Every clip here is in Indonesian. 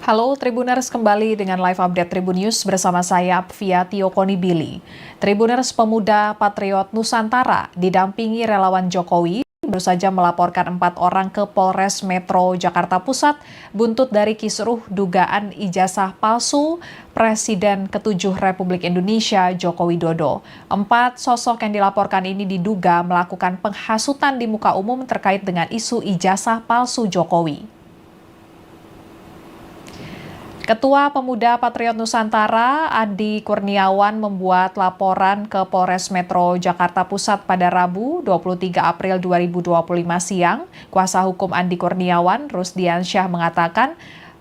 Halo Tribuners, kembali dengan live update Tribun News bersama saya Via Tio Konibili. Tribuners, pemuda Patriot Nusantara didampingi relawan Jokowi baru saja melaporkan 4 orang ke Polres Metro Jakarta Pusat buntut dari kisruh dugaan ijazah palsu Presiden ke-7 Republik Indonesia Joko Widodo. 4 sosok yang dilaporkan ini diduga melakukan penghasutan di muka umum terkait dengan isu ijazah palsu Jokowi. Ketua Pemuda Patriot Nusantara, Andi Kurniawan, membuat laporan ke Polres Metro Jakarta Pusat pada Rabu 23 April 2025 siang. Kuasa hukum Andi Kurniawan, Rusdiansyah, mengatakan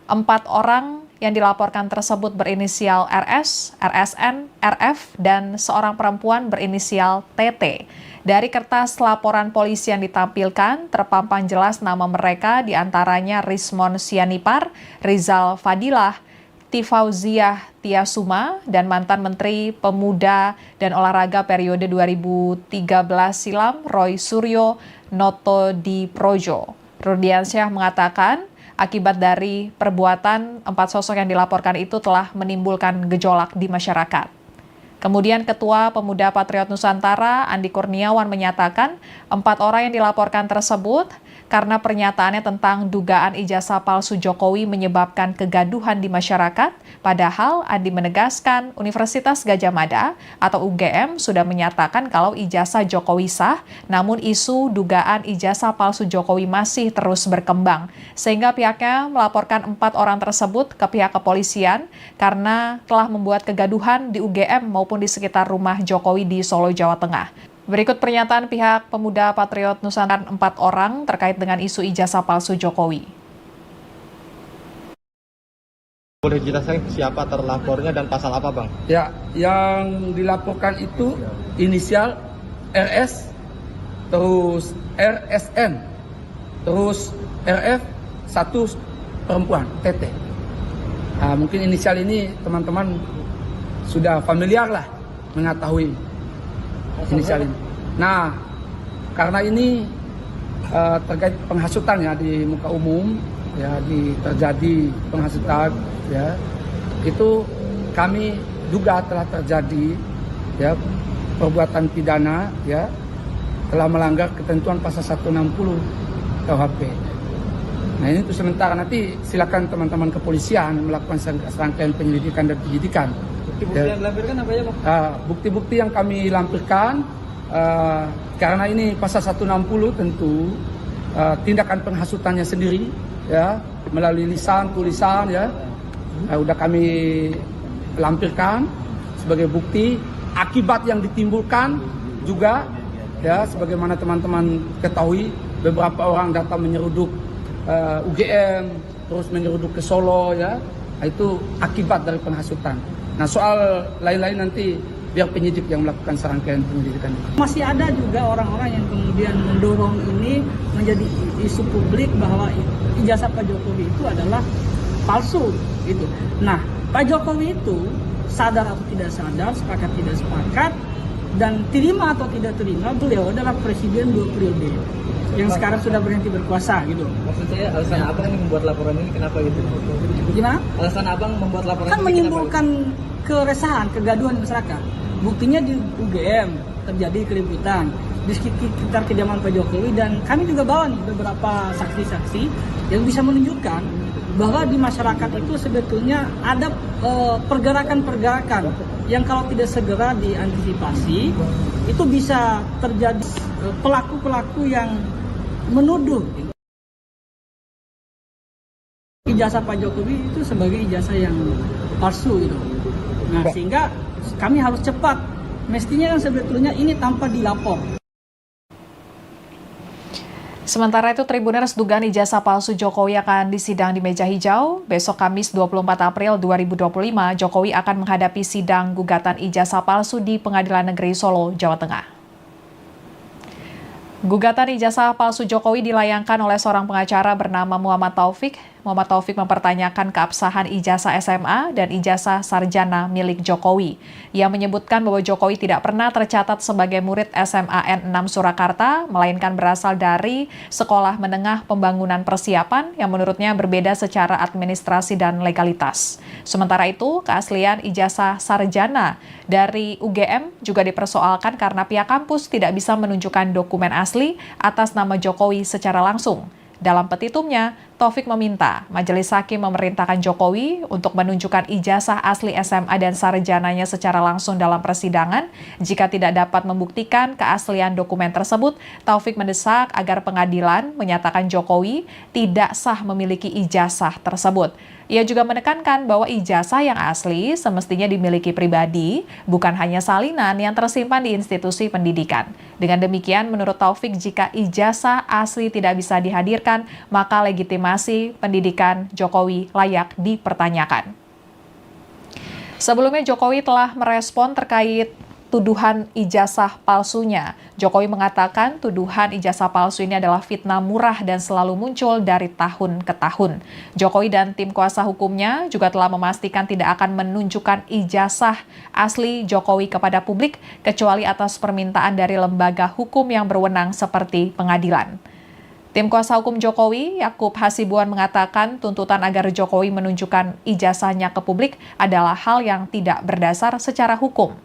4 orang yang dilaporkan tersebut berinisial RS, RSN, RF, dan seorang perempuan berinisial TT. Dari kertas laporan polisi yang ditampilkan, terpampang jelas nama mereka, diantaranya Rismon Sianipar, Rizal Fadilah, Tifauziah Tiasuma, dan mantan Menteri Pemuda dan Olahraga periode 2013 silam, Roy Suryo Noto Di Projo. Rusdiansyah mengatakan, akibat dari perbuatan 4 sosok yang dilaporkan itu telah menimbulkan gejolak di masyarakat. Kemudian Ketua Pemuda Patriot Nusantara, Andi Kurniawan, menyatakan 4 orang yang dilaporkan tersebut karena pernyataannya tentang dugaan ijazah palsu Jokowi menyebabkan kegaduhan di masyarakat. Padahal Andi menegaskan Universitas Gadjah Mada atau UGM sudah menyatakan kalau ijazah Jokowi sah, namun isu dugaan ijazah palsu Jokowi masih terus berkembang. Sehingga pihaknya melaporkan 4 orang tersebut ke pihak kepolisian karena telah membuat kegaduhan di UGM maupun di sekitar rumah Jokowi di Solo, Jawa Tengah. Berikut pernyataan pihak Pemuda Patriot Nusantara 4 orang terkait dengan isu ijazah palsu Jokowi. Boleh jelaskan siapa terlapornya dan pasal apa, Bang? Ya, yang dilaporkan itu inisial RS, terus RSN, terus RF, satu perempuan, TT. Nah, mungkin inisial ini teman-teman sudah familiar lah mengetahui inisial ini. Nah, karena ini terkait penghasutan ya di muka umum, ya terjadi penghasutan, ya itu kami duga telah terjadi ya perbuatan pidana, ya telah melanggar ketentuan pasal 160 KUHP. Nah, ini untuk sementara, nanti silakan teman-teman kepolisian melakukan serangkaian penyelidikan dan penyidikan. Bukti-bukti yang dilampirkan apa ya, Bang? Bukti-bukti yang kami lampirkan, karena ini pasal 160 tentu tindakan penghasutannya sendiri, ya melalui lisan, tulisan, ya udah kami lampirkan sebagai bukti. Akibat yang ditimbulkan juga, ya sebagaimana teman-teman ketahui, beberapa orang datang menyeruduk UGM, terus menyeruduk ke Solo, ya itu akibat dari penghasutan. Nah, soal lain-lain nanti biar penyidik yang melakukan serangkaian penyelidikan. Masih ada juga orang-orang yang kemudian mendorong ini menjadi isu publik bahwa ijazah Pak Jokowi itu adalah palsu gitu. Nah, Pak Jokowi itu sadar atau tidak sadar, sepakat tidak sepakat, dan terima atau tidak terima, beliau adalah presiden 2 periode yang sekarang sudah berhenti berkuasa gitu. Maksud saya alasan abang ini membuat laporan ini kenapa gitu? Gimana? Alasan abang membuat laporan Kan ini menimbulkan keresahan, kegaduhan di masyarakat. Buktinya di UGM terjadi keributan di sekitar kediaman Pak Jokowi, dan kami juga bawa nih beberapa saksi-saksi yang bisa menunjukkan bahwa di masyarakat itu sebetulnya ada pergerakan-pergerakan yang kalau tidak segera diantisipasi itu bisa terjadi pelaku-pelaku yang menuduh ijazah Pak Jokowi itu sebagai ijazah yang palsu gitu. Nah, sehingga kami harus cepat. Mestinya kan sebetulnya ini tanpa dilapor. Sementara itu, Tribuners, dugaan ijazah palsu Jokowi akan disidang di meja hijau. Besok Kamis 24 April 2025, Jokowi akan menghadapi sidang gugatan ijazah palsu di Pengadilan Negeri Solo, Jawa Tengah. Gugatan ijazah palsu Jokowi dilayangkan oleh seorang pengacara bernama Muhammad Taufik. Muhammad Taufik mempertanyakan keabsahan ijazah SMA dan ijazah sarjana milik Jokowi. Ia menyebutkan bahwa Jokowi tidak pernah tercatat sebagai murid SMA N6 Surakarta, melainkan berasal dari Sekolah Menengah Pembangunan Persiapan yang menurutnya berbeda secara administrasi dan legalitas. Sementara itu, keaslian ijazah sarjana dari UGM juga dipersoalkan karena pihak kampus tidak bisa menunjukkan dokumen asli atas nama Jokowi secara langsung. Dalam petitumnya, Taufik meminta Majelis Hakim memerintahkan Jokowi untuk menunjukkan ijazah asli SMA dan sarjananya secara langsung dalam persidangan. Jika tidak dapat membuktikan keaslian dokumen tersebut, Taufik mendesak agar pengadilan menyatakan Jokowi tidak sah memiliki ijazah tersebut. Ia juga menekankan bahwa ijazah yang asli semestinya dimiliki pribadi, bukan hanya salinan yang tersimpan di institusi pendidikan. Dengan demikian, menurut Taufik, jika ijazah asli tidak bisa dihadirkan, maka legitimasi pendidikan Jokowi layak dipertanyakan. Sebelumnya, Jokowi telah merespon terkait tuduhan ijazah palsunya. Jokowi mengatakan tuduhan ijazah palsu ini adalah fitnah murah dan selalu muncul dari tahun ke tahun. Jokowi dan tim kuasa hukumnya juga telah memastikan tidak akan menunjukkan ijazah asli Jokowi kepada publik kecuali atas permintaan dari lembaga hukum yang berwenang seperti pengadilan. Tim kuasa hukum Jokowi, Yakub Hasibuan, mengatakan tuntutan agar Jokowi menunjukkan ijazahnya ke publik adalah hal yang tidak berdasar secara hukum.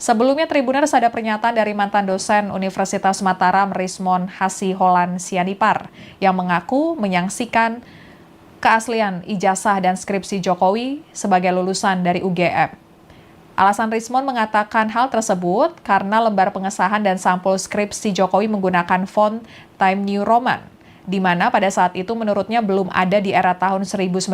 Sebelumnya, Tribuners ada pernyataan dari mantan dosen Universitas Mataram Rismon Hasiholan Sianipar yang mengaku menyaksikan keaslian ijazah dan skripsi Jokowi sebagai lulusan dari UGM. Alasan Rismon mengatakan hal tersebut karena lembar pengesahan dan sampul skripsi Jokowi menggunakan font Times New Roman, di mana pada saat itu menurutnya belum ada di era tahun 1980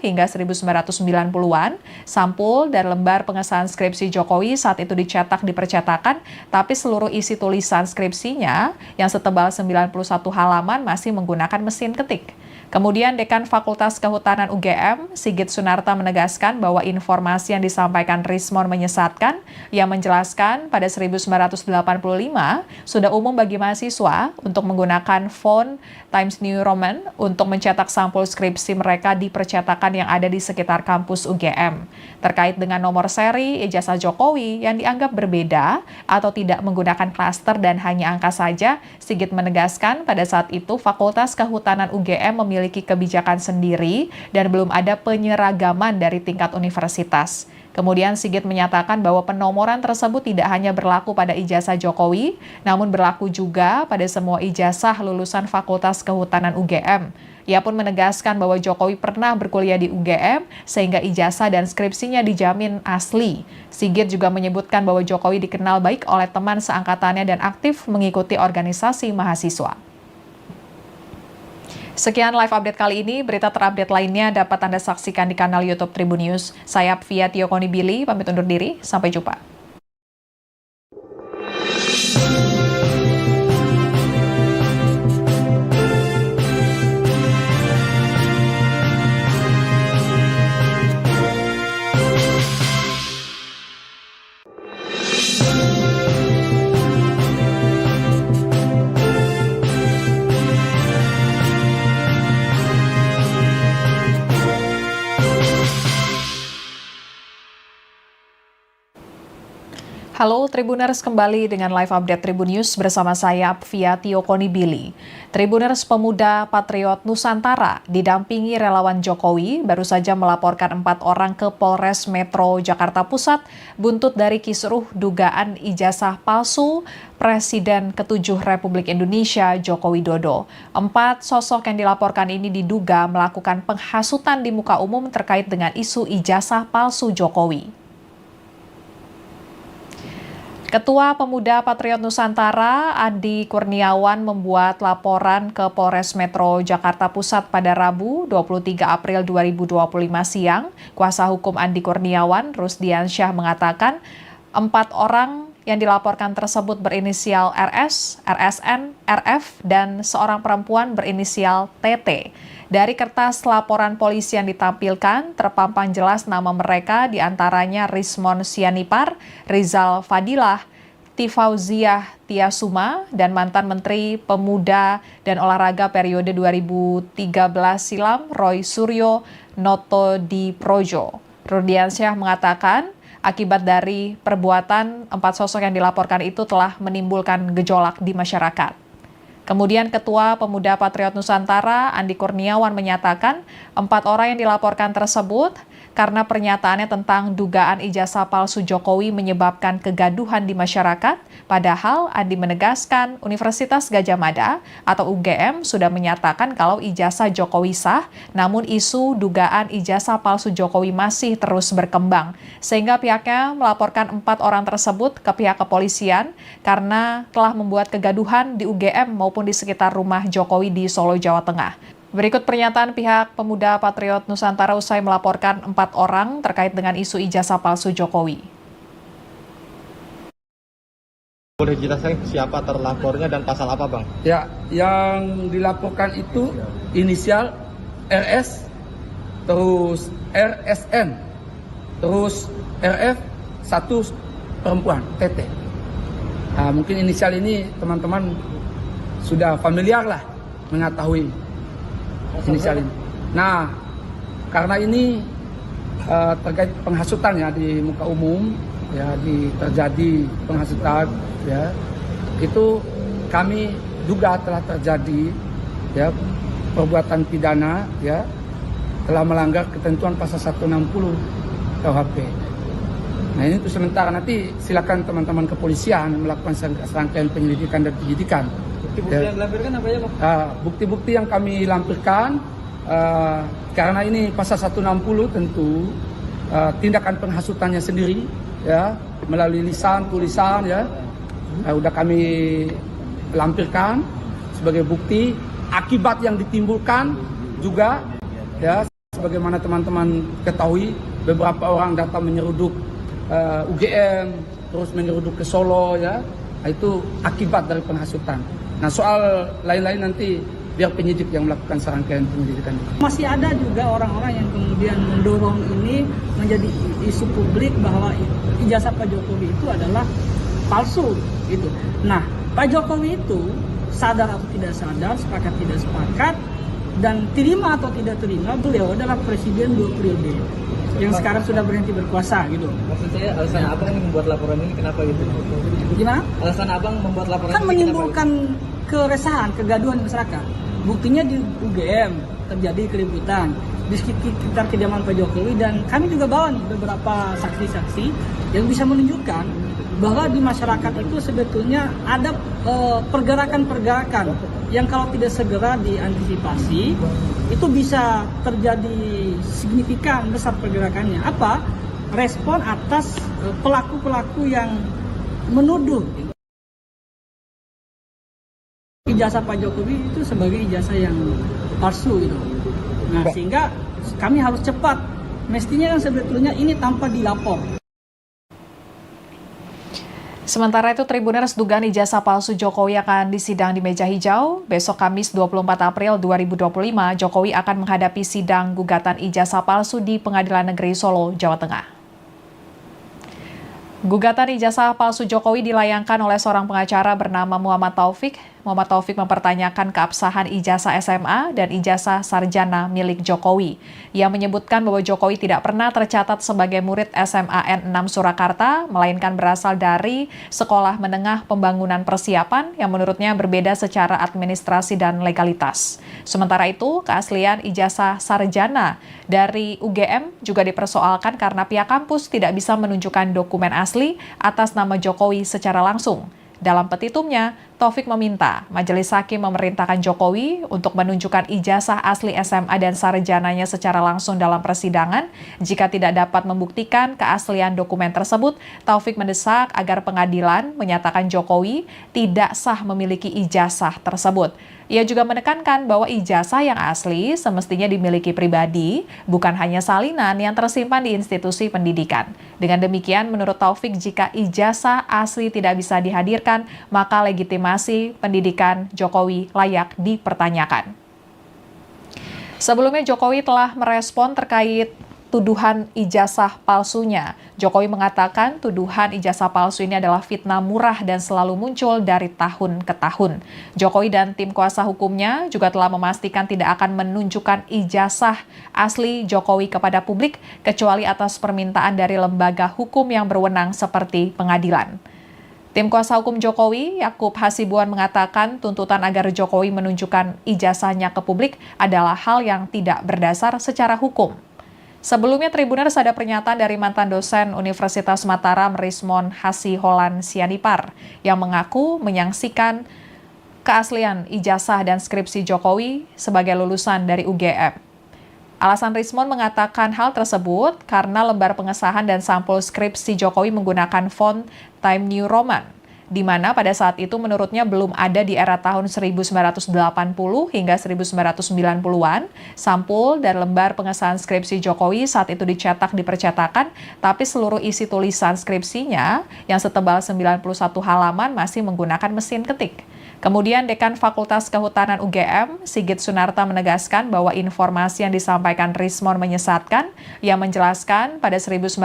hingga 1990-an. Sampul dan lembar pengesahan skripsi Jokowi saat itu dicetak di percetakan, tapi seluruh isi tulisan skripsinya yang setebal 91 halaman masih menggunakan mesin ketik. Kemudian Dekan Fakultas Kehutanan UGM, Sigit Sunarta, menegaskan bahwa informasi yang disampaikan Rismon menyesatkan. Ia menjelaskan pada 1985 sudah umum bagi mahasiswa untuk menggunakan font Times New Roman untuk mencetak sampul skripsi mereka di percetakan yang ada di sekitar kampus UGM. Terkait dengan nomor seri ijazah Jokowi yang dianggap berbeda atau tidak menggunakan klaster dan hanya angka saja, Sigit menegaskan pada saat itu Fakultas Kehutanan UGM memiliki kebijakan sendiri dan belum ada penyeragaman dari tingkat universitas. Kemudian Sigit menyatakan bahwa penomoran tersebut tidak hanya berlaku pada ijazah Jokowi, namun berlaku juga pada semua ijazah lulusan Fakultas Kehutanan UGM. Ia pun menegaskan bahwa Jokowi pernah berkuliah di UGM sehingga ijazah dan skripsinya dijamin asli. Sigit juga menyebutkan bahwa Jokowi dikenal baik oleh teman seangkatannya dan aktif mengikuti organisasi mahasiswa. Sekian live update kali ini. Berita terupdate lainnya dapat Anda saksikan di kanal YouTube Tribun News. Saya Apvia Tiokonibili, pamit undur diri. Sampai jumpa. Halo Tribuners, kembali dengan live update Tribun News bersama saya Apvia Tiokonibili. Tribuners, pemuda Patriot Nusantara didampingi relawan Jokowi baru saja melaporkan 4 orang ke Polres Metro Jakarta Pusat buntut dari kisruh dugaan ijazah palsu Presiden ke-7 Republik Indonesia Joko Widodo. 4 sosok yang dilaporkan ini diduga melakukan penghasutan di muka umum terkait dengan isu ijazah palsu Jokowi. Ketua Pemuda Patriot Nusantara, Andi Kurniawan, membuat laporan ke Polres Metro Jakarta Pusat pada Rabu 23 April 2025 siang. Kuasa hukum Andi Kurniawan, Rusdiansyah, mengatakan 4 orang yang dilaporkan tersebut berinisial RS, RSN, RF, dan seorang perempuan berinisial TT. Dari kertas laporan polisi yang ditampilkan, terpampang jelas nama mereka, diantaranya Rismon Sianipar, Rizal Fadilah, Siti Fauziah Tiasuma, dan mantan Menteri Pemuda dan Olahraga periode 2013 silam Roy Suryo Notodiprojo. Rudiansyah mengatakan akibat dari perbuatan 4 sosok yang dilaporkan itu telah menimbulkan gejolak di masyarakat. Kemudian Ketua Pemuda Patriot Nusantara Andi Kurniawan menyatakan 4 orang yang dilaporkan tersebut karena pernyataannya tentang dugaan ijazah palsu Jokowi menyebabkan kegaduhan di masyarakat, padahal Andi menegaskan Universitas Gadjah Mada atau UGM sudah menyatakan kalau ijazah Jokowi sah, namun isu dugaan ijazah palsu Jokowi masih terus berkembang, sehingga pihaknya melaporkan 4 orang tersebut ke pihak kepolisian karena telah membuat kegaduhan di UGM maupun di sekitar rumah Jokowi di Solo, Jawa Tengah. Berikut pernyataan pihak Pemuda Patriot Nusantara usai melaporkan 4 orang terkait dengan isu ijazah palsu Jokowi. Boleh jelaskan siapa terlapornya dan pasal apa, Bang? Ya, yang dilaporkan itu inisial RS, terus RSN, terus RF, satu perempuan, TT. Nah, mungkin inisial ini teman-teman sudah familiar lah mengetahui inisial ini. Nah, karena ini terkait penghasutan ya di muka umum, ya terjadi penghasutan, ya itu kami duga telah terjadi ya perbuatan pidana, ya telah melanggar ketentuan pasal 160 KUHP. Nah ini untuk sementara, nanti silakan teman-teman kepolisian melakukan serangkaian penyelidikan dan penyidikan. Bukti-bukti yang dilampirkan apa ya, Bang? Bukti-bukti yang kami lampirkan karena ini pasal 160 tentu tindakan penghasutannya sendiri ya melalui lisan, tulisan ya udah kami lampirkan sebagai bukti. Akibat yang ditimbulkan juga ya sebagaimana teman-teman ketahui, beberapa orang datang menyeruduk UGM, terus menyeruduk ke Solo ya. Nah, itu akibat dari penghasutan. Nah, soal lain-lain nanti biar penyidik yang melakukan serangkaian penyelidikan. Masih ada juga orang-orang yang kemudian mendorong ini menjadi isu publik bahwa ijazah Pak Jokowi itu adalah palsu gitu. Nah, Pak Jokowi itu sadar atau tidak sadar, sepakat tidak sepakat, dan terima atau tidak terima, beliau adalah presiden 2 periode yang sekarang sudah berhenti berkuasa gitu. Maksud saya alasan abang ini membuat laporan ini kenapa gitu? Gimana? Alasan abang membuat laporan Kan ini menimbulkan keresahan, kegaduhan di masyarakat. Buktinya di UGM terjadi keributan di sekitar kediaman Pak Jokowi, dan kami juga bawa nih beberapa saksi-saksi yang bisa menunjukkan bahwa di masyarakat itu sebetulnya ada pergerakan-pergerakan yang kalau tidak segera diantisipasi itu bisa terjadi signifikan besar pergerakannya. Apa? Respon atas pelaku-pelaku yang menuduh ijazah Pak Jokowi itu sebagai ijazah yang palsu gitu. Nah, sehingga kami harus cepat. Mestinya kan sebetulnya ini tanpa dilapor. Sementara itu, Tribuners dugaan ijazah palsu Jokowi akan disidang di meja hijau. Besok Kamis 24 April 2025, Jokowi akan menghadapi sidang gugatan ijazah palsu di Pengadilan Negeri Solo, Jawa Tengah. Gugatan ijazah palsu Jokowi dilayangkan oleh seorang pengacara bernama Muhammad Taufik. Muhammad Taufik mempertanyakan keabsahan ijazah SMA dan ijazah sarjana milik Jokowi. Ia menyebutkan bahwa Jokowi tidak pernah tercatat sebagai murid SMA N6 Surakarta, melainkan berasal dari Sekolah Menengah Pembangunan Persiapan yang menurutnya berbeda secara administrasi dan legalitas. Sementara itu, keaslian ijazah sarjana dari UGM juga dipersoalkan karena pihak kampus tidak bisa menunjukkan dokumen asli atas nama Jokowi secara langsung. Dalam petitumnya, Taufik meminta Majelis Hakim memerintahkan Jokowi untuk menunjukkan ijazah asli SMA dan sarjananya secara langsung dalam persidangan. Jika tidak dapat membuktikan keaslian dokumen tersebut, Taufik mendesak agar pengadilan menyatakan Jokowi tidak sah memiliki ijazah tersebut. Ia juga menekankan bahwa ijazah yang asli semestinya dimiliki pribadi, bukan hanya salinan yang tersimpan di institusi pendidikan. Dengan demikian, menurut Taufik, jika ijazah asli tidak bisa dihadirkan, maka legitimasi pendidikan Jokowi layak dipertanyakan. Sebelumnya, Jokowi telah merespon terkait tuduhan ijazah palsunya. Jokowi mengatakan tuduhan ijazah palsu ini adalah fitnah murah dan selalu muncul dari tahun ke tahun. Jokowi dan tim kuasa hukumnya juga telah memastikan tidak akan menunjukkan ijazah asli Jokowi kepada publik kecuali atas permintaan dari lembaga hukum yang berwenang seperti pengadilan. Tim kuasa hukum Jokowi, Yakub Hasibuan, mengatakan tuntutan agar Jokowi menunjukkan ijazahnya ke publik adalah hal yang tidak berdasar secara hukum. Sebelumnya, Tribuners ada pernyataan dari mantan dosen Universitas Mataram, Rismon Hasiholan Sianipar, yang mengaku menyaksikan keaslian ijazah dan skripsi Jokowi sebagai lulusan dari UGM. Alasan Rismon mengatakan hal tersebut karena lembar pengesahan dan sampul skripsi Jokowi menggunakan font Time New Roman, di mana pada saat itu menurutnya belum ada di era tahun 1980 hingga 1990-an. Sampul dan lembar pengesahan skripsi Jokowi saat itu dicetak di percetakan, tapi seluruh isi tulisan skripsinya yang setebal 91 halaman masih menggunakan mesin ketik. Kemudian Dekan Fakultas Kehutanan UGM, Sigit Sunarta, menegaskan bahwa informasi yang disampaikan Rismon menyesatkan, yang menjelaskan pada 1985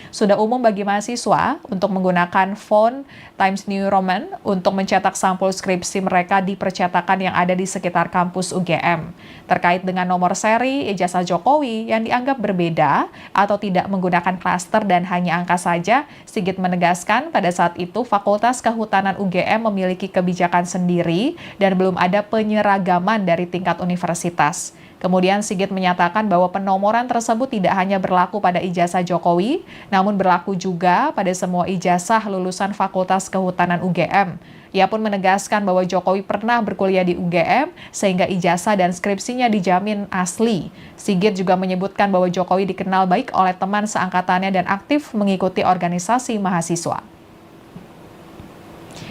sudah umum bagi mahasiswa untuk menggunakan font Times New Roman untuk mencetak sampul skripsi mereka di percetakan yang ada di sekitar kampus UGM. Terkait dengan nomor seri ijazah Jokowi yang dianggap berbeda atau tidak menggunakan klaster dan hanya angka saja, Sigit menegaskan pada saat itu Fakultas Kehutanan UGM memiliki kebijakan sendiri dan belum ada penyeragaman dari tingkat universitas. Kemudian Sigit menyatakan bahwa penomoran tersebut tidak hanya berlaku pada ijazah Jokowi, namun berlaku juga pada semua ijazah lulusan Fakultas Kehutanan UGM. Ia pun menegaskan bahwa Jokowi pernah berkuliah di UGM sehingga ijazah dan skripsinya dijamin asli. Sigit juga menyebutkan bahwa Jokowi dikenal baik oleh teman seangkatannya dan aktif mengikuti organisasi mahasiswa.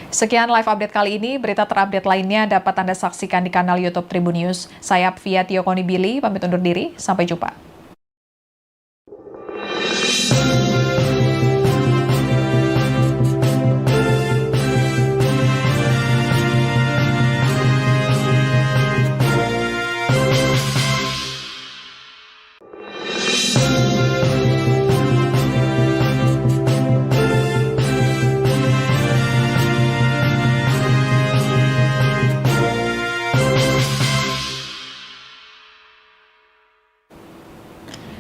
Sekian live update kali ini. Berita terupdate lainnya dapat Anda saksikan di kanal YouTube Tribun News. Saya Apvia Tiokonibili, pamit undur diri. Sampai jumpa.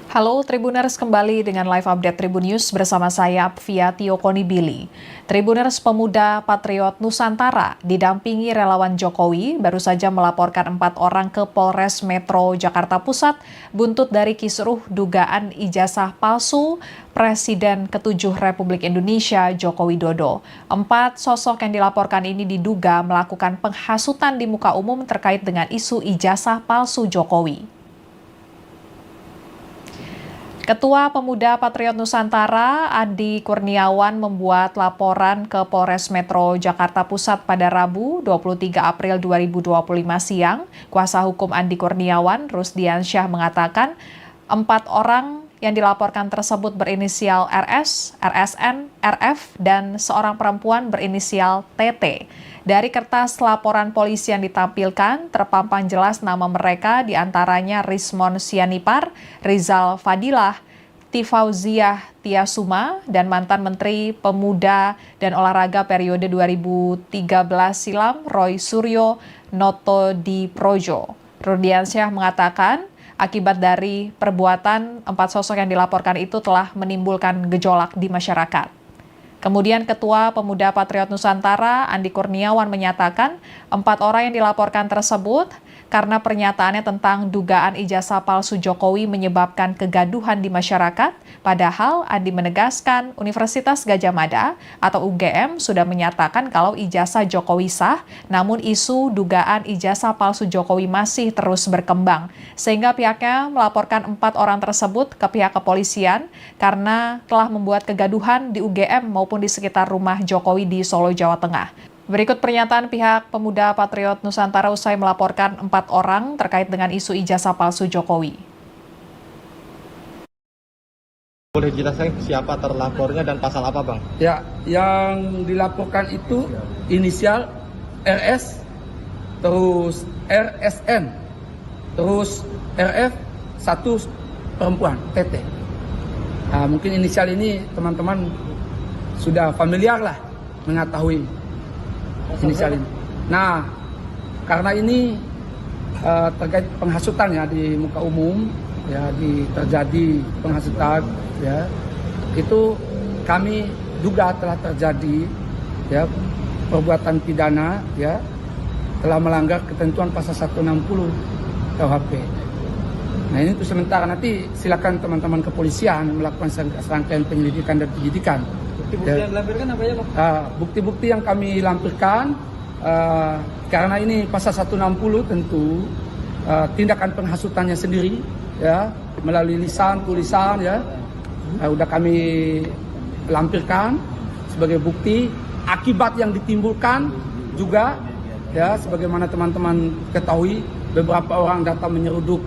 Halo Tribuners, kembali dengan live update Tribun News bersama saya Apvia Tiokonibili. Tribuners, pemuda Patriot Nusantara didampingi relawan Jokowi baru saja melaporkan 4 orang ke Polres Metro Jakarta Pusat buntut dari kisruh dugaan ijazah palsu Presiden ke-7 Republik Indonesia Joko Widodo. 4 sosok yang dilaporkan ini diduga melakukan penghasutan di muka umum terkait dengan isu ijazah palsu Jokowi. Ketua Pemuda Patriot Nusantara, Andi Kurniawan, membuat laporan ke Polres Metro Jakarta Pusat pada Rabu 23 April 2025 siang. Kuasa hukum Andi Kurniawan, Rusdiansyah, mengatakan 4 orang yang dilaporkan tersebut berinisial RS, RSN, RF, dan seorang perempuan berinisial TT. Dari kertas laporan polisi yang ditampilkan, terpampang jelas nama mereka, diantaranya Rismon Sianipar, Rizal Fadilah, Tifauziah Tiasuma, dan mantan Menteri Pemuda dan Olahraga periode 2013 silam, Roy Suryo Noto Di Projo. Rudiansyah mengatakan, akibat dari perbuatan 4 sosok yang dilaporkan itu telah menimbulkan gejolak di masyarakat. Kemudian Ketua Pemuda Patriot Nusantara, Andi Kurniawan, menyatakan 4 orang yang dilaporkan tersebut karena pernyataannya tentang dugaan ijazah palsu Jokowi menyebabkan kegaduhan di masyarakat, padahal Andi menegaskan Universitas Gadjah Mada atau UGM sudah menyatakan kalau ijazah Jokowi sah, namun isu dugaan ijazah palsu Jokowi masih terus berkembang, sehingga pihaknya melaporkan 4 orang tersebut ke pihak kepolisian karena telah membuat kegaduhan di UGM maupun di sekitar rumah Jokowi di Solo, Jawa Tengah. Berikut pernyataan pihak Pemuda Patriot Nusantara usai melaporkan 4 orang terkait dengan isu ijazah palsu Jokowi. Boleh jelaskan siapa terlapornya dan pasal apa, Bang? Ya, yang dilaporkan itu inisial RS, terus RSN, terus RF, 1 perempuan, Tete. Mungkin inisial ini teman-teman sudah familiar lah mengetahui inisial ini. Nah, karena ini terkait penghasutan ya di muka umum, ya terjadi penghasutan, ya itu kami duga telah terjadi ya perbuatan pidana, ya telah melanggar ketentuan pasal 160 KUHP. Nah ini untuk sementara, nanti silakan teman-teman kepolisian melakukan serangkaian penyelidikan dan penyidikan. Bukti-bukti yang dilampirkan apa ya, Bang? Bukti-bukti yang kami lampirkan, karena ini pasal 160 tentu tindakan penghasutannya sendiri, ya melalui lisan, tulisan, ya udah kami lampirkan sebagai bukti. Akibat yang ditimbulkan juga, ya sebagaimana teman-teman ketahui, beberapa orang datang menyeruduk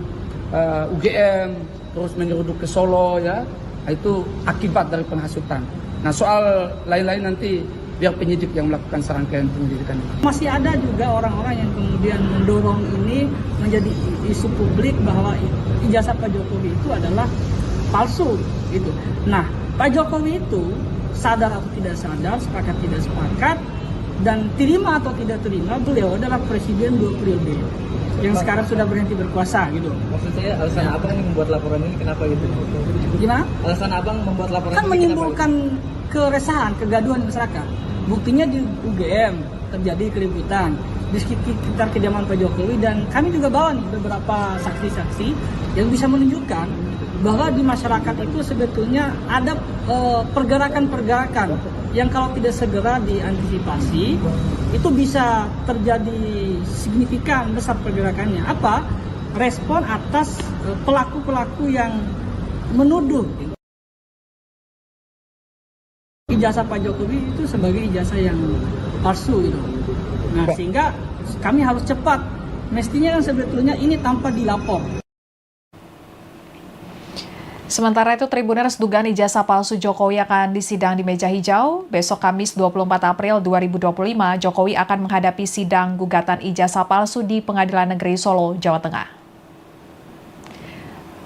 UGM, terus menyeruduk ke Solo, ya itu akibat dari penghasutan. Nah soal lain-lain nanti biar penyidik yang melakukan serangkaian penyelidikan. Masih ada juga orang-orang yang kemudian mendorong ini menjadi isu publik bahwa ijazah Pak Jokowi itu adalah palsu gitu. Nah, Pak Jokowi itu sadar atau tidak sadar, sepakat tidak sepakat, dan terima atau tidak terima, beliau adalah presiden 2 periode yang sekarang sudah berhenti berkuasa gitu. Maksud saya alasan abang ini membuat laporan ini kenapa gitu? Gimana? Alasan abang membuat laporan Kan ini menimbulkan keresahan, kegaduhan di masyarakat. Buktinya di UGM terjadi keributan di sekitar kediaman Pak Jokowi, dan kami juga bawa nih beberapa saksi-saksi yang bisa menunjukkan bahwa di masyarakat itu sebetulnya ada pergerakan-pergerakan yang kalau tidak segera diantisipasi itu bisa terjadi signifikan besar pergerakannya. Apa? Respon atas pelaku-pelaku yang menuduh ijazah Pak Jokowi itu sebagai ijazah yang palsu gitu. Nah, sehingga kami harus cepat. Mestinya kan sebetulnya ini tanpa dilapor. Sementara itu, Tribuners dugaan ijazah palsu Jokowi akan disidang di meja hijau. Besok Kamis 24 April 2025, Jokowi akan menghadapi sidang gugatan ijazah palsu di Pengadilan Negeri Solo, Jawa Tengah.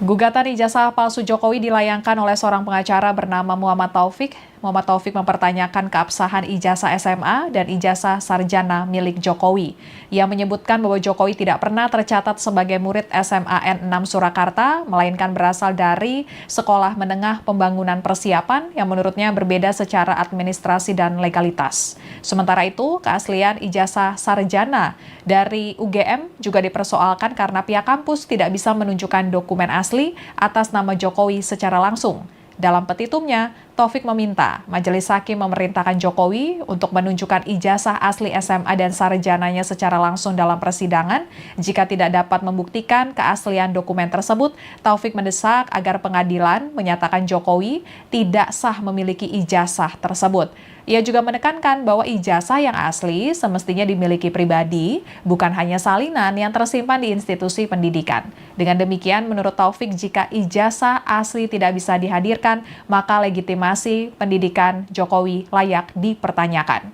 Gugatan ijazah palsu Jokowi dilayangkan oleh seorang pengacara bernama Muhammad Taufik. Muhammad Taufik mempertanyakan keabsahan ijazah SMA dan ijazah sarjana milik Jokowi. Ia menyebutkan bahwa Jokowi tidak pernah tercatat sebagai murid SMA N6 Surakarta, melainkan berasal dari Sekolah Menengah Pembangunan Persiapan yang menurutnya berbeda secara administrasi dan legalitas. Sementara itu, keaslian ijazah sarjana dari UGM juga dipersoalkan karena pihak kampus tidak bisa menunjukkan dokumen asli atas nama Jokowi secara langsung. Dalam petitumnya, Taufik meminta Majelis Hakim memerintahkan Jokowi untuk menunjukkan ijazah asli SMA dan sarjananya secara langsung dalam persidangan. Jika tidak dapat membuktikan keaslian dokumen tersebut, Taufik mendesak agar pengadilan menyatakan Jokowi tidak sah memiliki ijazah tersebut. Ia juga menekankan bahwa ijazah yang asli semestinya dimiliki pribadi, bukan hanya salinan yang tersimpan di institusi pendidikan. Dengan demikian, menurut Taufik, jika ijazah asli tidak bisa dihadirkan, maka legitimasi pendidikan Jokowi layak dipertanyakan.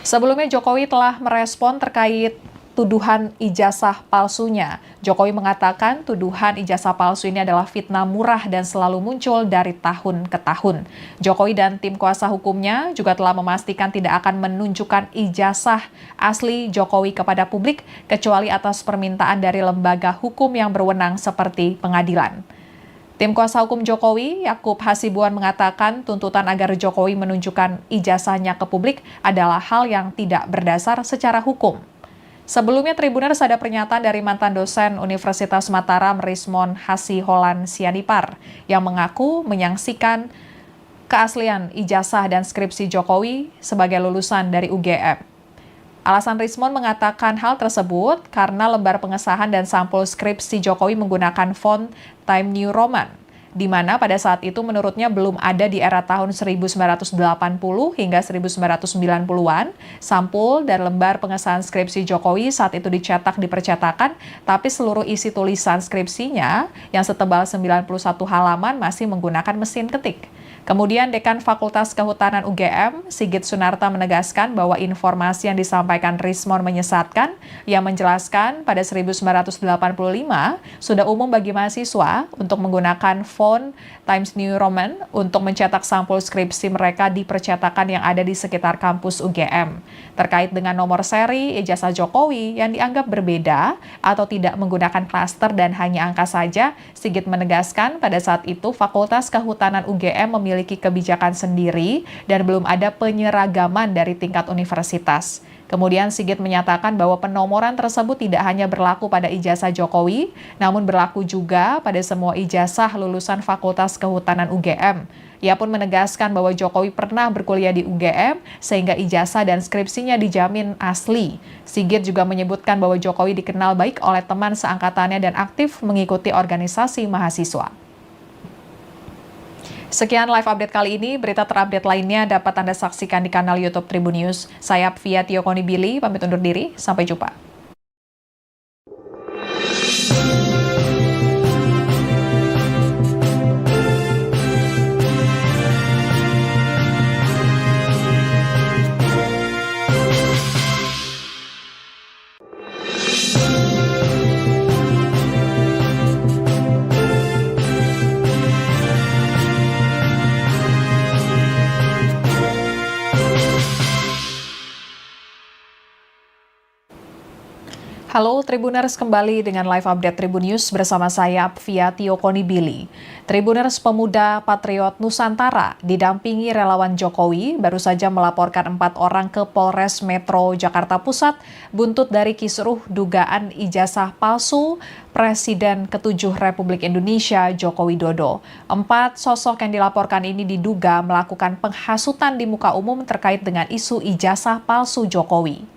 Sebelumnya, Jokowi telah merespon terkait tuduhan ijazah palsunya. Jokowi mengatakan tuduhan ijazah palsu ini adalah fitnah murah dan selalu muncul dari tahun ke tahun. Jokowi dan tim kuasa hukumnya juga telah memastikan tidak akan menunjukkan ijazah asli Jokowi kepada publik kecuali atas permintaan dari lembaga hukum yang berwenang seperti pengadilan. Tim kuasa hukum Jokowi, Yakub Hasibuan, mengatakan tuntutan agar Jokowi menunjukkan ijazahnya ke publik adalah hal yang tidak berdasar secara hukum. Sebelumnya, Tribuners ada pernyataan dari mantan dosen Universitas Mataram, Rismon Hasiholan Sianipar, yang mengaku menyaksikan keaslian ijazah dan skripsi Jokowi sebagai lulusan dari UGM. Alasan Rismon mengatakan hal tersebut karena lembar pengesahan dan sampul skripsi Jokowi menggunakan font Time New Roman, di mana pada saat itu menurutnya belum ada di era tahun 1980 hingga 1990-an. Sampul dan lembar pengesahan skripsi Jokowi saat itu dicetak di percetakan, tapi seluruh isi tulisan skripsinya yang setebal 91 halaman masih menggunakan mesin ketik. Kemudian Dekan Fakultas Kehutanan UGM, Sigit Sunarta menegaskan bahwa informasi yang disampaikan Rismon menyesatkan, yang menjelaskan pada 1985 sudah umum bagi mahasiswa untuk menggunakan font Times New Roman untuk mencetak sampul skripsi mereka di percetakan yang ada di sekitar kampus UGM. Terkait dengan nomor seri ijazah Jokowi yang dianggap berbeda atau tidak menggunakan klaster dan hanya angka saja, Sigit menegaskan pada saat itu Fakultas Kehutanan UGM memiliki kebijakan sendiri dan belum ada penyeragaman dari tingkat universitas. Kemudian Sigit menyatakan bahwa penomoran tersebut tidak hanya berlaku pada ijazah Jokowi, namun berlaku juga pada semua ijazah lulusan Fakultas Kehutanan UGM. Ia pun menegaskan bahwa Jokowi pernah berkuliah di UGM sehingga ijazah dan skripsinya dijamin asli. Sigit juga menyebutkan bahwa Jokowi dikenal baik oleh teman seangkatannya dan aktif mengikuti organisasi mahasiswa. Sekian live update kali ini, berita terupdate lainnya dapat Anda saksikan di kanal YouTube Tribun News. Saya Apvia Tiokonibili, pamit undur diri, sampai jumpa. Halo Tribuners, kembali dengan live update Tribun News bersama saya Apvia Tiokonibili. Tribuners, Pemuda Patriot Nusantara didampingi relawan Jokowi baru saja melaporkan 4 orang ke Polres Metro Jakarta Pusat buntut dari kisruh dugaan ijazah palsu Presiden ke-7 Republik Indonesia Joko Widodo. 4 sosok yang dilaporkan ini diduga melakukan penghasutan di muka umum terkait dengan isu ijazah palsu Jokowi.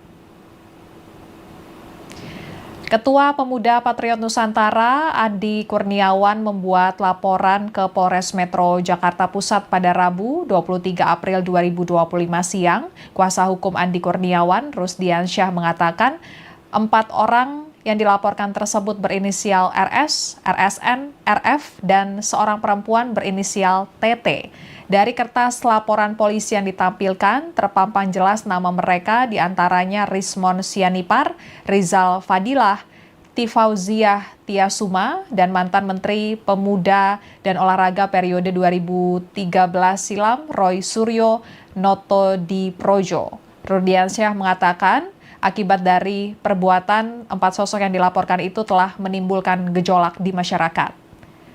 Ketua Pemuda Patriot Nusantara, Andi Kurniawan, membuat laporan ke Polres Metro Jakarta Pusat pada Rabu, 23 April 2025 siang. Kuasa hukum Andi Kurniawan, Rusdiansyah, mengatakan 4 orang yang dilaporkan tersebut berinisial RS, RSN, RF, dan seorang perempuan berinisial TT. Dari kertas laporan polisi yang ditampilkan, terpampang jelas nama mereka diantaranya Rismon Sianipar, Rizal Fadilah, Tifauziah Tiasuma, dan mantan Menteri Pemuda dan Olahraga periode 2013 silam, Roy Suryo Notodiprojo. Rudiansyah mengatakan, akibat dari perbuatan 4 sosok yang dilaporkan itu telah menimbulkan gejolak di masyarakat.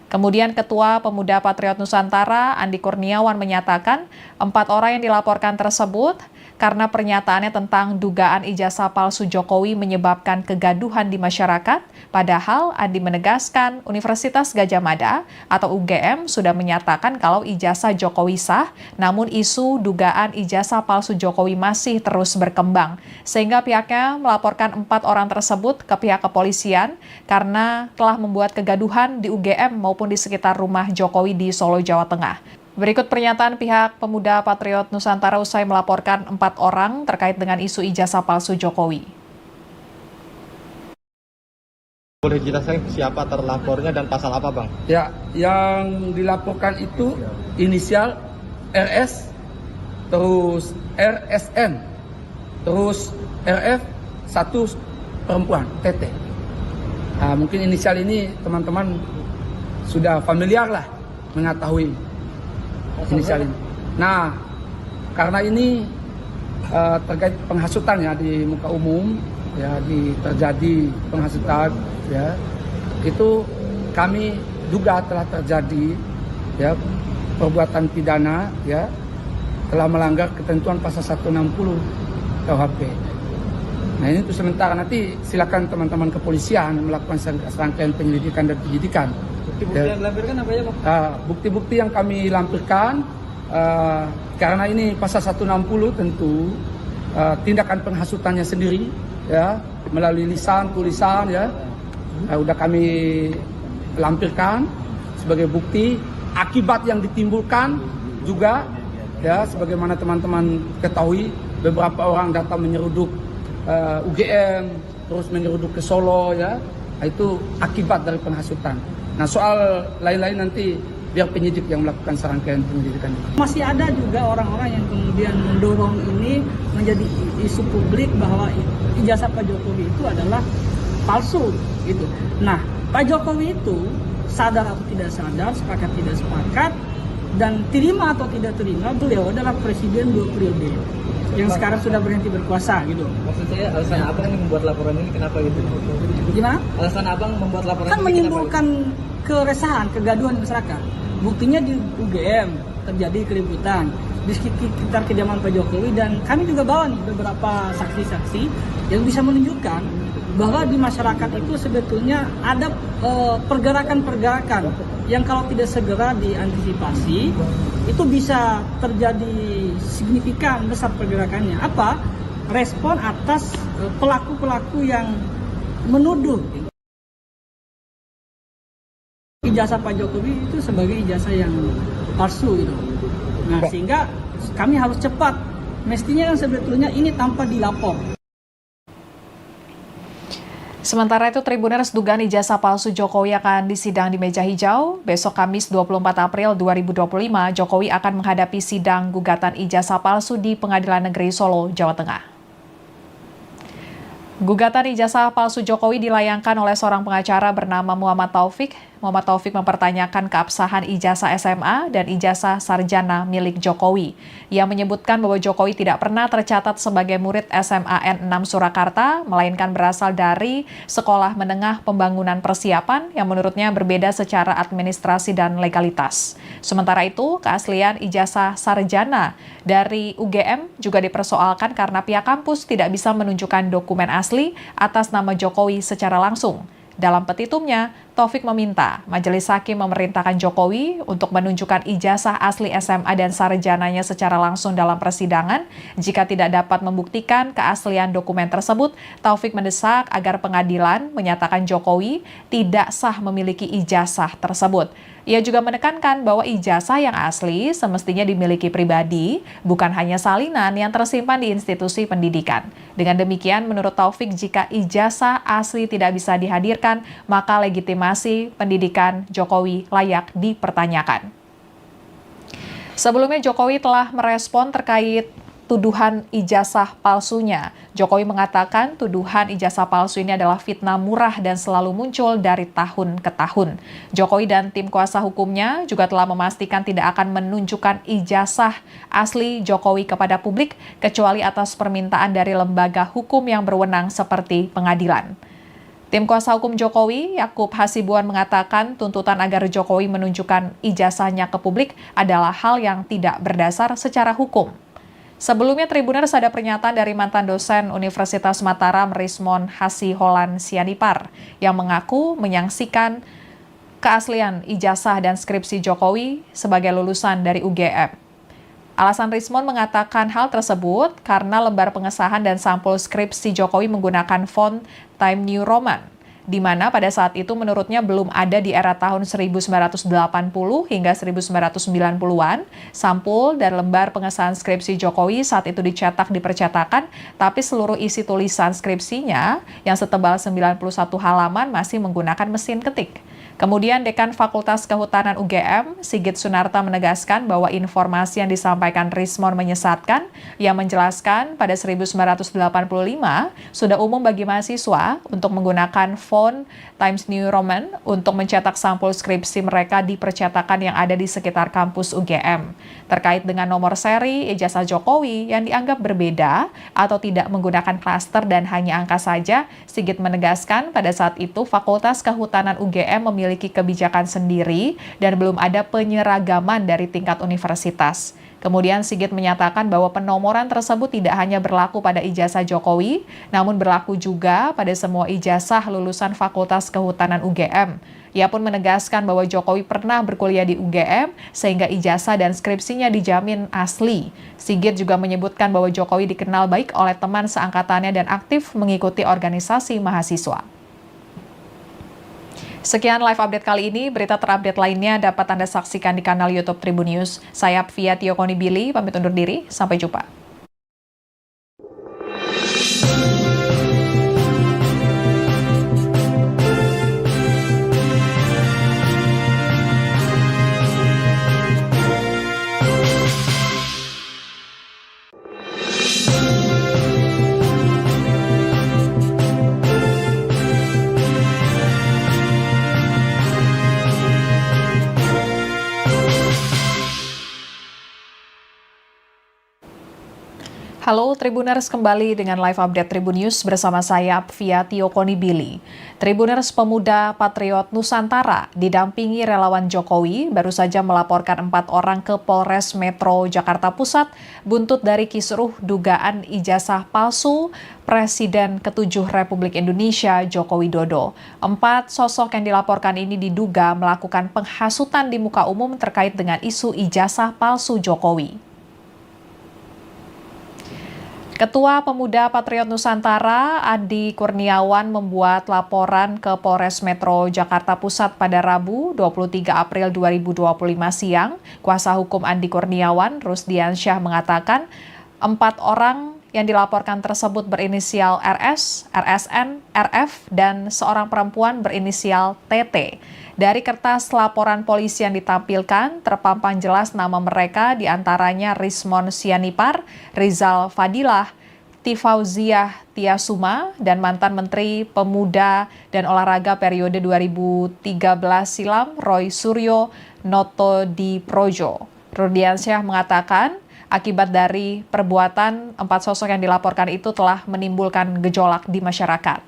Kemudian Ketua Pemuda Patriot Nusantara, Andi Kurniawan, menyatakan 4 orang yang dilaporkan tersebut karena pernyataannya tentang dugaan ijazah palsu Jokowi menyebabkan kegaduhan di masyarakat, padahal Andi menegaskan Universitas Gadjah Mada atau UGM sudah menyatakan kalau ijazah Jokowi sah, namun isu dugaan ijazah palsu Jokowi masih terus berkembang, sehingga pihaknya melaporkan 4 orang tersebut ke pihak kepolisian karena telah membuat kegaduhan di UGM maupun di sekitar rumah Jokowi di Solo, Jawa Tengah. Berikut pernyataan pihak Pemuda Patriot Nusantara usai melaporkan 4 orang terkait dengan isu ijazah palsu Jokowi. Boleh jelaskan siapa terlapornya dan pasal apa, Bang? Ya, yang dilaporkan itu inisial RS, terus RSN, terus RF, 1 perempuan, TT. Nah, mungkin inisial ini teman-teman sudah familiar lah mengetahui inisial ini. Nah, karena ini terkait penghasutan ya di muka umum, ya terjadi penghasutan, ya itu kami duga telah terjadi ya perbuatan pidana, ya telah melanggar ketentuan pasal 160 KUHP. Nah ini untuk sementara, nanti silakan teman-teman kepolisian melakukan serangkaian penyelidikan dan penyidikan. Bukti-bukti yang dilampirkan apa ya, Bang? Bukti-bukti yang kami lampirkan, karena ini pasal 160 tentu tindakan penghasutannya sendiri, ya melalui lisan, tulisan, ya udah kami lampirkan sebagai bukti. Akibat yang ditimbulkan juga, ya sebagaimana teman-teman ketahui, beberapa orang datang menyeruduk UGM, terus menyeruduk ke Solo, ya itu akibat dari penghasutan. Nah soal lain-lain nanti biar penyidik yang melakukan serangkaian penyelidikan. Masih ada juga orang-orang yang kemudian mendorong ini menjadi isu publik bahwa ijazah Pak Jokowi itu adalah palsu gitu. Nah, Pak Jokowi itu sadar atau tidak sadar, sepakat tidak sepakat, dan terima atau tidak terima, beliau adalah presiden 2 periode yang sekarang sudah berhenti berkuasa gitu. Maksud saya alasan abang yang membuat laporan ini kenapa gitu? Gimana? Alasan abang membuat laporan Kan ini menimbulkan keresahan, kegaduhan masyarakat. Buktinya di UGM terjadi keributan di sekitar kediaman Pak Jokowi, dan kami juga bawa nih beberapa saksi-saksi yang bisa menunjukkan bahwa di masyarakat itu sebetulnya ada pergerakan-pergerakan yang kalau tidak segera diantisipasi itu bisa terjadi signifikan besar pergerakannya. Apa? Respon atas pelaku-pelaku yang menuduh ijazah Pak Jokowi itu sebagai ijazah yang palsu gitu. Nah, sehingga kami harus cepat. Mestinya kan sebetulnya ini tanpa dilapor. Sementara itu, Tribuners dugaan ijazah palsu Jokowi akan disidang di meja hijau. Besok Kamis 24 April 2025, Jokowi akan menghadapi sidang gugatan ijazah palsu di Pengadilan Negeri Solo, Jawa Tengah. Gugatan ijazah palsu Jokowi dilayangkan oleh seorang pengacara bernama Muhammad Taufik. Muhammad Taufik mempertanyakan keabsahan ijazah SMA dan ijazah sarjana milik Jokowi. Ia menyebutkan bahwa Jokowi tidak pernah tercatat sebagai murid SMA N6 Surakarta, melainkan berasal dari Sekolah Menengah Pembangunan Persiapan yang menurutnya berbeda secara administrasi dan legalitas. Sementara itu, keaslian ijazah sarjana dari UGM juga dipersoalkan karena pihak kampus tidak bisa menunjukkan dokumen asli atas nama Jokowi secara langsung. Dalam petitumnya, Taufik meminta Majelis Hakim memerintahkan Jokowi untuk menunjukkan ijazah asli SMA dan sarjananya secara langsung dalam persidangan. Jika tidak dapat membuktikan keaslian dokumen tersebut, Taufik mendesak agar pengadilan menyatakan Jokowi tidak sah memiliki ijazah tersebut. Ia juga menekankan bahwa ijazah yang asli semestinya dimiliki pribadi, bukan hanya salinan yang tersimpan di institusi pendidikan. Dengan demikian, menurut Taufik, jika ijazah asli tidak bisa dihadirkan, maka legitimasi pendidikan Jokowi layak dipertanyakan. Sebelumnya, Jokowi telah merespon terkait tuduhan ijazah palsunya. Jokowi mengatakan tuduhan ijazah palsu ini adalah fitnah murah dan selalu muncul dari tahun ke tahun. Jokowi dan tim kuasa hukumnya juga telah memastikan tidak akan menunjukkan ijazah asli Jokowi kepada publik kecuali atas permintaan dari lembaga hukum yang berwenang seperti pengadilan. Tim kuasa hukum Jokowi, Yakub Hasibuan, mengatakan tuntutan agar Jokowi menunjukkan ijazahnya ke publik adalah hal yang tidak berdasar secara hukum. Sebelumnya, Tribuners ada pernyataan dari mantan dosen Universitas Mataram Rismon Hasiholan Sianipar yang mengaku menyaksikan keaslian ijazah dan skripsi Jokowi sebagai lulusan dari UGM. Alasan Rismon mengatakan hal tersebut karena lembar pengesahan dan sampul skripsi Jokowi menggunakan font Times New Roman, di mana pada saat itu menurutnya belum ada di era tahun 1980 hingga 1990-an. Sampul dan lembar pengesahan skripsi Jokowi saat itu dicetak di percetakan, tapi seluruh isi tulisan skripsinya yang setebal 91 halaman masih menggunakan mesin ketik. Kemudian Dekan Fakultas Kehutanan UGM, Sigit Sunarta, menegaskan bahwa informasi yang disampaikan Rismon menyesatkan. Ia menjelaskan pada 1985 sudah umum bagi mahasiswa untuk menggunakan font Times New Roman untuk mencetak sampul skripsi mereka di percetakan yang ada di sekitar kampus UGM. Terkait dengan nomor seri ijazah Jokowi yang dianggap berbeda atau tidak menggunakan klaster dan hanya angka saja, Sigit menegaskan pada saat itu Fakultas Kehutanan UGM memiliki kebijakan sendiri dan belum ada penyeragaman dari tingkat universitas. Kemudian Sigit menyatakan bahwa penomoran tersebut tidak hanya berlaku pada ijazah Jokowi, namun berlaku juga pada semua ijazah lulusan Fakultas Kehutanan UGM. Ia pun menegaskan bahwa Jokowi pernah berkuliah di UGM, sehingga ijazah dan skripsinya dijamin asli. Sigit juga menyebutkan bahwa Jokowi dikenal baik oleh teman seangkatannya dan aktif mengikuti organisasi mahasiswa. Sekian live update kali ini. Berita terupdate lainnya dapat Anda saksikan di kanal YouTube Tribun News. Saya Apvia Tiokoni Billy, pamit undur diri. Sampai jumpa. Halo Tribuners, kembali dengan live update Tribun News bersama saya Apvia Tiokonibili. Tribuners, pemuda Patriot Nusantara didampingi relawan Jokowi baru saja melaporkan 4 orang ke Polres Metro Jakarta Pusat buntut dari kisruh dugaan ijazah palsu Presiden ke-7 Republik Indonesia Joko Widodo. 4 sosok yang dilaporkan ini diduga melakukan penghasutan di muka umum terkait dengan isu ijazah palsu Jokowi. Ketua Pemuda Patriot Nusantara, Andi Kurniawan, membuat laporan ke Polres Metro Jakarta Pusat pada Rabu, 23 April 2025 siang. Kuasa hukum Andi Kurniawan, Rusdiansyah, mengatakan 4 orang yang dilaporkan tersebut berinisial RS, RSN, RF, dan seorang perempuan berinisial TT. Dari kertas laporan polisi yang ditampilkan, terpampang jelas nama mereka, diantaranya Rismon Sianipar, Rizal Fadilah, Tifauziah Tiasuma, dan mantan Menteri Pemuda dan Olahraga periode 2013 silam, Roy Suryo Noto Di Projo. Rusdiansyah mengatakan, akibat dari perbuatan 4 sosok yang dilaporkan itu telah menimbulkan gejolak di masyarakat.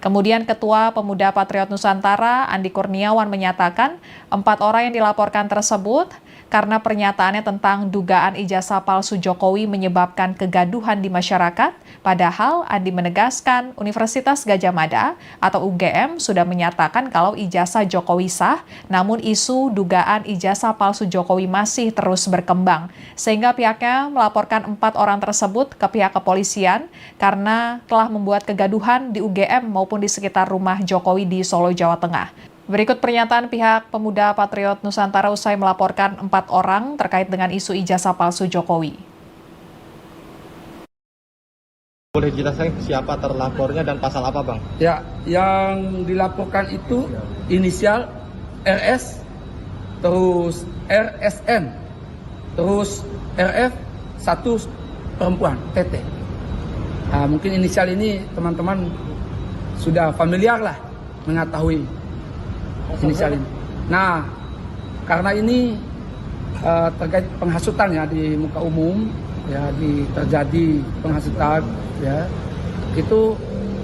Kemudian Ketua Pemuda Patriot Nusantara, Andi Kurniawan, menyatakan 4 orang yang dilaporkan tersebut karena pernyataannya tentang dugaan ijazah palsu Jokowi menyebabkan kegaduhan di masyarakat. Padahal Andi menegaskan Universitas Gadjah Mada atau UGM sudah menyatakan kalau ijazah Jokowi sah, namun isu dugaan ijazah palsu Jokowi masih terus berkembang. Sehingga pihaknya melaporkan 4 orang tersebut ke pihak kepolisian karena telah membuat kegaduhan di UGM maupun di sekitar rumah Jokowi di Solo, Jawa Tengah. Berikut pernyataan pihak Pemuda Patriot Nusantara usai melaporkan 4 orang terkait dengan isu ijazah palsu Jokowi. Boleh jelaskan siapa terlapornya dan pasal apa, Bang? Ya, yang dilaporkan itu inisial RS, terus RSN, terus RF, satu perempuan, TT. Nah, mungkin inisial ini teman-teman sudah familiar lah mengetahui inisial ini. Nah, karena ini terkait penghasutan ya di muka umum, ya terjadi penghasutan, ya itu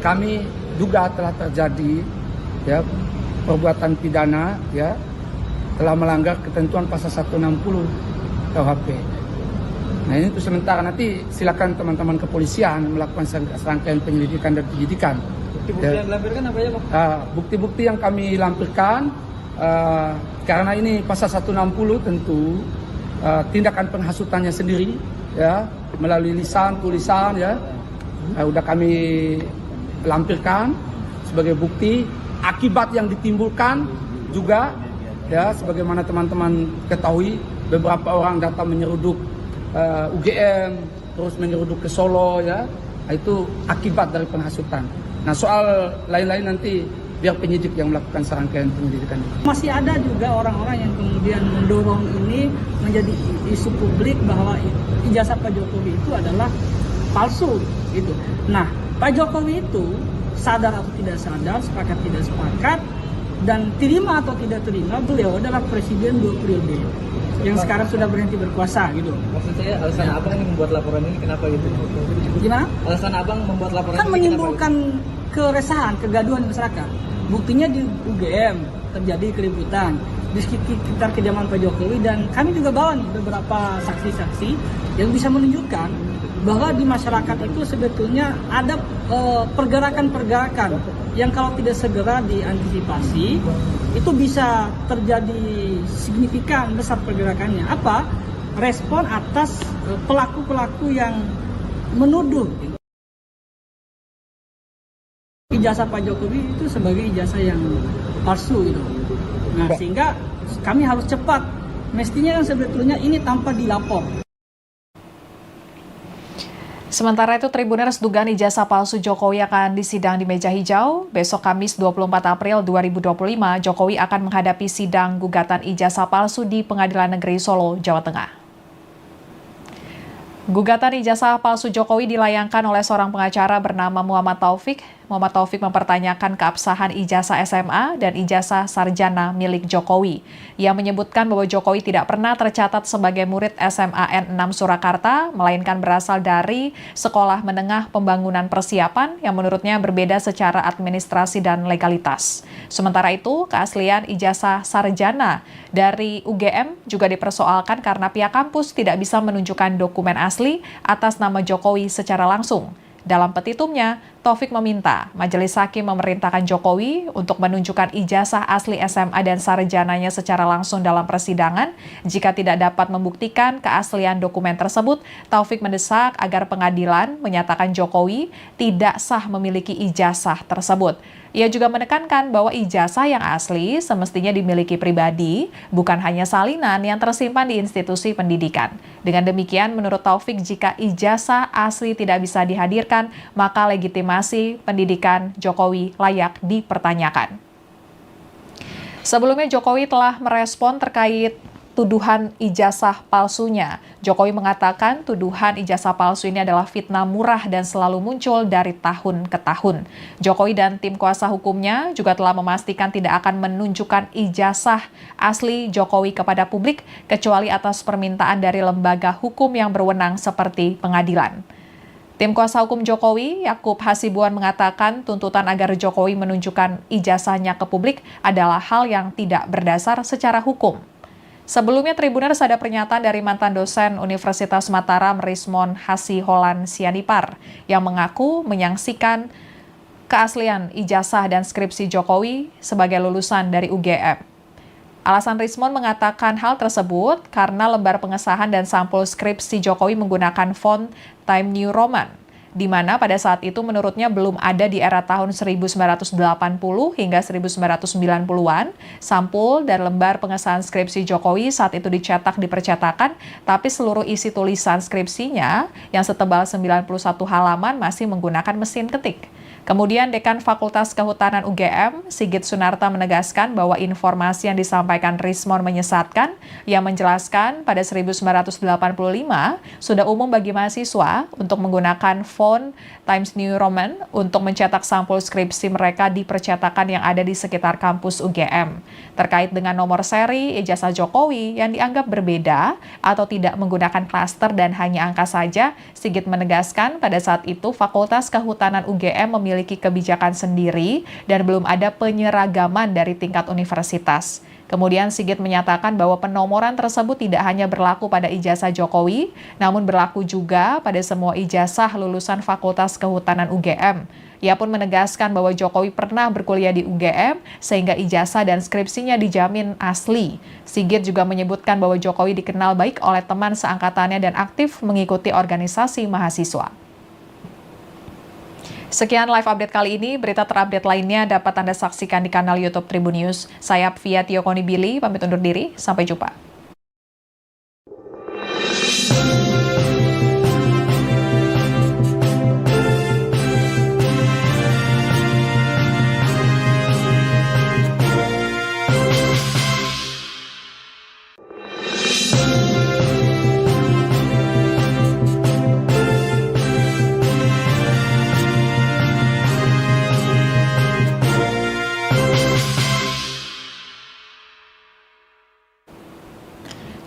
kami duga telah terjadi ya perbuatan pidana, ya telah melanggar ketentuan pasal 160 KUHP. Nah, ini untuk sementara, nanti silakan teman-teman kepolisian melakukan serangkaian penyelidikan dan penyidikan. Bukti-bukti yang dilampirkan apa ya, Bang? Bukti-bukti yang kami lampirkan, karena ini pasal 160 tentu tindakan penghasutannya sendiri, ya melalui lisan, tulisan, ya udah kami lampirkan sebagai bukti. Akibat yang ditimbulkan juga, ya sebagaimana teman-teman ketahui, beberapa orang datang menyeruduk UGM, terus menyeruduk ke Solo, ya itu akibat dari penghasutan. Nah, soal lain-lain nanti biar penyidik yang melakukan serangkaian penyelidikan. Masih ada juga orang-orang yang kemudian mendorong ini menjadi isu publik bahwa ijazah Pak Jokowi itu adalah palsu gitu. Nah, Pak Jokowi itu sadar atau tidak sadar, sepakat tidak sepakat, dan terima atau tidak terima, beliau adalah presiden 2 periode yang sekarang sudah berhenti berkuasa gitu. Maksud saya alasan abang ini membuat laporan ini kenapa gitu? Gimana? Alasan abang membuat laporan Kan ini menimbulkan keresahan, kegaduhan di masyarakat. Buktinya di UGM terjadi keributan di sekitar kediaman Pak Jokowi, dan kami juga bawa nih beberapa saksi-saksi yang bisa menunjukkan bahwa di masyarakat itu sebetulnya ada pergerakan-pergerakan yang kalau tidak segera diantisipasi itu bisa terjadi signifikan besar pergerakannya. Apa? Respon atas pelaku-pelaku yang menuduh ijazah Pak Jokowi itu sebagai ijazah yang palsu gitu. Nah, sehingga kami harus cepat. Mestinya kan sebetulnya ini tanpa dilapor. Sementara itu, Tribuners, dugaan ijazah palsu Jokowi akan disidang di meja hijau. Besok Kamis 24 April 2025, Jokowi akan menghadapi sidang gugatan ijazah palsu di Pengadilan Negeri Solo, Jawa Tengah. Gugatan ijazah palsu Jokowi dilayangkan oleh seorang pengacara bernama Muhammad Taufik Muhammad Taufik mempertanyakan keabsahan ijazah SMA dan ijazah sarjana milik Jokowi. Ia menyebutkan bahwa Jokowi tidak pernah tercatat sebagai murid SMA N6 Surakarta, melainkan berasal dari Sekolah Menengah Pembangunan Persiapan yang menurutnya berbeda secara administrasi dan legalitas. Sementara itu, keaslian ijazah sarjana dari UGM juga dipersoalkan karena pihak kampus tidak bisa menunjukkan dokumen asli atas nama Jokowi secara langsung. Dalam petitumnya, Taufik meminta Majelis Hakim memerintahkan Jokowi untuk menunjukkan ijazah asli SMA dan sarjananya secara langsung dalam persidangan. Jika tidak dapat membuktikan keaslian dokumen tersebut, Taufik mendesak agar pengadilan menyatakan Jokowi tidak sah memiliki ijazah tersebut. Ia juga menekankan bahwa ijazah yang asli semestinya dimiliki pribadi, bukan hanya salinan yang tersimpan di institusi pendidikan. Dengan demikian, menurut Taufik, jika ijazah asli tidak bisa dihadirkan, maka legitimasi pendidikan Jokowi layak dipertanyakan. Sebelumnya, Jokowi telah merespon terkait tuduhan ijazah palsunya. Jokowi mengatakan tuduhan ijazah palsu ini adalah fitnah murah dan selalu muncul dari tahun ke tahun. Jokowi dan tim kuasa hukumnya juga telah memastikan tidak akan menunjukkan ijazah asli Jokowi kepada publik kecuali atas permintaan dari lembaga hukum yang berwenang seperti pengadilan. Tim kuasa hukum Jokowi, Yakub Hasibuan, mengatakan tuntutan agar Jokowi menunjukkan ijazahnya ke publik adalah hal yang tidak berdasar secara hukum. Sebelumnya, Tribuners ada pernyataan dari mantan dosen Universitas Mataram Rismon Hasiholan Sianipar yang mengaku menyaksikan keaslian ijazah dan skripsi Jokowi sebagai lulusan dari UGM. Alasan Rismon mengatakan hal tersebut karena lembar pengesahan dan sampul skripsi Jokowi menggunakan font Times New Roman, di mana pada saat itu menurutnya belum ada di era tahun 1980 hingga 1990-an. Sampul dan lembar pengesahan skripsi Jokowi saat itu dicetak di percetakan, tapi seluruh isi tulisan skripsinya yang setebal 91 halaman masih menggunakan mesin ketik. Kemudian Dekan Fakultas Kehutanan UGM, Sigit Sunarta, menegaskan bahwa informasi yang disampaikan Rismon menyesatkan. Ia menjelaskan pada 1985 sudah umum bagi mahasiswa untuk menggunakan font Times New Roman untuk mencetak sampul skripsi mereka di percetakan yang ada di sekitar kampus UGM. Terkait dengan nomor seri ijazah Jokowi yang dianggap berbeda atau tidak menggunakan klaster dan hanya angka saja, Sigit menegaskan pada saat itu Fakultas Kehutanan UGM memiliki kebijakan sendiri dan belum ada penyeragaman dari tingkat universitas. Kemudian Sigit menyatakan bahwa penomoran tersebut tidak hanya berlaku pada ijazah Jokowi, namun berlaku juga pada semua ijazah lulusan Fakultas Kehutanan UGM. Ia pun menegaskan bahwa Jokowi pernah berkuliah di UGM sehingga ijazah dan skripsinya dijamin asli. Sigit juga menyebutkan bahwa Jokowi dikenal baik oleh teman seangkatannya dan aktif mengikuti organisasi mahasiswa. Sekian live update kali ini. Berita terupdate lainnya dapat Anda saksikan di kanal YouTube Tribun News. Saya Apvia Tiokonibili, pamit undur diri. Sampai jumpa.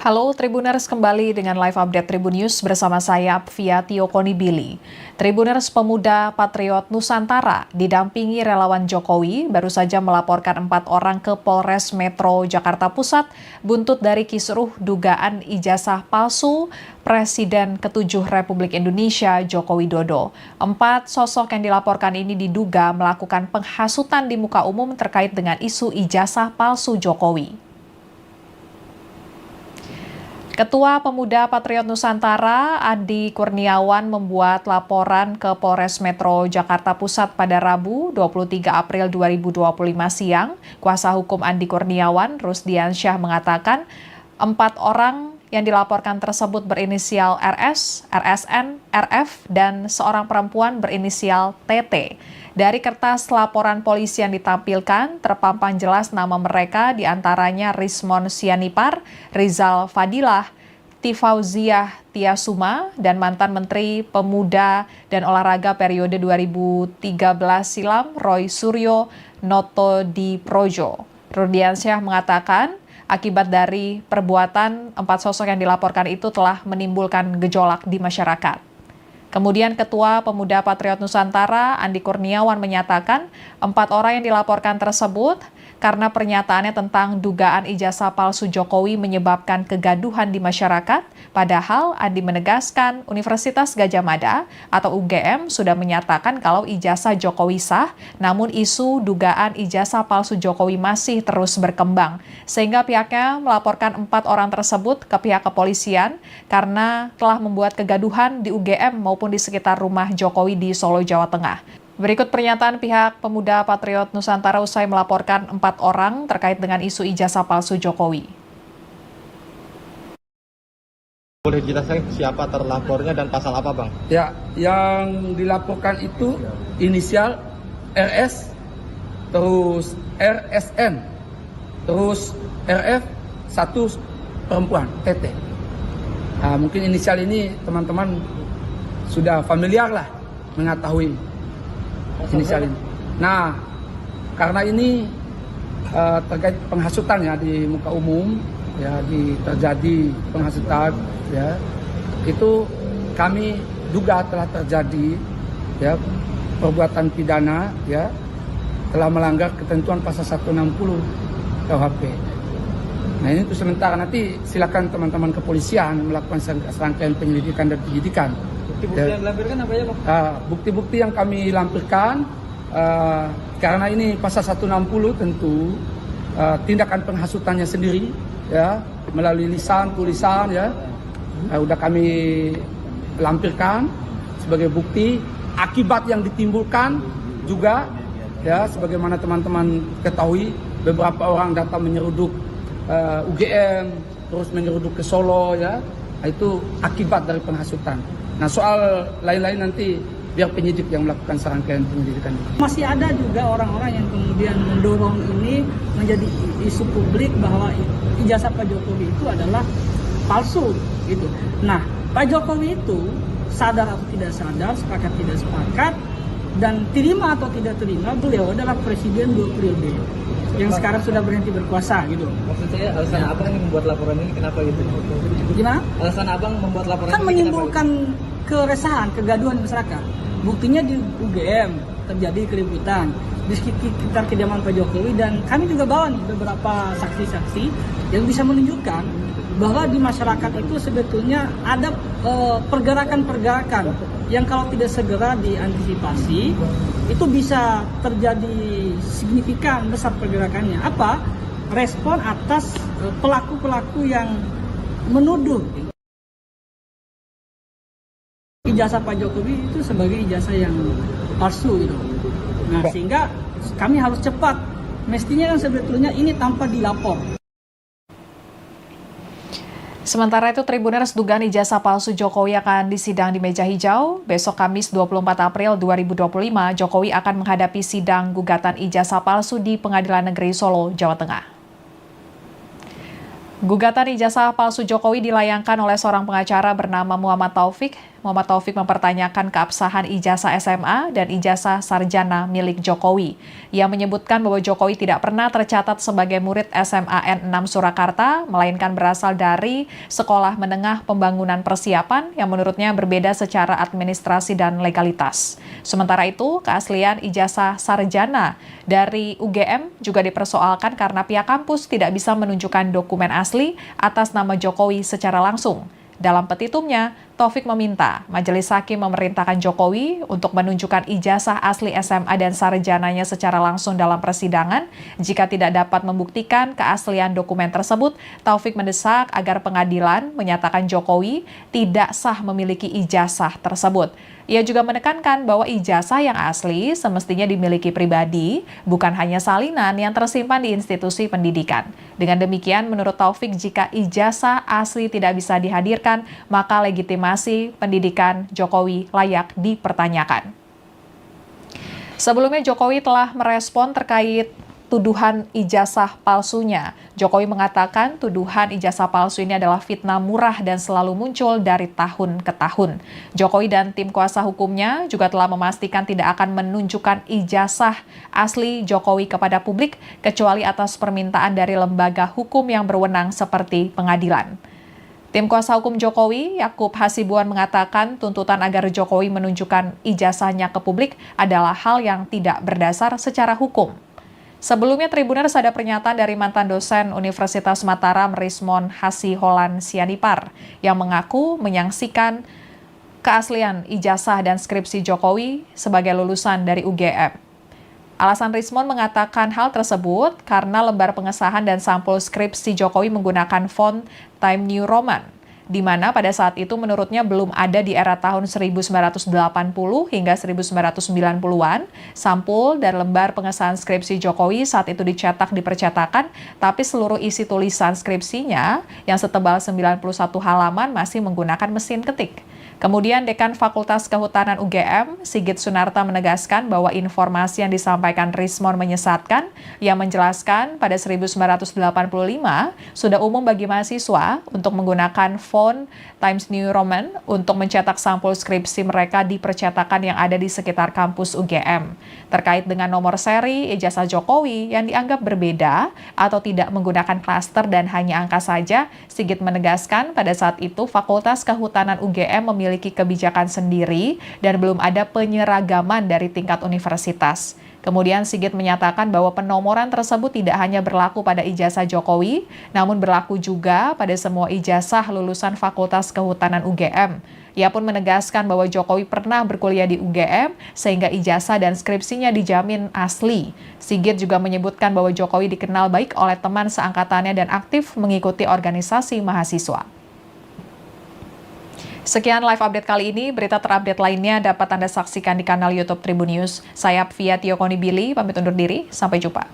Halo Tribuners, kembali dengan live update Tribun News bersama saya Apvia Tiokonibili. Tribuners, pemuda Patriot Nusantara didampingi relawan Jokowi baru saja melaporkan 4 orang ke Polres Metro Jakarta Pusat buntut dari kisruh dugaan ijazah palsu Presiden ke-7 Republik Indonesia Joko Widodo. 4 sosok yang dilaporkan ini diduga melakukan penghasutan di muka umum terkait dengan isu ijazah palsu Jokowi. Ketua Pemuda Patriot Nusantara, Adi Kurniawan, membuat laporan ke Polres Metro Jakarta Pusat pada Rabu 23 April 2025 siang. Kuasa hukum Adi Kurniawan, Rusdiansyah, mengatakan 4 orang yang dilaporkan tersebut berinisial RS, RSN, RF, dan seorang perempuan berinisial TT. Dari kertas laporan polisi yang ditampilkan, terpampang jelas nama mereka, diantaranya Rismon Sianipar, Rizal Fadilah, Siti Fauziah Tiasuma dan mantan Menteri Pemuda dan Olahraga periode 2013 silam Roy Suryo Noto Di Projo. Rudiansyah mengatakan akibat dari perbuatan 4 sosok yang dilaporkan itu telah menimbulkan gejolak di masyarakat. Kemudian Ketua Pemuda Patriot Nusantara Andi Kurniawan menyatakan 4 orang yang dilaporkan tersebut karena pernyataannya tentang dugaan ijazah palsu Jokowi menyebabkan kegaduhan di masyarakat, padahal Andi menegaskan Universitas Gadjah Mada atau UGM sudah menyatakan kalau ijazah Jokowi sah, namun isu dugaan ijazah palsu Jokowi masih terus berkembang, sehingga pihaknya melaporkan 4 orang tersebut ke pihak kepolisian karena telah membuat kegaduhan di UGM maupun di sekitar rumah Jokowi di Solo, Jawa Tengah. Berikut pernyataan pihak Pemuda Patriot Nusantara usai melaporkan 4 orang terkait dengan isu ijazah palsu Jokowi. Boleh dijelaskan siapa terlapornya dan pasal apa, Bang? Ya, yang dilaporkan itu inisial RS, terus RSN, terus RF, satu perempuan, TT. Nah, mungkin inisial ini teman-teman sudah familiar lah mengetahui inisial ini. Nah, karena ini terkait penghasutan ya di muka umum, ya terjadi penghasutan, ya itu kami duga telah terjadi ya perbuatan pidana ya telah melanggar ketentuan pasal 160 KUHP. Nah ini untuk sementara, nanti silakan teman-teman kepolisian melakukan serangkaian penyelidikan dan penyidikan. Bukti-bukti yang dilampirkan apa ya, Bang? Bukti-bukti yang kami lampirkan karena ini pasal 160 tentu tindakan penghasutannya sendiri ya melalui lisan, tulisan ya udah kami lampirkan sebagai bukti. Akibat yang ditimbulkan juga ya sebagaimana teman-teman ketahui, beberapa orang datang menyeruduk UGM, terus menyeruduk ke Solo ya, itu akibat dari penghasutan. Nah soal lain-lain nanti biar penyidik yang melakukan serangkaian penyelidikan. Masih ada juga orang-orang yang kemudian mendorong ini menjadi isu publik bahwa ijazah Pak Jokowi itu adalah palsu gitu. Nah, Pak Jokowi itu sadar atau tidak sadar, sepakat tidak sepakat, dan terima atau tidak terima, beliau adalah presiden 2 periode yang sekarang sudah berhenti berkuasa gitu. Maksud saya alasan abang yang membuat laporan ini kenapa gitu? Gimana? Alasan abang membuat laporan Kan ini menimbulkan keresahan, kegaduhan di masyarakat. Buktinya di UGM terjadi keributan di sekitar kediaman Pak Jokowi, dan kami juga bawa nih beberapa saksi-saksi yang bisa menunjukkan bahwa di masyarakat itu sebetulnya ada pergerakan-pergerakan yang kalau tidak segera diantisipasi itu bisa terjadi signifikan besar pergerakannya. Apa? Respon atas pelaku-pelaku yang menuduh ijazah Pak Jokowi itu sebagai ijazah yang palsu gitu. Nah, sehingga kami harus cepat. Mestinya kan sebetulnya ini tanpa dilapor. Sementara itu, Tribuners dugaan ijazah palsu Jokowi akan disidang di meja hijau. Besok Kamis 24 April 2025, Jokowi akan menghadapi sidang gugatan ijazah palsu di Pengadilan Negeri Solo, Jawa Tengah. Gugatan ijazah palsu Jokowi dilayangkan oleh seorang pengacara bernama Muhammad Taufik. Muhammad Taufik mempertanyakan keabsahan ijazah SMA dan ijazah sarjana milik Jokowi. Ia menyebutkan bahwa Jokowi tidak pernah tercatat sebagai murid SMA N6 Surakarta, melainkan berasal dari Sekolah Menengah Pembangunan Persiapan yang menurutnya berbeda secara administrasi dan legalitas. Sementara itu, keaslian ijazah sarjana dari UGM juga dipersoalkan karena pihak kampus tidak bisa menunjukkan dokumen asli atas nama Jokowi secara langsung. Dalam petitumnya, Taufik meminta Majelis Hakim memerintahkan Jokowi untuk menunjukkan ijazah asli SMA dan sarjananya secara langsung dalam persidangan. Jika tidak dapat membuktikan keaslian dokumen tersebut, Taufik mendesak agar pengadilan menyatakan Jokowi tidak sah memiliki ijazah tersebut. Ia juga menekankan bahwa ijazah yang asli semestinya dimiliki pribadi, bukan hanya salinan yang tersimpan di institusi pendidikan. Dengan demikian, menurut Taufik, jika ijazah asli tidak bisa dihadirkan, maka legitimasi pendidikan Jokowi layak dipertanyakan. Sebelumnya, Jokowi telah merespon terkait tuduhan ijazah palsunya. Jokowi mengatakan tuduhan ijazah palsu ini adalah fitnah murah dan selalu muncul dari tahun ke tahun. Jokowi dan tim kuasa hukumnya juga telah memastikan tidak akan menunjukkan ijazah asli Jokowi kepada publik kecuali atas permintaan dari lembaga hukum yang berwenang seperti pengadilan. Tim kuasa hukum Jokowi, Yakub Hasibuan, mengatakan tuntutan agar Jokowi menunjukkan ijazahnya ke publik adalah hal yang tidak berdasar secara hukum. Sebelumnya, Tribuners, ada pernyataan dari mantan dosen Universitas Mataram, Rismon Hasiholan Sianipar, yang mengaku menyaksikan keaslian ijazah dan skripsi Jokowi sebagai lulusan dari UGM. Alasan Rismon mengatakan hal tersebut karena lembar pengesahan dan sampul skripsi Jokowi menggunakan font Times New Roman, di mana pada saat itu menurutnya belum ada di era tahun 1980 hingga 1990-an. Sampul dan lembar pengesahan skripsi Jokowi saat itu dicetak di percetakan, tapi seluruh isi tulisan skripsinya yang setebal 91 halaman masih menggunakan mesin ketik. Kemudian Dekan Fakultas Kehutanan UGM, Sigit Sunarta, menegaskan bahwa informasi yang disampaikan Rismon menyesatkan, yang menjelaskan pada 1985 sudah umum bagi mahasiswa untuk menggunakan font Times New Roman untuk mencetak sampul skripsi mereka di percetakan yang ada di sekitar kampus UGM. Terkait dengan nomor seri ijazah Jokowi yang dianggap berbeda atau tidak menggunakan klaster dan hanya angka saja, Sigit menegaskan pada saat itu Fakultas Kehutanan UGM memiliki kebijakan sendiri dan belum ada penyeragaman dari tingkat universitas. Kemudian Sigit menyatakan bahwa penomoran tersebut tidak hanya berlaku pada ijazah Jokowi, namun berlaku juga pada semua ijazah lulusan Fakultas Kehutanan UGM. Ia pun menegaskan bahwa Jokowi pernah berkuliah di UGM sehingga ijazah dan skripsinya dijamin asli. Sigit juga menyebutkan bahwa Jokowi dikenal baik oleh teman seangkatannya dan aktif mengikuti organisasi mahasiswa. Sekian live update kali ini. Berita terupdate lainnya dapat Anda saksikan di kanal YouTube Tribun News. Saya Apvia Tiokonibili, pamit undur diri. Sampai jumpa.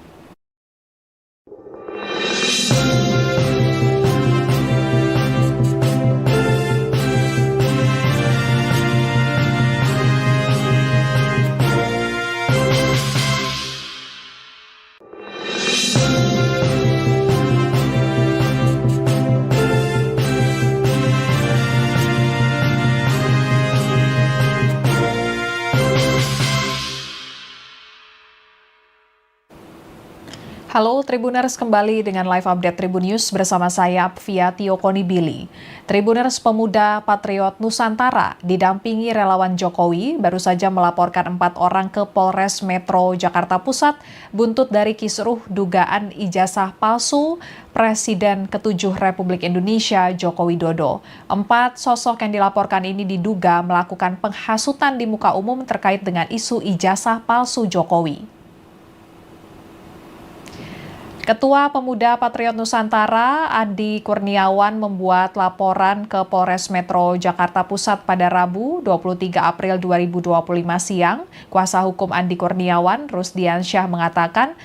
Halo Tribuners, kembali dengan live update Tribun News bersama saya Apvia Tiokonibili. Tribuners, pemuda Patriot Nusantara didampingi relawan Jokowi baru saja melaporkan 4 orang ke Polres Metro Jakarta Pusat buntut dari kisruh dugaan ijazah palsu Presiden ke-7 Republik Indonesia Joko Widodo. 4 sosok yang dilaporkan ini diduga melakukan penghasutan di muka umum terkait dengan isu ijazah palsu Jokowi. Ketua Pemuda Patriot Nusantara, Andi Kurniawan, membuat laporan ke Polres Metro Jakarta Pusat pada Rabu 23 April 2025 siang. Kuasa hukum Andi Kurniawan, Rusdiansyah, mengatakan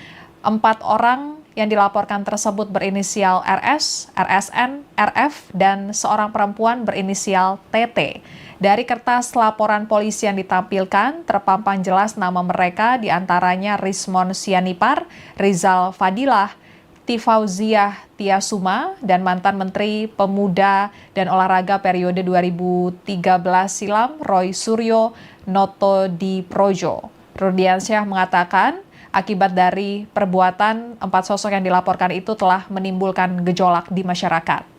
4 orang yang dilaporkan tersebut berinisial RS, RSN, RF, dan seorang perempuan berinisial TT. Dari kertas laporan polisi yang ditampilkan, terpampang jelas nama mereka, diantaranya Rismon Sianipar, Rizal Fadilah, Tifauziah Tiasuma, dan mantan Menteri Pemuda dan Olahraga periode 2013 silam, Roy Suryo Noto Di Projo. Rudiansyah mengatakan, akibat dari perbuatan 4 sosok yang dilaporkan itu telah menimbulkan gejolak di masyarakat.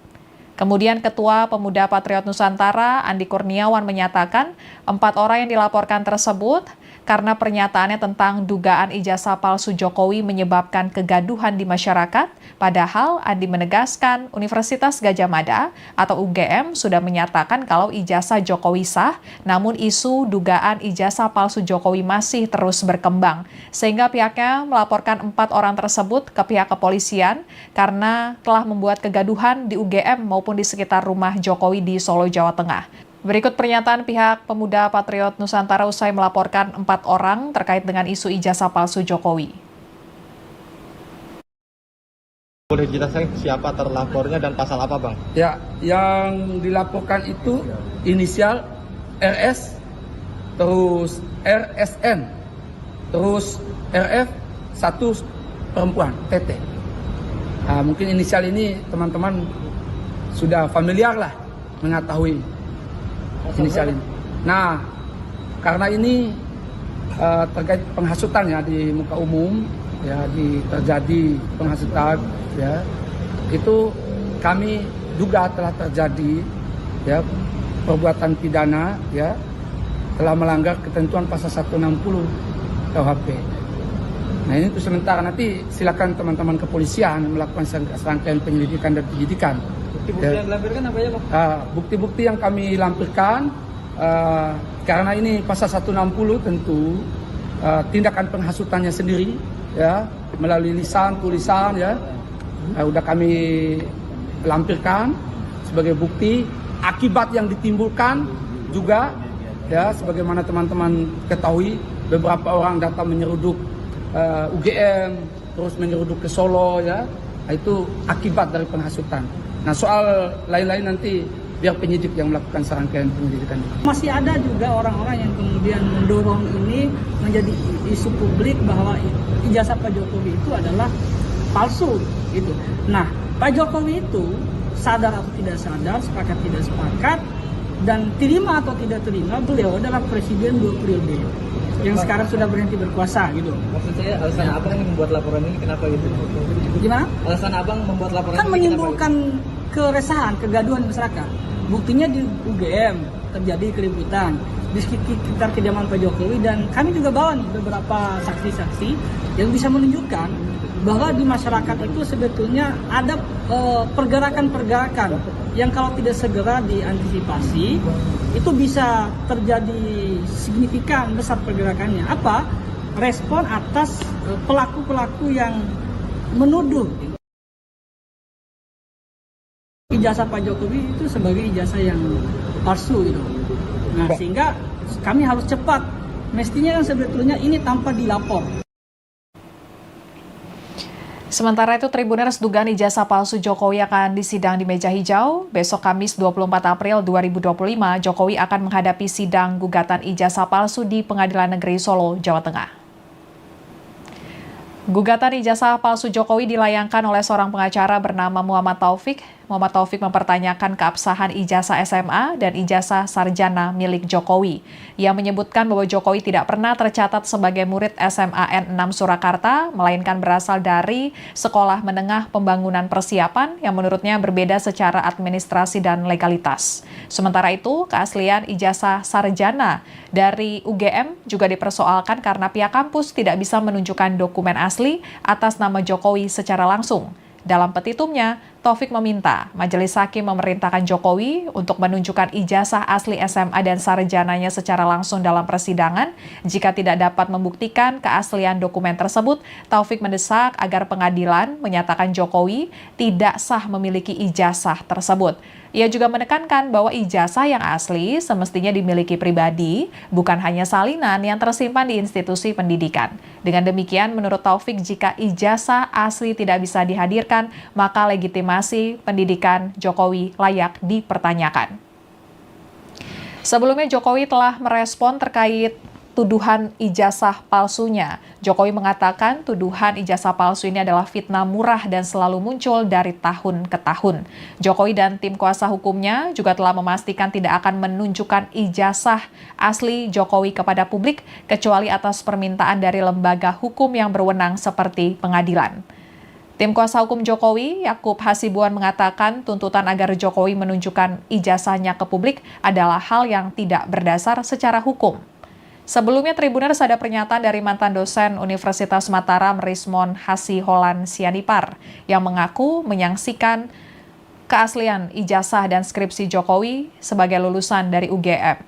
Kemudian Ketua Pemuda Patriot Nusantara, Andi Kurniawan, menyatakan 4 orang yang dilaporkan tersebut karena pernyataannya tentang dugaan ijazah palsu Jokowi menyebabkan kegaduhan di masyarakat, padahal Andi menegaskan Universitas Gadjah Mada atau UGM sudah menyatakan kalau ijazah Jokowi sah, namun isu dugaan ijazah palsu Jokowi masih terus berkembang, sehingga pihaknya melaporkan 4 orang tersebut ke pihak kepolisian karena telah membuat kegaduhan di UGM maupun di sekitar rumah Jokowi di Solo, Jawa Tengah. Berikut pernyataan pihak Pemuda Patriot Nusantara usai melaporkan 4 orang terkait dengan isu ijazah palsu Jokowi. Boleh jelaskan siapa terlapornya dan pasal apa, Bang? Ya, yang dilaporkan itu inisial RS, terus RSN, terus RF, 1 perempuan, Tete. Mungkin inisial ini teman-teman sudah familiar lah mengetahui inisial ini. Nah, karena ini terkait penghasutannya di muka umum, ya, terjadi penghasutan, ya, itu kami duga telah terjadi, ya, perbuatan pidana, ya, telah melanggar ketentuan pasal 160 KUHP. Nah, ini untuk sementara, nanti silakan teman-teman kepolisian melakukan serangkaian penyelidikan dan penyidikan. Bukti-bukti yang dilampirkan apa ya, Bang? Bukti-bukti yang kami lampirkan, karena ini pasal 160 tentu tindakan penghasutannya sendiri, ya, melalui lisan, tulisan, ya, udah kami lampirkan sebagai bukti. Akibat yang ditimbulkan juga, ya, sebagaimana teman-teman ketahui, beberapa orang datang menyeruduk UGM, terus menyeruduk ke Solo, ya, itu akibat dari penghasutan. Nah, soal lain-lain nanti biar penyidik yang melakukan serangkaian penyidikan. Masih ada juga orang-orang yang kemudian mendorong ini menjadi isu publik bahwa ijazah Pak Jokowi itu adalah palsu, gitu. Nah, Pak Jokowi itu sadar atau tidak sadar, sepakat tidak sepakat, dan terima atau tidak terima, beliau adalah presiden 2 periode yang sekarang sudah berhenti berkuasa, gitu. Maksud saya alasan abang ini membuat laporan ini kenapa gitu? Gimana? Alasan abang membuat laporan Kan ini menimbulkan keresahan, kegaduhan masyarakat. Buktinya di UGM terjadi keributan di sekitar kediaman Pak Jokowi, dan kami juga bawa nih beberapa saksi-saksi yang bisa menunjukkan bahwa di masyarakat itu sebetulnya ada pergerakan-pergerakan yang kalau tidak segera diantisipasi itu bisa terjadi signifikan besar pergerakannya. Apa? Respon atas pelaku-pelaku yang menuduh ijazah Pak Jokowi itu sebagai ijazah yang palsu, gitu. Nah, sehingga kami harus cepat. Mestinya kan sebetulnya ini tanpa dilapor. Sementara itu, Tribuners dugaan ijazah palsu Jokowi akan disidang di meja hijau. Besok Kamis 24 April 2025, Jokowi akan menghadapi sidang gugatan ijazah palsu di Pengadilan Negeri Solo, Jawa Tengah. Gugatan ijazah palsu Jokowi dilayangkan oleh seorang pengacara bernama Muhammad Taufik. Muhammad Taufik mempertanyakan keabsahan ijazah SMA dan ijazah sarjana milik Jokowi. Ia menyebutkan bahwa Jokowi tidak pernah tercatat sebagai murid SMA N6 Surakarta, melainkan berasal dari Sekolah Menengah Pembangunan Persiapan yang menurutnya berbeda secara administrasi dan legalitas. Sementara itu, keaslian ijazah sarjana dari UGM juga dipersoalkan karena pihak kampus tidak bisa menunjukkan dokumen asli atas nama Jokowi secara langsung. Dalam petitumnya, Taufik meminta Majelis Hakim memerintahkan Jokowi untuk menunjukkan ijazah asli SMA dan sarjananya secara langsung dalam persidangan. Jika tidak dapat membuktikan keaslian dokumen tersebut, Taufik mendesak agar pengadilan menyatakan Jokowi tidak sah memiliki ijazah tersebut. Ia juga menekankan bahwa ijazah yang asli semestinya dimiliki pribadi, bukan hanya salinan yang tersimpan di institusi pendidikan. Dengan demikian, menurut Taufik, jika ijazah asli tidak bisa dihadirkan, maka legitimasi pendidikan Jokowi layak dipertanyakan. Sebelumnya, Jokowi telah merespon terkait tuduhan ijazah palsunya. Jokowi mengatakan tuduhan ijazah palsu ini adalah fitnah murah dan selalu muncul dari tahun ke tahun. Jokowi dan tim kuasa hukumnya juga telah memastikan tidak akan menunjukkan ijazah asli Jokowi kepada publik kecuali atas permintaan dari lembaga hukum yang berwenang seperti pengadilan. Tim kuasa hukum Jokowi, Yakub Hasibuan, mengatakan tuntutan agar Jokowi menunjukkan ijazahnya ke publik adalah hal yang tidak berdasar secara hukum. Sebelumnya, Tribuners, ada pernyataan dari mantan dosen Universitas Mataram Rismon Hasiholan Sianipar yang mengaku menyaksikan keaslian ijazah dan skripsi Jokowi sebagai lulusan dari UGM.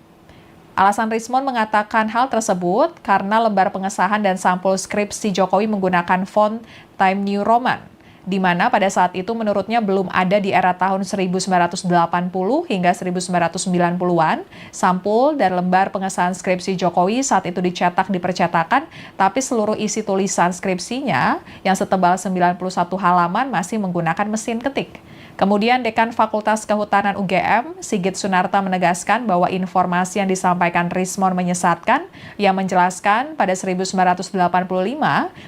Alasan Rismon mengatakan hal tersebut karena lembar pengesahan dan sampul skripsi Jokowi menggunakan font Time New Roman, di mana pada saat itu menurutnya belum ada di era tahun 1980 hingga 1990-an. Sampul dan lembar pengesahan skripsi Jokowi saat itu dicetak di percetakan, tapi seluruh isi tulisan skripsinya yang setebal 91 halaman masih menggunakan mesin ketik. Kemudian Dekan Fakultas Kehutanan UGM, Sigit Sunarta menegaskan bahwa informasi yang disampaikan Rismon menyesatkan, yang menjelaskan pada 1985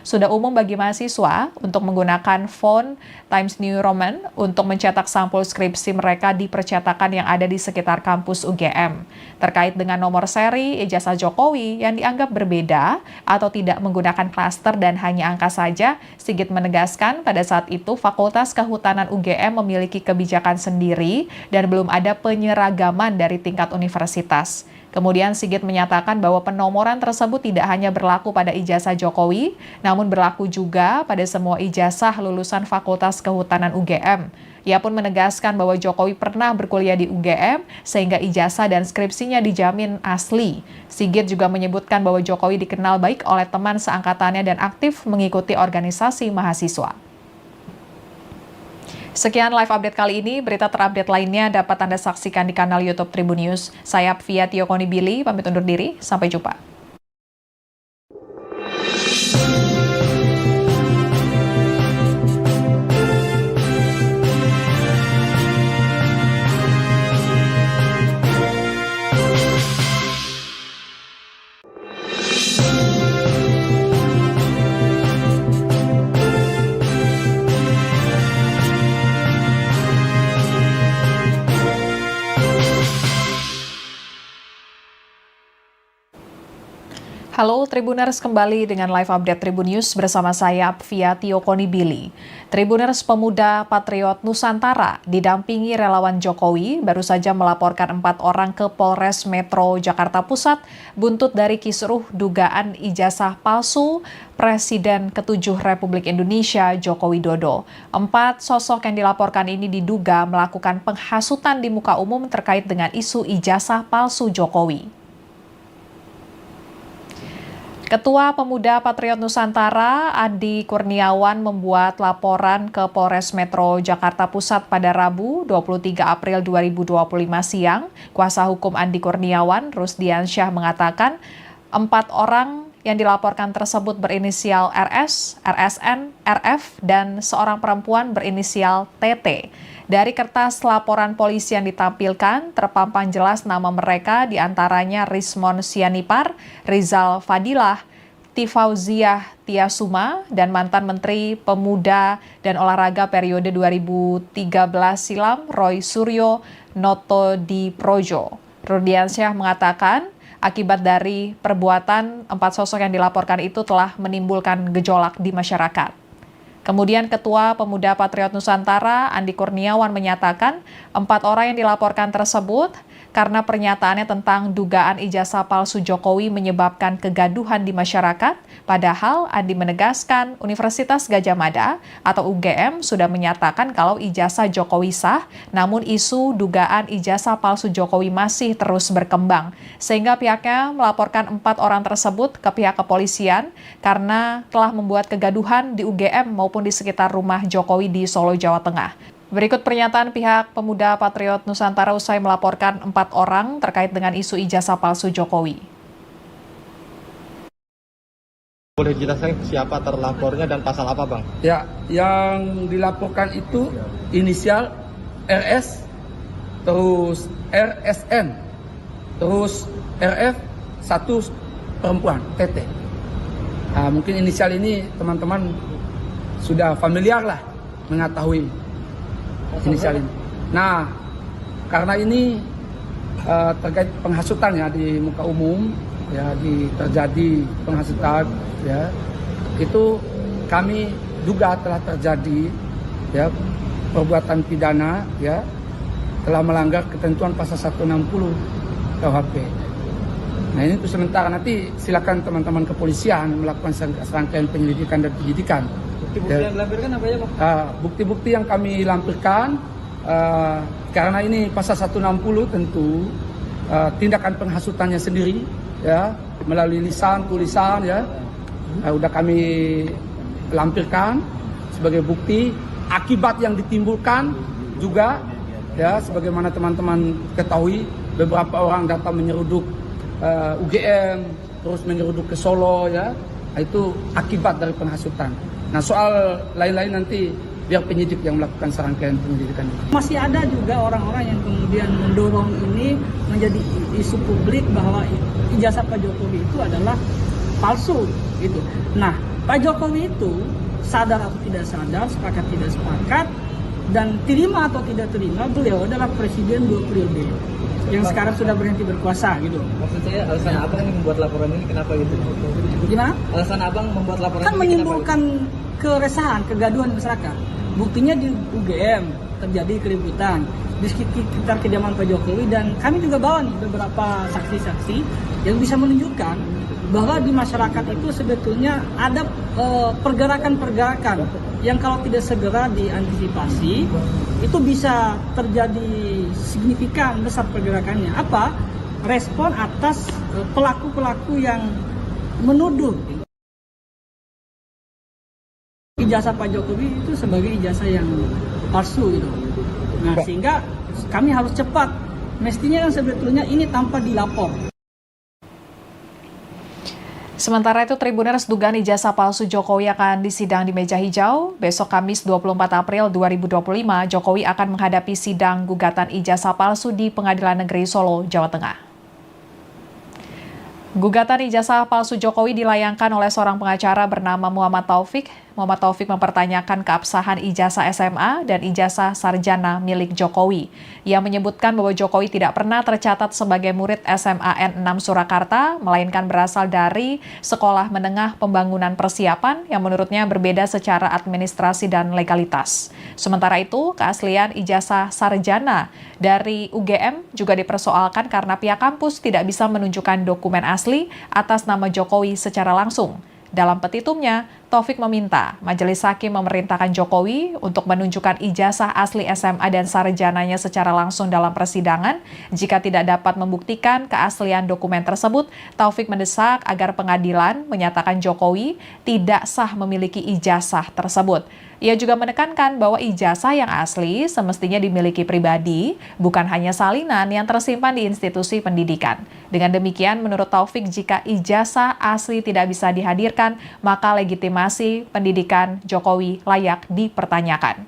sudah umum bagi mahasiswa untuk menggunakan font Times New Roman untuk mencetak sampul skripsi mereka di percetakan yang ada di sekitar kampus UGM. Terkait dengan nomor seri ijazah Jokowi yang dianggap berbeda atau tidak menggunakan klaster dan hanya angka saja, Sigit menegaskan pada saat itu Fakultas Kehutanan UGM memiliki kebijakan sendiri dan belum ada penyeragaman dari tingkat universitas. Kemudian Sigit menyatakan bahwa penomoran tersebut tidak hanya berlaku pada ijazah Jokowi, namun berlaku juga pada semua ijazah lulusan Fakultas Kehutanan UGM. Ia pun menegaskan bahwa Jokowi pernah berkuliah di UGM sehingga ijazah dan skripsinya dijamin asli. Sigit juga menyebutkan bahwa Jokowi dikenal baik oleh teman seangkatannya dan aktif mengikuti organisasi mahasiswa. Sekian live update kali ini, berita terupdate lainnya dapat Anda saksikan di kanal YouTube Tribun News. Saya Apvia Tiokonibili, pamit undur diri, sampai jumpa. Halo Tribuners, kembali dengan live update Tribun News bersama saya Apvia Tiokonibili. Tribuners, Pemuda Patriot Nusantara didampingi relawan Jokowi baru saja melaporkan 4 orang ke Polres Metro Jakarta Pusat buntut dari kisruh dugaan ijazah palsu Presiden ke-7 Republik Indonesia Joko Widodo. 4 sosok yang dilaporkan ini diduga melakukan penghasutan di muka umum terkait dengan isu ijazah palsu Jokowi. Ketua Pemuda Patriot Nusantara, Andi Kurniawan, membuat laporan ke Polres Metro Jakarta Pusat pada Rabu, 23 April 2025 siang. Kuasa hukum Andi Kurniawan, Rusdiansyah, mengatakan 4 orang yang dilaporkan tersebut berinisial RS, RSN, RF, dan seorang perempuan berinisial TT. Dari kertas laporan polisi yang ditampilkan, terpampang jelas nama mereka diantaranya Rismon Sianipar, Rizal Fadilah, Tifauziah Tiasuma, dan mantan Menteri Pemuda dan Olahraga periode 2013 silam, Roy Suryo Noto Di Projo. Rudiansyah mengatakan, akibat dari perbuatan 4 sosok yang dilaporkan itu telah menimbulkan gejolak di masyarakat. Kemudian Ketua Pemuda Patriot Nusantara, Andi Kurniawan, menyatakan 4 orang yang dilaporkan tersebut karena pernyataannya tentang dugaan ijazah palsu Jokowi menyebabkan kegaduhan di masyarakat. Padahal Andi menegaskan Universitas Gadjah Mada atau UGM sudah menyatakan kalau ijazah Jokowi sah, namun isu dugaan ijazah palsu Jokowi masih terus berkembang. Sehingga pihaknya melaporkan 4 orang tersebut ke pihak kepolisian karena telah membuat kegaduhan di UGM maupun di sekitar rumah Jokowi di Solo, Jawa Tengah. Berikut pernyataan pihak Pemuda Patriot Nusantara usai melaporkan 4 orang terkait dengan isu ijazah palsu Jokowi. Boleh jelaskan siapa terlapornya dan pasal apa, Bang? Ya, yang dilaporkan itu inisial RS, terus RSN, terus RF, 1 perempuan, TT. Nah, mungkin inisial ini teman-teman sudah familiar lah mengetahui inisial ini. Nah, karena ini terkait penghasutan ya di muka umum, ya terjadi penghasutan, ya itu kami duga telah terjadi ya perbuatan pidana, ya telah melanggar ketentuan pasal 160 KUHP. Nah, ini untuk sementara, nanti silakan teman-teman kepolisian melakukan serangkaian penyelidikan dan penyidikan. Bukti-bukti yang dilampirkan apa ya, Bang? Bukti-bukti yang kami lampirkan, karena ini pasal 160 tentu tindakan penghasutannya sendiri, ya melalui lisan, tulisan, ya udah kami lampirkan sebagai bukti. Akibat yang ditimbulkan juga, ya sebagaimana teman-teman ketahui, beberapa orang datang menyeruduk UGM, terus menyeruduk ke Solo, ya itu akibat dari penghasutan. Nah, soal lain-lain nanti biar penyidik yang melakukan serangkaian penyelidikan ini. Masih ada juga orang-orang yang kemudian mendorong ini menjadi isu publik bahwa ijazah Pak Jokowi itu adalah palsu gitu. Nah, Pak Jokowi itu sadar atau tidak sadar, sepakat tidak sepakat, dan terima atau tidak terima, beliau adalah presiden 2 periode yang sekarang sudah berhenti berkuasa gitu. Maksud saya alasan abang yang membuat laporan ini kenapa gitu? Gimana? Alasan abang membuat laporan Kan ini menimbulkan keresahan, kegaduhan masyarakat. Buktinya di UGM terjadi keributan di sekitar kediaman Pak Jokowi, dan kami juga bawa nih beberapa saksi-saksi yang bisa menunjukkan bahwa di masyarakat itu sebetulnya ada pergerakan-pergerakan yang kalau tidak segera diantisipasi itu bisa terjadi signifikan besar pergerakannya. Apa? Respon atas pelaku-pelaku yang menuduh ijazah Pak Jokowi itu sebagai ijazah yang palsu gitu. Nah, sehingga kami harus cepat. Mestinya kan sebetulnya ini tanpa dilapor. Sementara itu, Tribuners dugaan ijazah palsu Jokowi akan disidang di meja hijau. Besok Kamis 24 April 2025, Jokowi akan menghadapi sidang gugatan ijazah palsu di Pengadilan Negeri Solo, Jawa Tengah. Gugatan ijazah palsu Jokowi dilayangkan oleh seorang pengacara bernama Muhammad Taufik. Muhammad Taufik mempertanyakan keabsahan ijazah SMA dan ijazah sarjana milik Jokowi. Ia menyebutkan bahwa Jokowi tidak pernah tercatat sebagai murid SMA N6 Surakarta, melainkan berasal dari Sekolah Menengah Pembangunan Persiapan yang menurutnya berbeda secara administrasi dan legalitas. Sementara itu, keaslian ijazah sarjana dari UGM juga dipersoalkan karena pihak kampus tidak bisa menunjukkan dokumen asli atas nama Jokowi secara langsung. Dalam petitumnya, Taufik meminta Majelis Hakim memerintahkan Jokowi untuk menunjukkan ijazah asli SMA dan sarjananya secara langsung dalam persidangan. Jika tidak dapat membuktikan keaslian dokumen tersebut, Taufik mendesak agar pengadilan menyatakan Jokowi tidak sah memiliki ijazah tersebut. Ia juga menekankan bahwa ijazah yang asli semestinya dimiliki pribadi, bukan hanya salinan yang tersimpan di institusi pendidikan. Dengan demikian, menurut Taufik, jika ijazah asli tidak bisa dihadirkan, maka legitimasi pendidikan Jokowi layak dipertanyakan.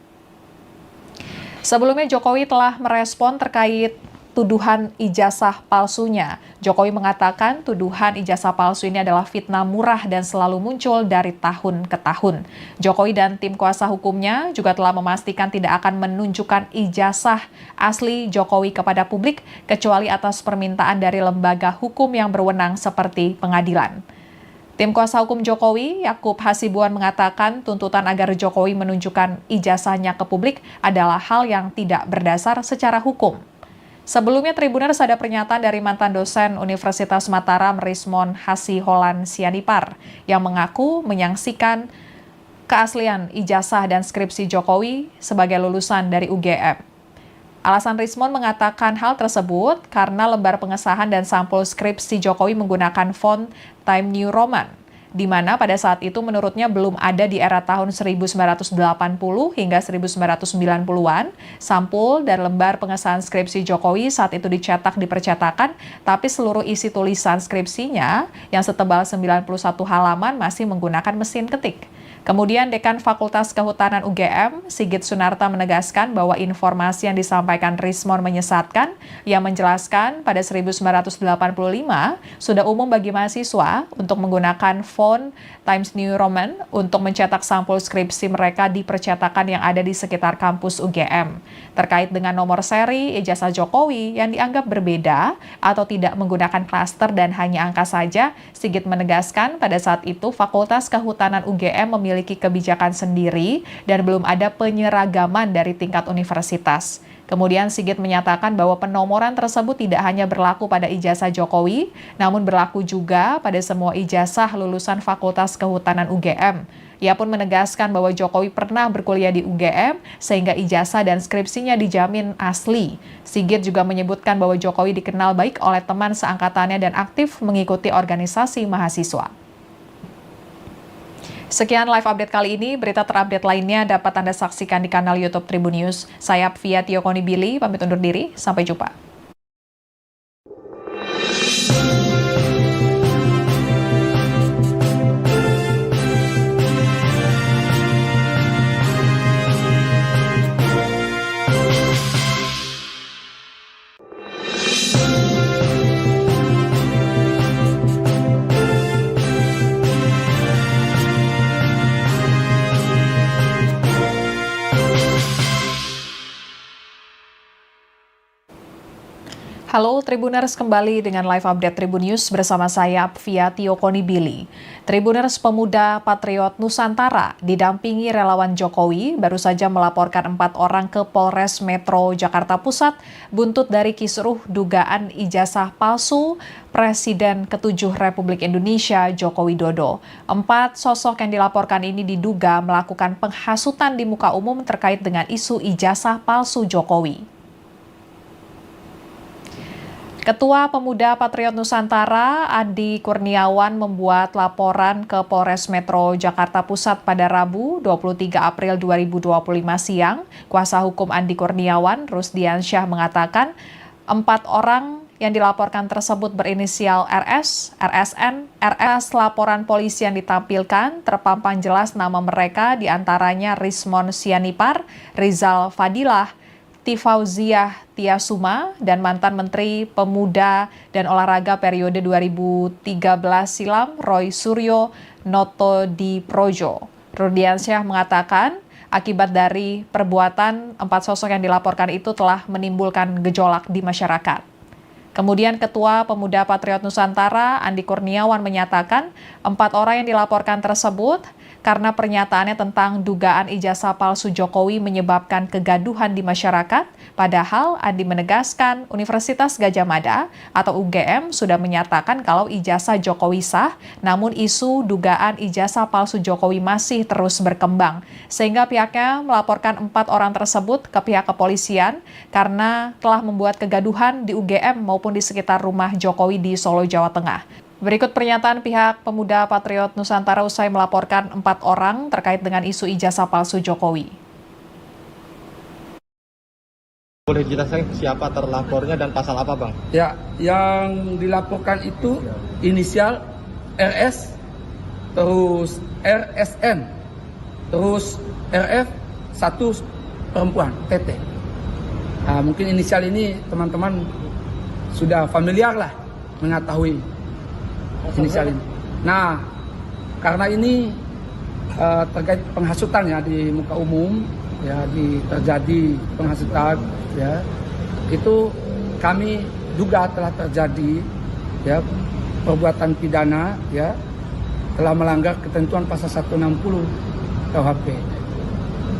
Sebelumnya, Jokowi telah merespon terkait tuduhan ijazah palsunya. Jokowi mengatakan tuduhan ijazah palsu ini adalah fitnah murah dan selalu muncul dari tahun ke tahun. Jokowi dan tim kuasa hukumnya juga telah memastikan tidak akan menunjukkan ijazah asli Jokowi kepada publik kecuali atas permintaan dari lembaga hukum yang berwenang seperti pengadilan. Tim kuasa hukum Jokowi, Yakub Hasibuan, mengatakan tuntutan agar Jokowi menunjukkan ijazahnya ke publik adalah hal yang tidak berdasar secara hukum. Sebelumnya, Tribuners ada pernyataan dari mantan dosen Universitas Mataram Rismon Hasiholan Sianipar yang mengaku menyaksikan keaslian ijazah dan skripsi Jokowi sebagai lulusan dari UGM. Alasan Rismon mengatakan hal tersebut karena lembar pengesahan dan sampul skripsi Jokowi menggunakan font Times New Roman, di mana pada saat itu menurutnya belum ada di era tahun 1980 hingga 1990-an. Sampul dan lembar pengesahan skripsi Jokowi saat itu dicetak di percetakan, tapi seluruh isi tulisan skripsinya yang setebal 91 halaman masih menggunakan mesin ketik. Kemudian Dekan Fakultas Kehutanan UGM, Sigit Sunarta, menegaskan bahwa informasi yang disampaikan Rismon menyesatkan. Ia menjelaskan pada 1985 sudah umum bagi mahasiswa untuk menggunakan font Times New Roman untuk mencetak sampul skripsi mereka di percetakan yang ada di sekitar kampus UGM. Terkait dengan nomor seri ijazah Jokowi yang dianggap berbeda atau tidak menggunakan klaster dan hanya angka saja, Sigit menegaskan pada saat itu Fakultas Kehutanan UGM memiliki kebijakan sendiri dan belum ada penyeragaman dari tingkat universitas. Kemudian Sigit menyatakan bahwa penomoran tersebut tidak hanya berlaku pada ijazah Jokowi, namun berlaku juga pada semua ijazah lulusan Fakultas Kehutanan UGM. Ia pun menegaskan bahwa Jokowi pernah berkuliah di UGM sehingga ijazah dan skripsinya dijamin asli. Sigit juga menyebutkan bahwa Jokowi dikenal baik oleh teman seangkatannya dan aktif mengikuti organisasi mahasiswa. Sekian live update kali ini. Berita terupdate lainnya dapat Anda saksikan di kanal YouTube Tribun News. Saya Fia Tiokoni Billy, pamit undur diri. Sampai jumpa. Halo Tribuners, kembali dengan live update Tribun News bersama saya Apvia Tio Konibili. Tribuners, pemuda Patriot Nusantara didampingi relawan Jokowi baru saja melaporkan 4 orang ke Polres Metro Jakarta Pusat buntut dari kisruh dugaan ijazah palsu Presiden ke-7 Republik Indonesia Joko Widodo. 4 sosok yang dilaporkan ini diduga melakukan penghasutan di muka umum terkait dengan isu ijazah palsu Jokowi. Ketua Pemuda Patriot Nusantara, Andi Kurniawan, membuat laporan ke Polres Metro Jakarta Pusat pada Rabu 23 April 2025 siang. Kuasa hukum Andi Kurniawan, Rusdiansyah, mengatakan 4 orang yang dilaporkan tersebut berinisial RS, RSN, RS. Laporan polisi yang ditampilkan terpampang jelas nama mereka, diantaranya Rismon Sianipar, Rizal Fadilah, Tifauziah Tiasuma, dan mantan Menteri Pemuda dan Olahraga periode 2013 silam, Roy Suryo Noto Di Projo. Rudiansyah mengatakan, akibat dari perbuatan 4 sosok yang dilaporkan itu telah menimbulkan gejolak di masyarakat. Kemudian Ketua Pemuda Patriot Nusantara, Andi Kurniawan, menyatakan 4 orang yang dilaporkan tersebut karena pernyataannya tentang dugaan ijazah palsu Jokowi menyebabkan kegaduhan di masyarakat, padahal Andi menegaskan Universitas Gadjah Mada atau UGM sudah menyatakan kalau ijazah Jokowi sah, namun isu dugaan ijazah palsu Jokowi masih terus berkembang, sehingga pihaknya melaporkan 4 orang tersebut ke pihak kepolisian karena telah membuat kegaduhan di UGM maupun di sekitar rumah Jokowi di Solo, Jawa Tengah. Berikut pernyataan pihak Pemuda Patriot Nusantara usai melaporkan 4 orang terkait dengan isu ijazah palsu Jokowi. Boleh dijelaskan siapa terlapornya dan pasal apa, Bang? Ya, yang dilaporkan itu inisial RS, terus RSN, terus RF, 1 perempuan, TT. Nah, mungkin inisial ini teman-teman sudah familiar lah mengetahui inisial ini. Nah, karena ini terkait penghasutan ya di muka umum, ya terjadi penghasutan, ya itu kami duga telah terjadi ya perbuatan pidana, ya telah melanggar ketentuan pasal 160 KUHP.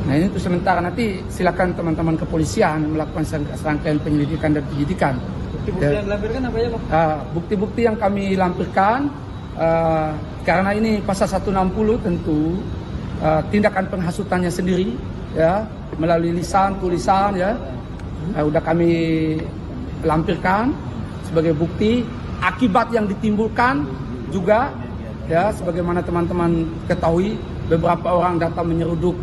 Nah, ini untuk sementara, nanti silakan teman-teman kepolisian melakukan serangkaian penyelidikan dan penyidikan. Bukti-bukti yang dilampirkan apa ya, Bang? Bukti-bukti yang kami lampirkan, karena ini pasal 160 tentu tindakan penghasutannya sendiri, ya melalui lisan, tulisan, ya udah kami lampirkan sebagai bukti. Akibat yang ditimbulkan juga, ya sebagaimana teman-teman ketahui, beberapa orang datang menyeruduk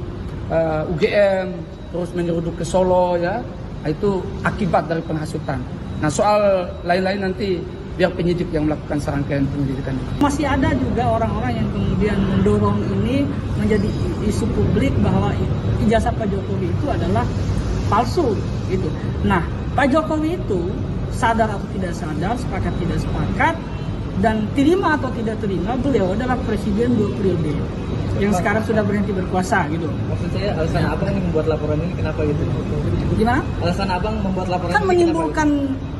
UGM, terus menyeruduk ke Solo, ya itu akibat dari penghasutan. Nah, soal lain-lain nanti biar penyidik yang melakukan serangkaian penyelidikan. Masih ada juga orang-orang yang kemudian mendorong ini menjadi isu publik bahwa ijazah Pak Jokowi itu adalah palsu gitu. Nah, Pak Jokowi itu sadar atau tidak sadar, sepakat tidak sepakat, dan terima atau tidak terima, beliau adalah presiden 2 periode yang sekarang sudah berhenti berkuasa gitu. Maksud saya alasan abang yang membuat laporan ini kenapa gitu? Gimana? Alasan abang membuat laporan Kan ini menimbulkan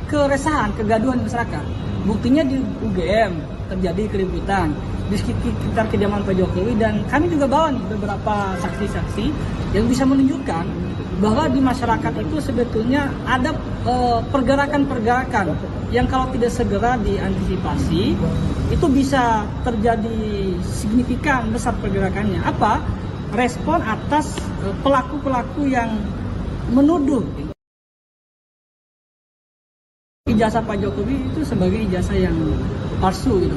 keresahan, kegaduhan masyarakat. Buktinya di UGM terjadi keributan di sekitar kediaman Pak Jokowi, dan kami juga bawa nih beberapa saksi-saksi yang bisa menunjukkan bahwa di masyarakat itu sebetulnya ada pergerakan-pergerakan yang kalau tidak segera diantisipasi itu bisa terjadi signifikan besar pergerakannya. Apa? Respon atas pelaku-pelaku yang menuduh ijazah Pak Jokowi itu sebagai ijazah yang palsu gitu.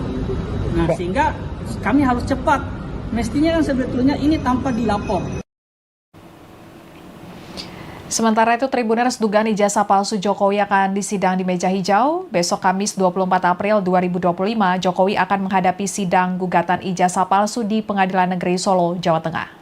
Nah, sehingga kami harus cepat. Mestinya kan sebetulnya ini tanpa dilapor. Sementara itu, Tribuners, dugaan ijazah palsu Jokowi akan disidang di meja hijau. Besok Kamis 24 April 2025, Jokowi akan menghadapi sidang gugatan ijazah palsu di Pengadilan Negeri Solo, Jawa Tengah.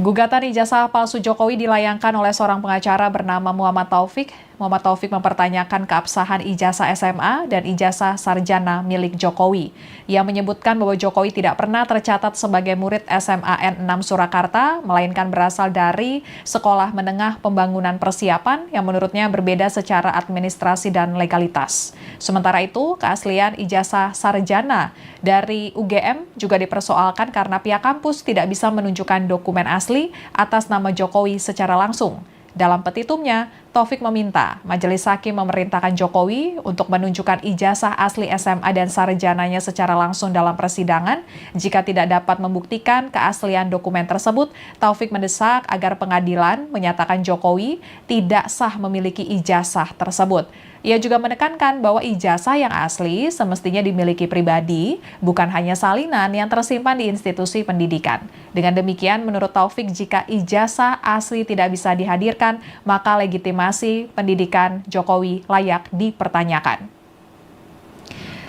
Gugatan ijazah palsu Jokowi dilayangkan oleh seorang pengacara bernama Muhammad Taufik Muhammad Taufik mempertanyakan keabsahan ijazah SMA dan ijazah sarjana milik Jokowi. Ia menyebutkan bahwa Jokowi tidak pernah tercatat sebagai murid SMA N6 Surakarta, melainkan berasal dari Sekolah Menengah Pembangunan Persiapan yang menurutnya berbeda secara administrasi dan legalitas. Sementara itu, keaslian ijazah sarjana dari UGM juga dipersoalkan karena pihak kampus tidak bisa menunjukkan dokumen asli atas nama Jokowi secara langsung. Dalam petitumnya, Taufik meminta Majelis Hakim memerintahkan Jokowi untuk menunjukkan ijazah asli SMA dan sarjananya secara langsung dalam persidangan. Jika tidak dapat membuktikan keaslian dokumen tersebut, Taufik mendesak agar pengadilan menyatakan Jokowi tidak sah memiliki ijazah tersebut. Ia juga menekankan bahwa ijazah yang asli semestinya dimiliki pribadi, bukan hanya salinan yang tersimpan di institusi pendidikan. Dengan demikian, menurut Taufik, jika ijazah asli tidak bisa dihadirkan, maka legitimasi pendidikan Jokowi layak dipertanyakan.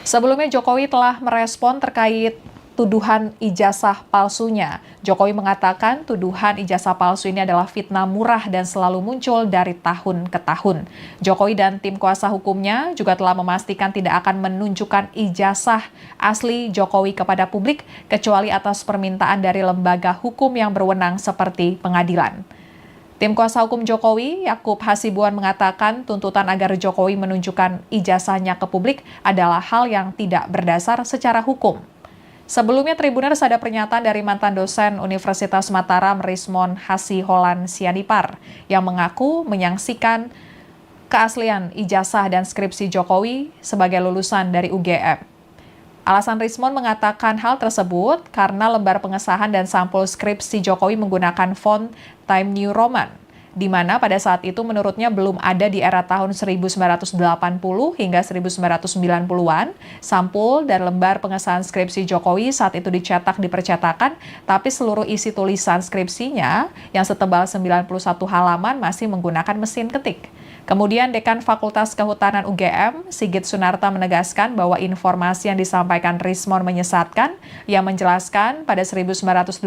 Sebelumnya, Jokowi telah merespon terkait tuduhan ijazah palsunya. Jokowi mengatakan tuduhan ijazah palsu ini adalah fitnah murah dan selalu muncul dari tahun ke tahun. Jokowi dan tim kuasa hukumnya juga telah memastikan tidak akan menunjukkan ijazah asli Jokowi kepada publik kecuali atas permintaan dari lembaga hukum yang berwenang seperti pengadilan. Tim kuasa hukum Jokowi, Yakub Hasibuan, mengatakan tuntutan agar Jokowi menunjukkan ijazahnya ke publik adalah hal yang tidak berdasar secara hukum. Sebelumnya, Tribuners ada pernyataan dari mantan dosen Universitas Mataram Rismon Hasiholan Sianipar yang mengaku menyaksikan keaslian ijazah dan skripsi Jokowi sebagai lulusan dari UGM. Alasan Rismon mengatakan hal tersebut karena lembar pengesahan dan sampul skripsi Jokowi menggunakan font Times New Roman, di mana pada saat itu menurutnya belum ada di era tahun 1980 hingga 1990-an. Sampul dan lembar pengesahan skripsi Jokowi saat itu dicetak di percetakan, tapi seluruh isi tulisan skripsinya yang setebal 91 halaman masih menggunakan mesin ketik. Kemudian Dekan Fakultas Kehutanan UGM, Sigit Sunarta, menegaskan bahwa informasi yang disampaikan Rismon menyesatkan. Ia menjelaskan pada 1985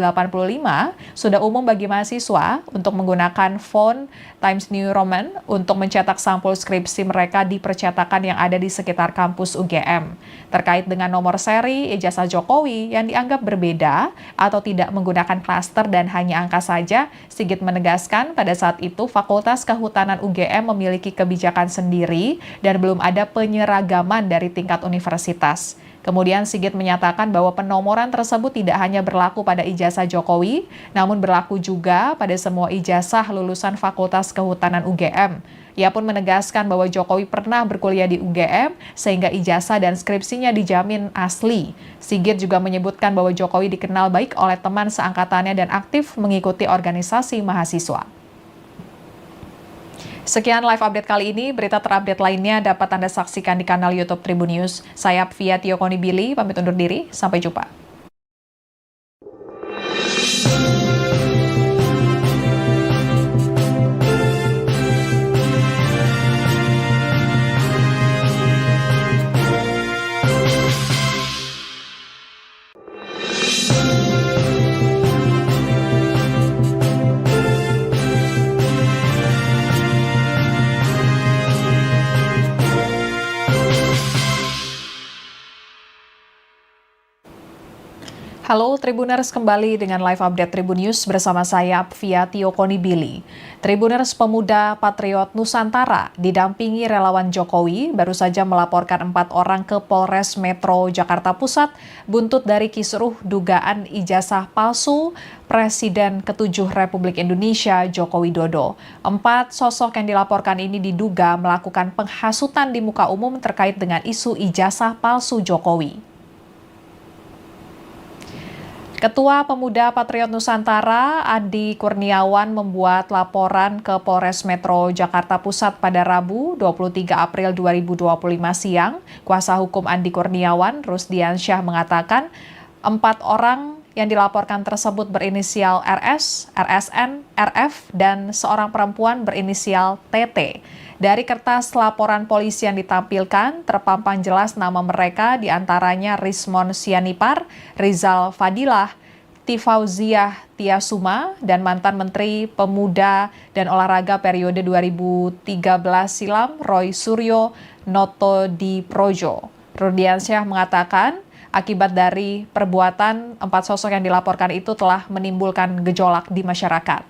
sudah umum bagi mahasiswa untuk menggunakan font Times New Roman untuk mencetak sampul skripsi mereka di percetakan yang ada di sekitar kampus UGM. Terkait dengan nomor seri ijazah Jokowi yang dianggap berbeda atau tidak menggunakan klaster dan hanya angka saja, Sigit menegaskan pada saat itu Fakultas Kehutanan UGM memiliki kebijakan sendiri dan belum ada penyeragaman dari tingkat universitas. Kemudian Sigit menyatakan bahwa penomoran tersebut tidak hanya berlaku pada ijazah Jokowi, namun berlaku juga pada semua ijazah lulusan Fakultas Kehutanan UGM. Ia pun menegaskan bahwa Jokowi pernah berkuliah di UGM, sehingga ijazah dan skripsinya dijamin asli. Sigit juga menyebutkan bahwa Jokowi dikenal baik oleh teman seangkatannya dan aktif mengikuti organisasi mahasiswa. Sekian live update kali ini. Berita terupdate lainnya dapat Anda saksikan di kanal YouTube Tribun News. Saya Apvia Tiokonibili, pamit undur diri. Sampai jumpa. Halo Tribuners, kembali dengan live update Tribun News bersama saya Apvia Tiokonibili. Tribuners, pemuda Patriot Nusantara didampingi relawan Jokowi baru saja melaporkan 4 orang ke Polres Metro Jakarta Pusat buntut dari kisruh dugaan ijazah palsu Presiden ke-7 Republik Indonesia Joko Widodo. 4 sosok yang dilaporkan ini diduga melakukan penghasutan di muka umum terkait dengan isu ijazah palsu Jokowi. Ketua Pemuda Patriot Nusantara, Adi Kurniawan, membuat laporan ke Polres Metro Jakarta Pusat pada Rabu 23 April 2025 siang. Kuasa hukum Adi Kurniawan, Rusdiansyah, mengatakan 4 orang yang dilaporkan tersebut berinisial RS, RSN, RF, dan seorang perempuan berinisial TT. Dari kertas laporan polisi yang ditampilkan, terpampang jelas nama mereka, diantaranya Rismon Sianipar, Rizal Fadilah, Siti Fauziah Tiasuma dan mantan Menteri Pemuda dan Olahraga periode 2013 silam Roy Suryo Noto Di Projo. Rudiansyah mengatakan akibat dari perbuatan 4 sosok yang dilaporkan itu telah menimbulkan gejolak di masyarakat.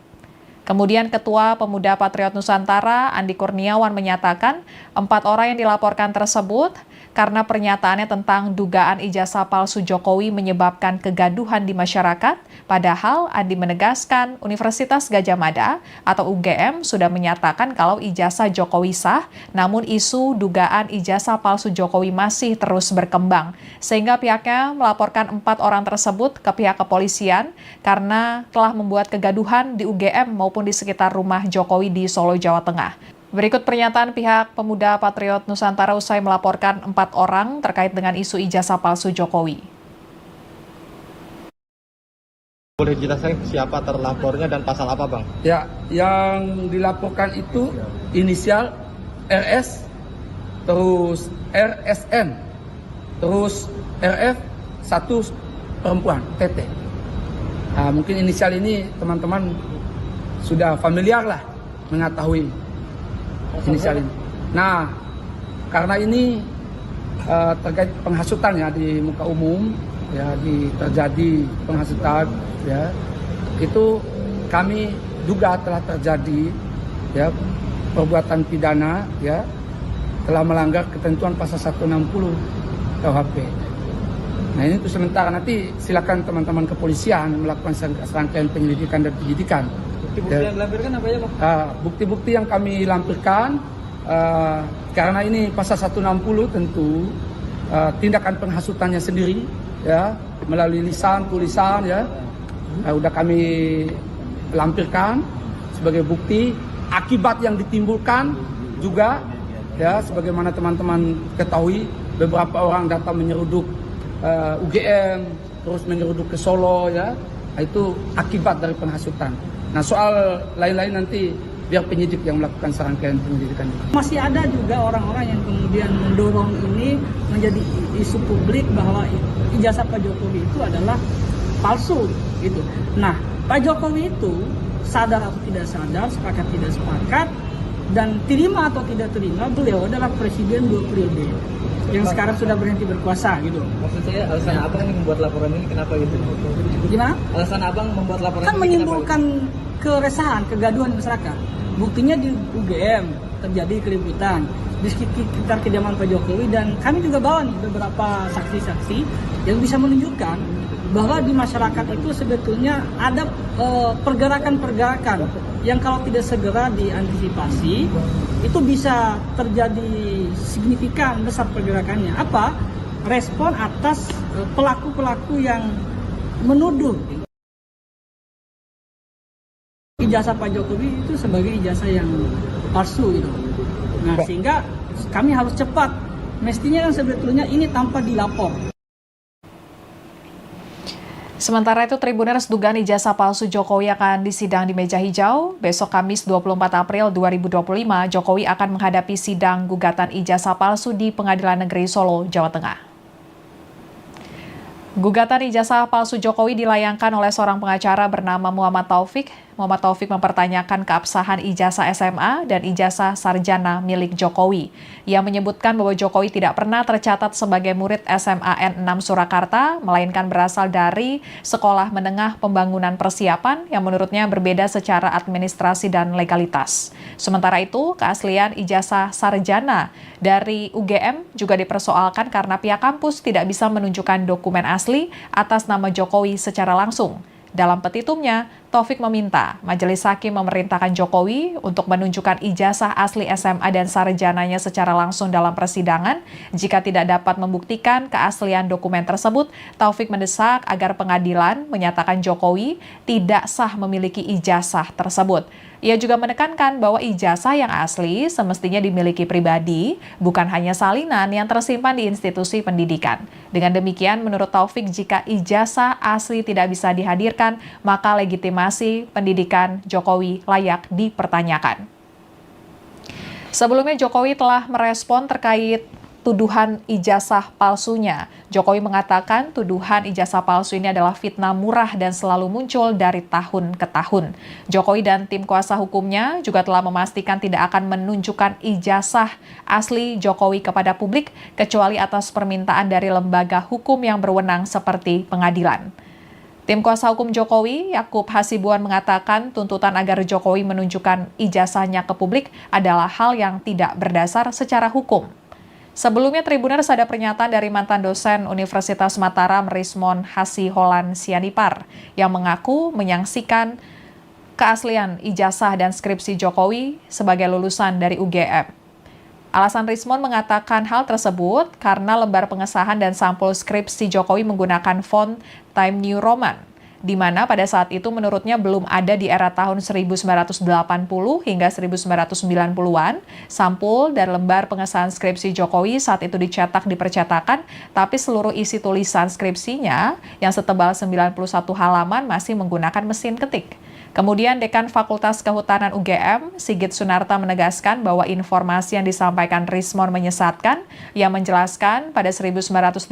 Kemudian Ketua Pemuda Patriot Nusantara Andi Kurniawan menyatakan 4 orang yang dilaporkan tersebut karena pernyataannya tentang dugaan ijazah palsu Jokowi menyebabkan kegaduhan di masyarakat, padahal Andi menegaskan Universitas Gadjah Mada atau UGM sudah menyatakan kalau ijazah Jokowi sah, namun isu dugaan ijazah palsu Jokowi masih terus berkembang, sehingga pihaknya melaporkan 4 orang tersebut ke pihak kepolisian karena telah membuat kegaduhan di UGM maupun di sekitar rumah Jokowi di Solo, Jawa Tengah. Berikut pernyataan pihak Pemuda Patriot Nusantara usai melaporkan 4 orang terkait dengan isu ijazah palsu Jokowi. Boleh dijelaskan siapa terlapornya dan pasal apa, Bang? Ya, yang dilaporkan itu inisial RS, terus RSN, terus RF, satu perempuan, TT. Nah, mungkin inisial ini teman-teman sudah familiar lah mengetahui inisial ini. Nah, karena ini terkait penghasutan ya di muka umum, ya terjadi penghasutan, ya itu kami duga telah terjadi ya perbuatan pidana ya telah melanggar ketentuan pasal 160 KUHP. Nah ini untuk sementara, nanti silakan teman-teman kepolisian melakukan serangkaian penyelidikan dan penyidikan. Bukti-bukti yang dilampirkan apa ya, Bang? Bukti-bukti yang kami lampirkan karena ini pasal 160 tentu tindakan penghasutannya sendiri ya melalui lisan, tulisan ya udah kami lampirkan sebagai bukti. Akibat yang ditimbulkan juga ya sebagaimana teman-teman ketahui, beberapa orang datang menyeruduk UGM, terus menyeruduk ke Solo ya, itu akibat dari penghasutan. Nah soal lain-lain nanti biar penyidik yang melakukan serangkaian penyelidikan. Masih ada juga orang-orang yang kemudian mendorong ini menjadi isu publik bahwa ijazah Pak Jokowi itu adalah palsu gitu. Nah, Pak Jokowi itu sadar atau tidak sadar, sepakat tidak sepakat, dan terima atau tidak terima, beliau adalah presiden 2 periode yang sekarang sudah berhenti berkuasa gitu. Maksud saya alasan abang ini membuat laporan ini kenapa gitu? Gimana? Alasan abang membuat laporan Kan ini menimbulkan keresahan, kegaduhan di masyarakat. Buktinya di UGM terjadi keributan di sekitar kediaman Pak Jokowi, dan kami juga bawa nih beberapa saksi-saksi yang bisa menunjukkan bahwa di masyarakat itu sebetulnya ada pergerakan-pergerakan yang kalau tidak segera diantisipasi itu bisa terjadi signifikan besar pergerakannya. Apa? Respon atas pelaku-pelaku yang menuduh ijazah Pak Jokowi itu sebagai ijazah yang palsu gitu. Nah, sehingga kami harus cepat. Mestinya kan sebetulnya ini tanpa dilapor. Sementara itu, Tribuners dugaan ijazah palsu Jokowi akan disidang di meja hijau. Besok Kamis 24 April 2025, Jokowi akan menghadapi sidang gugatan ijazah palsu di Pengadilan Negeri Solo, Jawa Tengah. Gugatan ijazah palsu Jokowi dilayangkan oleh seorang pengacara bernama Muhammad Taufik. Muhammad Taufik mempertanyakan keabsahan ijazah SMA dan ijazah sarjana milik Jokowi. Ia menyebutkan bahwa Jokowi tidak pernah tercatat sebagai murid SMA N6 Surakarta, melainkan berasal dari Sekolah Menengah Pembangunan Persiapan yang menurutnya berbeda secara administrasi dan legalitas. Sementara itu, keaslian ijazah sarjana dari UGM juga dipersoalkan karena pihak kampus tidak bisa menunjukkan dokumen asli atas nama Jokowi secara langsung. Dalam petitumnya, Taufik meminta Majelis Hakim memerintahkan Jokowi untuk menunjukkan ijazah asli SMA dan sarjananya secara langsung dalam persidangan. Jika tidak dapat membuktikan keaslian dokumen tersebut, Taufik mendesak agar pengadilan menyatakan Jokowi tidak sah memiliki ijazah tersebut. Ia juga menekankan bahwa ijazah yang asli semestinya dimiliki pribadi, bukan hanya salinan yang tersimpan di institusi pendidikan. Dengan demikian, menurut Taufik, jika ijazah asli tidak bisa dihadirkan, maka legitimasi pendidikan Jokowi layak dipertanyakan. Sebelumnya, Jokowi telah merespon terkait tuduhan ijazah palsunya. Jokowi mengatakan tuduhan ijazah palsu ini adalah fitnah murah dan selalu muncul dari tahun ke tahun. Jokowi dan tim kuasa hukumnya juga telah memastikan tidak akan menunjukkan ijazah asli Jokowi kepada publik kecuali atas permintaan dari lembaga hukum yang berwenang seperti pengadilan. Tim kuasa hukum Jokowi, Yakub Hasibuan, mengatakan tuntutan agar Jokowi menunjukkan ijazahnya ke publik adalah hal yang tidak berdasar secara hukum. Sebelumnya, Tribuners, ada pernyataan dari mantan dosen Universitas Mataram, Rismon Hasiholan Sianipar, yang mengaku menyaksikan keaslian ijazah dan skripsi Jokowi sebagai lulusan dari UGM. Alasan Rismon mengatakan hal tersebut karena lembar pengesahan dan sampul skripsi Jokowi menggunakan font Time New Roman, di mana pada saat itu menurutnya belum ada di era tahun 1980 hingga 1990-an. Sampul dan lembar pengesahan skripsi Jokowi saat itu dicetak di percetakan, tapi seluruh isi tulisan skripsinya yang setebal 91 halaman masih menggunakan mesin ketik. Kemudian Dekan Fakultas Kehutanan UGM, Sigit Sunarta, menegaskan bahwa informasi yang disampaikan Rismon menyesatkan, yang menjelaskan pada 1985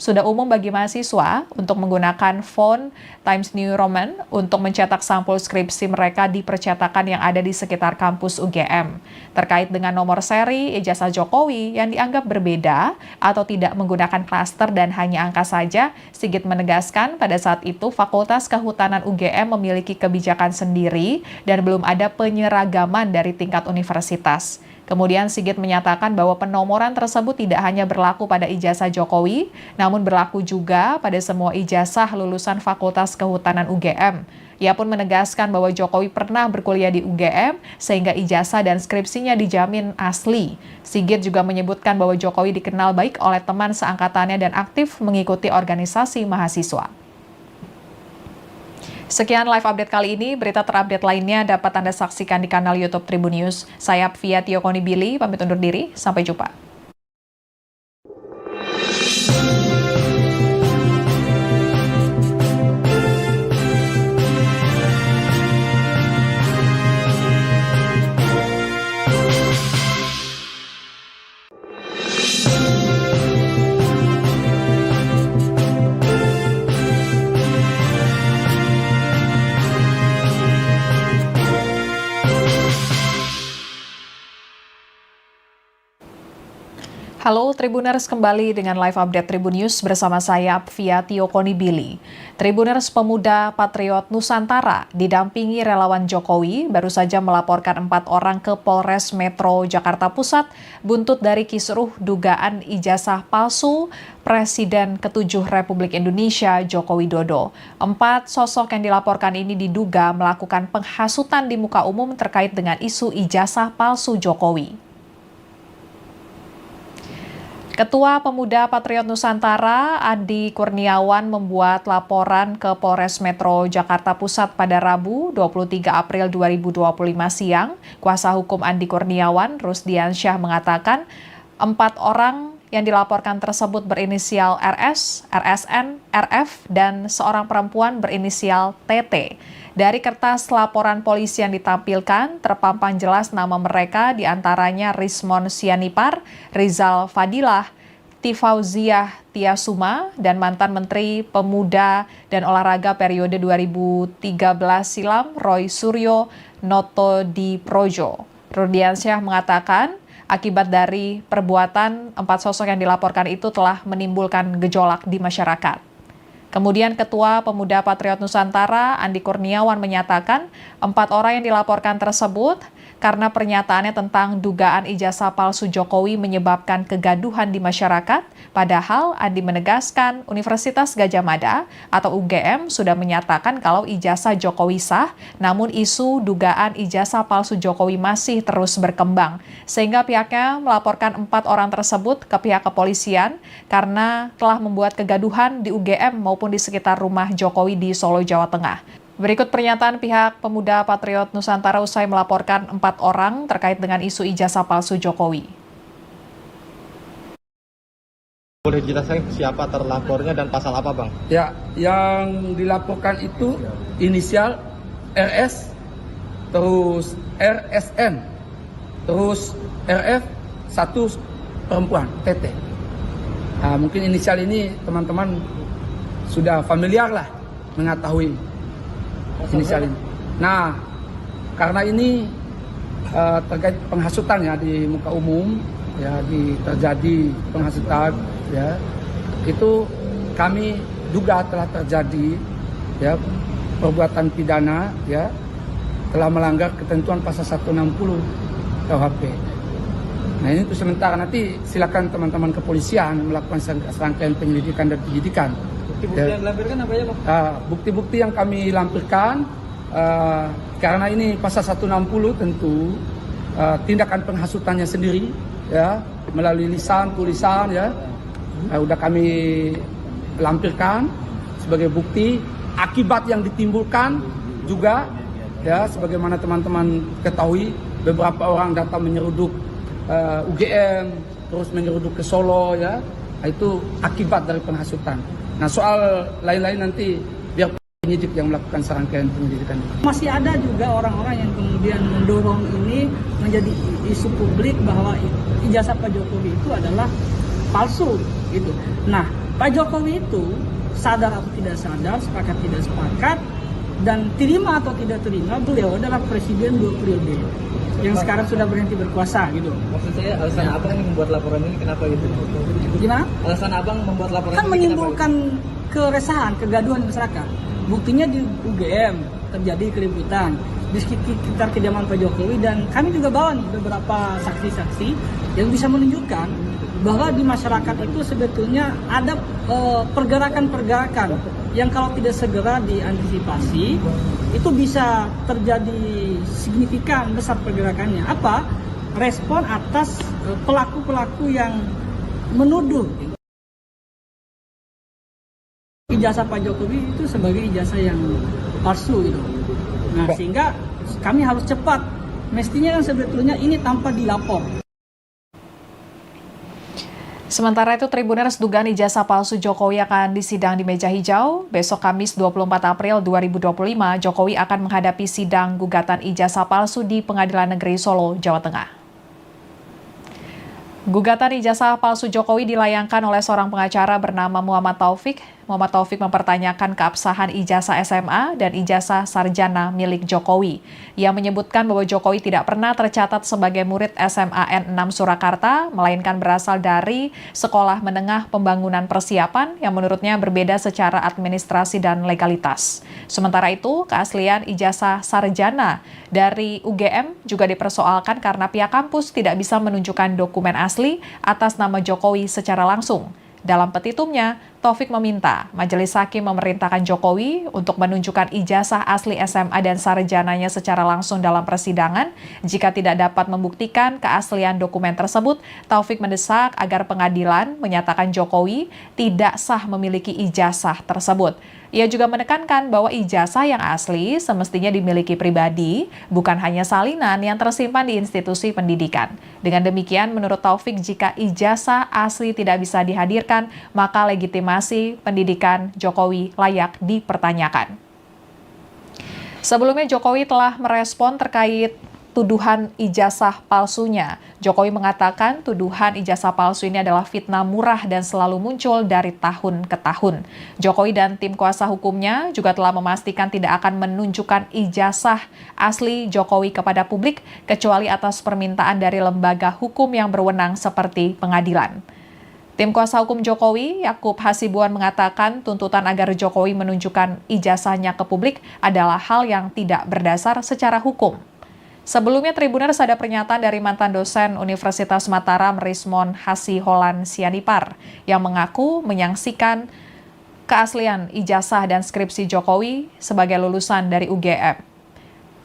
sudah umum bagi mahasiswa untuk menggunakan font Times New Roman untuk mencetak sampul skripsi mereka di percetakan yang ada di sekitar kampus UGM. Terkait dengan nomor seri ijazah Jokowi yang dianggap berbeda atau tidak menggunakan klaster dan hanya angka saja, Sigit menegaskan pada saat itu Fakultas Kehutanan UGM memiliki kebijakan sendiri dan belum ada penyeragaman dari tingkat universitas. Kemudian Sigit menyatakan bahwa penomoran tersebut tidak hanya berlaku pada ijazah Jokowi, namun berlaku juga pada semua ijazah lulusan Fakultas Kehutanan UGM. Ia pun menegaskan bahwa Jokowi pernah berkuliah di UGM sehingga ijazah dan skripsinya dijamin asli. Sigit juga menyebutkan bahwa Jokowi dikenal baik oleh teman seangkatannya dan aktif mengikuti organisasi mahasiswa. Sekian live update kali ini. Berita terupdate lainnya dapat Anda saksikan di kanal YouTube Tribun News. Saya Apvia Tiokonibili, pamit undur diri. Sampai jumpa. Halo Tribuners, kembali dengan live update Tribun News bersama saya Apvia Tiokonibili. Tribuners, pemuda Patriot Nusantara didampingi relawan Jokowi baru saja melaporkan 4 orang ke Polres Metro Jakarta Pusat buntut dari kisruh dugaan ijazah palsu Presiden ke-7 Republik Indonesia Joko Widodo. 4 sosok yang dilaporkan ini diduga melakukan penghasutan di muka umum terkait dengan isu ijazah palsu Jokowi. Ketua Pemuda Patriot Nusantara, Andi Kurniawan, membuat laporan ke Polres Metro Jakarta Pusat pada Rabu 23 April 2025 siang. Kuasa hukum Andi Kurniawan, Rusdiansyah, mengatakan 4 orang yang dilaporkan tersebut berinisial RS, RSN, RF, dan seorang perempuan berinisial TT. Dari kertas laporan polisi yang ditampilkan, terpampang jelas nama mereka, diantaranya Rismon Sianipar, Rizal Fadilah, Tifauziah Tiasuma, dan mantan Menteri Pemuda dan Olahraga periode 2013 silam, Roy Suryo Notodiprojo. Rudiansyah mengatakan, akibat dari perbuatan 4 sosok yang dilaporkan itu telah menimbulkan gejolak di masyarakat. Kemudian Ketua Pemuda Patriot Nusantara, Andi Kurniawan, menyatakan 4 orang yang dilaporkan tersebut karena pernyataannya tentang dugaan ijazah palsu Jokowi menyebabkan kegaduhan di masyarakat. Padahal Andi menegaskan Universitas Gadjah Mada atau UGM sudah menyatakan kalau ijazah Jokowi sah, namun isu dugaan ijazah palsu Jokowi masih terus berkembang. Sehingga pihaknya melaporkan 4 orang tersebut ke pihak kepolisian karena telah membuat kegaduhan di UGM maupun di sekitar rumah Jokowi di Solo, Jawa Tengah. Berikut pernyataan pihak Pemuda Patriot Nusantara usai melaporkan 4 orang terkait dengan isu ijazah palsu Jokowi. Boleh jelaskan siapa terlapornya dan pasal apa, Bang? Ya, yang dilaporkan itu inisial RS, terus RSN, terus RF, 1 perempuan, Tete. Mungkin inisial ini teman-teman sudah familiar lah mengetahui inisial ini. Nah, karena ini terkait penghasutan ya di muka umum, ya terjadi penghasutan, ya itu kami duga telah terjadi ya perbuatan pidana, ya telah melanggar ketentuan pasal 160 KUHP. Nah ini untuk sementara, nanti silakan teman-teman kepolisian melakukan serangkaian penyelidikan dan penyidikan. Bukti-bukti yang dilampirkan apa ya, Pak? Bukti-bukti yang kami lampirkan, karena ini pasal 160 tentu tindakan penghasutannya sendiri, ya melalui lisan, tulisan, ya udah kami lampirkan sebagai bukti. Akibat yang ditimbulkan juga, ya sebagaimana teman-teman ketahui, beberapa orang datang menyeruduk UGM, terus menyeruduk ke Solo, ya itu akibat dari penghasutan. Nah soal lain-lain nanti biar penyidik yang melakukan serangkaian penyelidikan. Masih ada juga orang-orang yang kemudian mendorong ini menjadi isu publik bahwa ijazah Pak Jokowi itu adalah palsu gitu. Nah, Pak Jokowi itu sadar atau tidak sadar, sepakat tidak sepakat, dan terima atau tidak terima, beliau adalah presiden 2 periode yang sekarang sudah berhenti berkuasa gitu. Maksud saya alasan abang yang membuat laporan ini kenapa gitu? Gimana? Alasan abang membuat laporan Kan ini menimbulkan keresahan, kegaduhan di masyarakat. Buktinya di UGM terjadi keributan di sekitar kediaman Pak Jokowi, dan kami juga bawa nih beberapa saksi-saksi yang bisa menunjukkan bahwa di masyarakat itu sebetulnya ada pergerakan-pergerakan yang kalau tidak segera diantisipasi itu bisa terjadi signifikan besar pergerakannya. Apa? Respon atas pelaku-pelaku yang menuduh ijazah Pak Jokowi itu sebagai ijazah yang palsu gitu. Nah, sehingga kami harus cepat. Mestinya sebetulnya ini tanpa dilapor. Sementara itu, Tribuners dugaan ijazah palsu Jokowi akan disidang di meja hijau. Besok Kamis 24 April 2025, Jokowi akan menghadapi sidang gugatan ijazah palsu di Pengadilan Negeri Solo, Jawa Tengah. Gugatan ijazah palsu Jokowi dilayangkan oleh seorang pengacara bernama Muhammad Taufik. Muhammad Taufik mempertanyakan keabsahan ijazah SMA dan ijazah sarjana milik Jokowi. Ia menyebutkan bahwa Jokowi tidak pernah tercatat sebagai murid SMA N6 Surakarta, melainkan berasal dari Sekolah Menengah Pembangunan Persiapan yang menurutnya berbeda secara administrasi dan legalitas. Sementara itu, keaslian ijazah sarjana dari UGM juga dipersoalkan karena pihak kampus tidak bisa menunjukkan dokumen asli atas nama Jokowi secara langsung. Dalam petitumnya, Taufik meminta Majelis Hakim memerintahkan Jokowi untuk menunjukkan ijazah asli SMA dan sarjananya secara langsung dalam persidangan. Jika tidak dapat membuktikan keaslian dokumen tersebut, Taufik mendesak agar pengadilan menyatakan Jokowi tidak sah memiliki ijazah tersebut. Ia juga menekankan bahwa ijazah yang asli semestinya dimiliki pribadi, bukan hanya salinan yang tersimpan di institusi pendidikan. Dengan demikian, menurut Taufik, jika ijazah asli tidak bisa dihadirkan, maka legitimasi pendidikan Jokowi layak dipertanyakan. Sebelumnya, Jokowi telah merespon terkait tuduhan ijazah palsunya. Jokowi mengatakan tuduhan ijazah palsu ini adalah fitnah murah dan selalu muncul dari tahun ke tahun. Jokowi dan tim kuasa hukumnya juga telah memastikan tidak akan menunjukkan ijazah asli Jokowi kepada publik kecuali atas permintaan dari lembaga hukum yang berwenang seperti pengadilan. Tim kuasa hukum Jokowi, Yakub Hasibuan, mengatakan tuntutan agar Jokowi menunjukkan ijazahnya ke publik adalah hal yang tidak berdasar secara hukum. Sebelumnya, Tribuners, ada pernyataan dari mantan dosen Universitas Mataram, Rismon Hasiholan Sianipar, yang mengaku menyaksikan keaslian ijazah dan skripsi Jokowi sebagai lulusan dari UGM.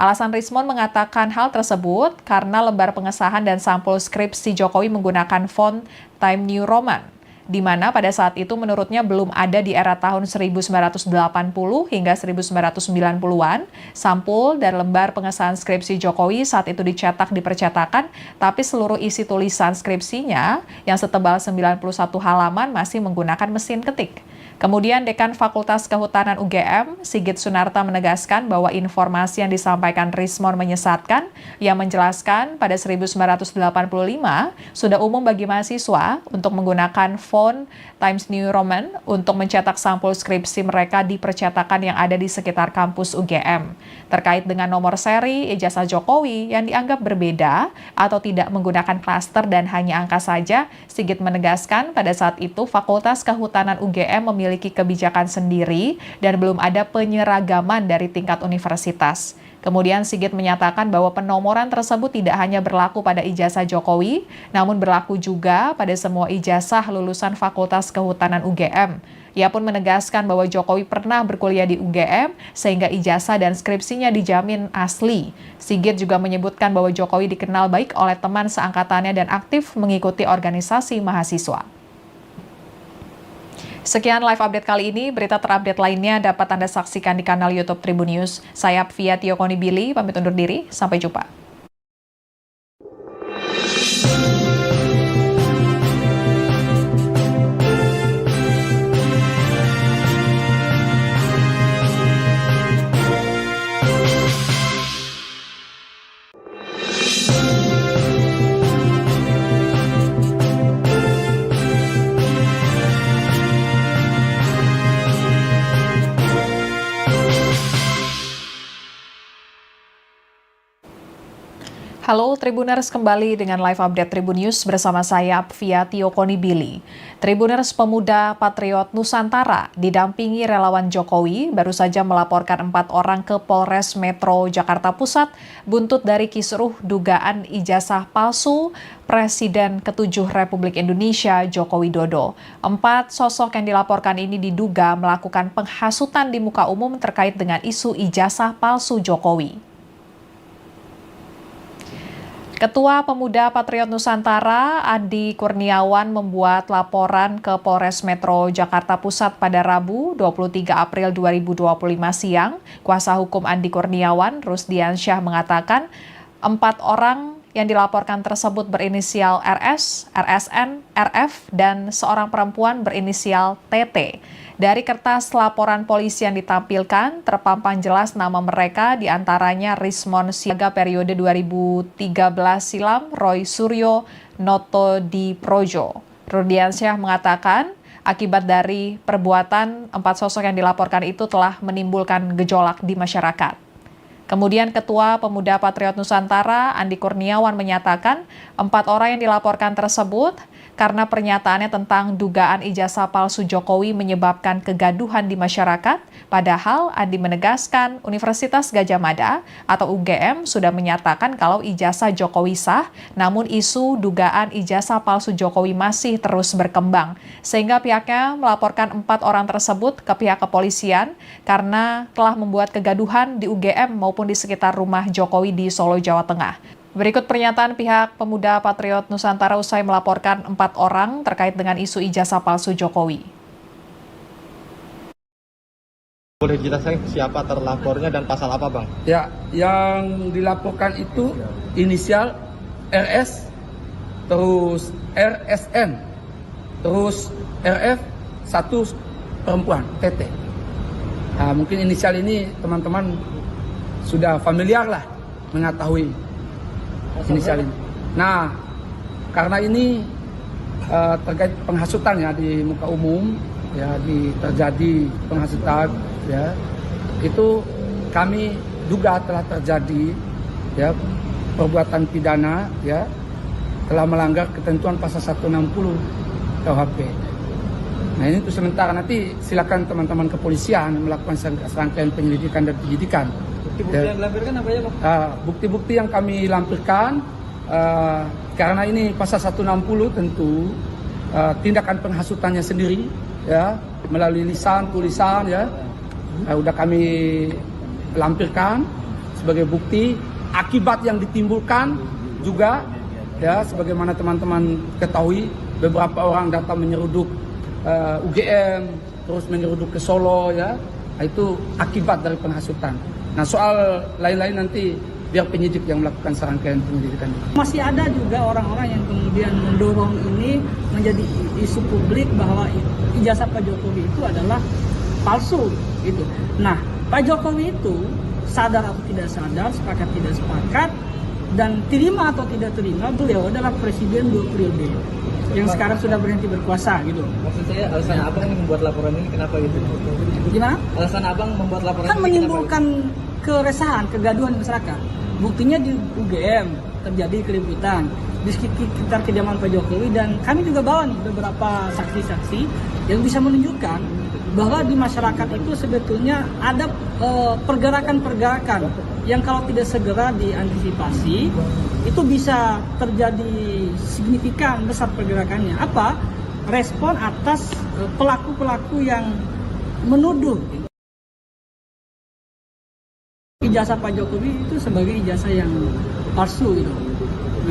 Alasan Rismon mengatakan hal tersebut karena lembar pengesahan dan sampul skripsi Jokowi menggunakan font Time New Roman, di mana pada saat itu menurutnya belum ada di era tahun 1980 hingga 1990-an. Sampul dan lembar pengesahan skripsi Jokowi saat itu dicetak di percetakan, tapi seluruh isi tulisan skripsinya yang setebal 91 halaman masih menggunakan mesin ketik. Kemudian Dekan Fakultas Kehutanan UGM, Sigit Sunarta menegaskan bahwa informasi yang disampaikan Rismon menyesatkan, yang menjelaskan pada 1985 sudah umum bagi mahasiswa untuk menggunakan font Times New Roman untuk mencetak sampul skripsi mereka di percetakan yang ada di sekitar kampus UGM. Terkait dengan nomor seri ijazah Jokowi yang dianggap berbeda atau tidak menggunakan klaster dan hanya angka saja, Sigit menegaskan pada saat itu Fakultas Kehutanan UGM memiliki kebijakan sendiri dan belum ada penyeragaman dari tingkat universitas. Kemudian Sigit menyatakan bahwa penomoran tersebut tidak hanya berlaku pada ijazah Jokowi, namun berlaku juga pada semua ijazah lulusan Fakultas Kehutanan UGM. Ia pun menegaskan bahwa Jokowi pernah berkuliah di UGM sehingga ijazah dan skripsinya dijamin asli. Sigit juga menyebutkan bahwa Jokowi dikenal baik oleh teman seangkatannya dan aktif mengikuti organisasi mahasiswa. Sekian live update kali ini, berita terupdate lainnya dapat Anda saksikan di kanal YouTube Tribun News. Saya Apvia Tiokonibili, pamit undur diri, sampai jumpa. Halo Tribuners, kembali dengan live update Tribun News bersama saya Apvia Tiokonibili. Tribuners, Pemuda Patriot Nusantara didampingi relawan Jokowi baru saja melaporkan 4 orang ke Polres Metro Jakarta Pusat buntut dari kisruh dugaan ijazah palsu Presiden ke-7 Republik Indonesia Joko Widodo. 4 sosok yang dilaporkan ini diduga melakukan penghasutan di muka umum terkait dengan isu ijazah palsu Jokowi. Ketua Pemuda Patriot Nusantara, Andi Kurniawan, membuat laporan ke Polres Metro Jakarta Pusat pada Rabu, 23 April 2025 siang. Kuasa hukum Andi Kurniawan, Rusdiansyah, mengatakan 4 orang yang dilaporkan tersebut berinisial RS, RSN, RF, dan seorang perempuan berinisial TT. Dari kertas laporan polisi yang ditampilkan, terpampang jelas nama mereka, diantaranya Rismon Siaga periode 2013 silam, Roy Suryo, Noto Di Projo. Rudiansyah mengatakan, akibat dari perbuatan 4 sosok yang dilaporkan itu telah menimbulkan gejolak di masyarakat. Kemudian Ketua Pemuda Patriot Nusantara, Andi Kurniawan, menyatakan 4 orang yang dilaporkan tersebut karena pernyataannya tentang dugaan ijazah palsu Jokowi menyebabkan kegaduhan di masyarakat, padahal Andi menegaskan Universitas Gadjah Mada atau UGM sudah menyatakan kalau ijazah Jokowi sah, namun isu dugaan ijazah palsu Jokowi masih terus berkembang, sehingga pihaknya melaporkan 4 orang tersebut ke pihak kepolisian karena telah membuat kegaduhan di UGM maupun di sekitar rumah Jokowi di Solo, Jawa Tengah. Berikut pernyataan pihak Pemuda Patriot Nusantara usai melaporkan 4 orang terkait dengan isu ijazah palsu Jokowi. Boleh jelaskan siapa terlapornya dan pasal apa, Bang? Ya, yang dilaporkan itu inisial RS, terus RSN, terus RF, 1 perempuan, TT. Nah, mungkin inisial ini teman-teman sudah familiar lah mengetahui inisial ini. Nah, karena ini terkait penghasutan ya di muka umum, ya terjadi penghasutan, ya itu kami duga telah terjadi ya perbuatan pidana, ya telah melanggar ketentuan pasal 160 KUHP. Nah ini untuk sementara, nanti silakan teman-teman kepolisian melakukan serangkaian penyelidikan dan penyidikan. Bukti-bukti yang dilampirkan apa ya, Bang? Bukti-bukti yang kami lampirkan, karena ini pasal 160 tentu tindakan penghasutannya sendiri, ya melalui lisan, tulisan, ya udah kami lampirkan sebagai bukti. Akibat yang ditimbulkan juga, ya sebagaimana teman-teman ketahui, beberapa orang datang menyeruduk UGM, terus menyeruduk ke Solo, ya. Nah, itu akibat dari penghasutan. Nah, soal lain-lain nanti biar penyidik yang melakukan serangkaian penyelidikan. Masih ada juga orang-orang yang kemudian mendorong ini menjadi isu publik bahwa ijazah Pak Jokowi itu adalah palsu gitu. Nah, Pak Jokowi itu sadar atau tidak sadar, sepakat tidak sepakat, dan terima atau tidak terima, beliau adalah presiden 2 periode yang sekarang sudah berhenti berkuasa gitu. Maksud saya alasan abang membuat laporan ini kenapa gitu? Gimana? Alasan abang membuat laporan Kan ini menimbulkan keresahan, kegaduhan di masyarakat. Buktinya di UGM terjadi keributan di sekitar kediaman Pak Jokowi, dan kami juga bawa nih beberapa saksi-saksi yang bisa menunjukkan bahwa di masyarakat itu sebetulnya ada pergerakan-pergerakan yang kalau tidak segera diantisipasi itu bisa terjadi signifikan besar pergerakannya. Apa? Respon atas pelaku-pelaku yang menuduh ijazah Pak Jokowi itu sebagai ijazah yang palsu gitu.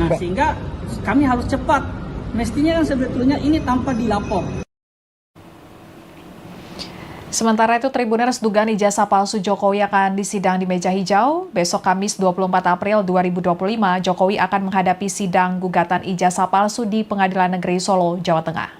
Nah, sehingga kami harus cepat. Mestinya kan sebetulnya ini tanpa dilapor. Sementara itu, Tribuners dugaan ijazah palsu Jokowi akan disidang di meja hijau. Besok Kamis 24 April 2025, Jokowi akan menghadapi sidang gugatan ijazah palsu di Pengadilan Negeri Solo, Jawa Tengah.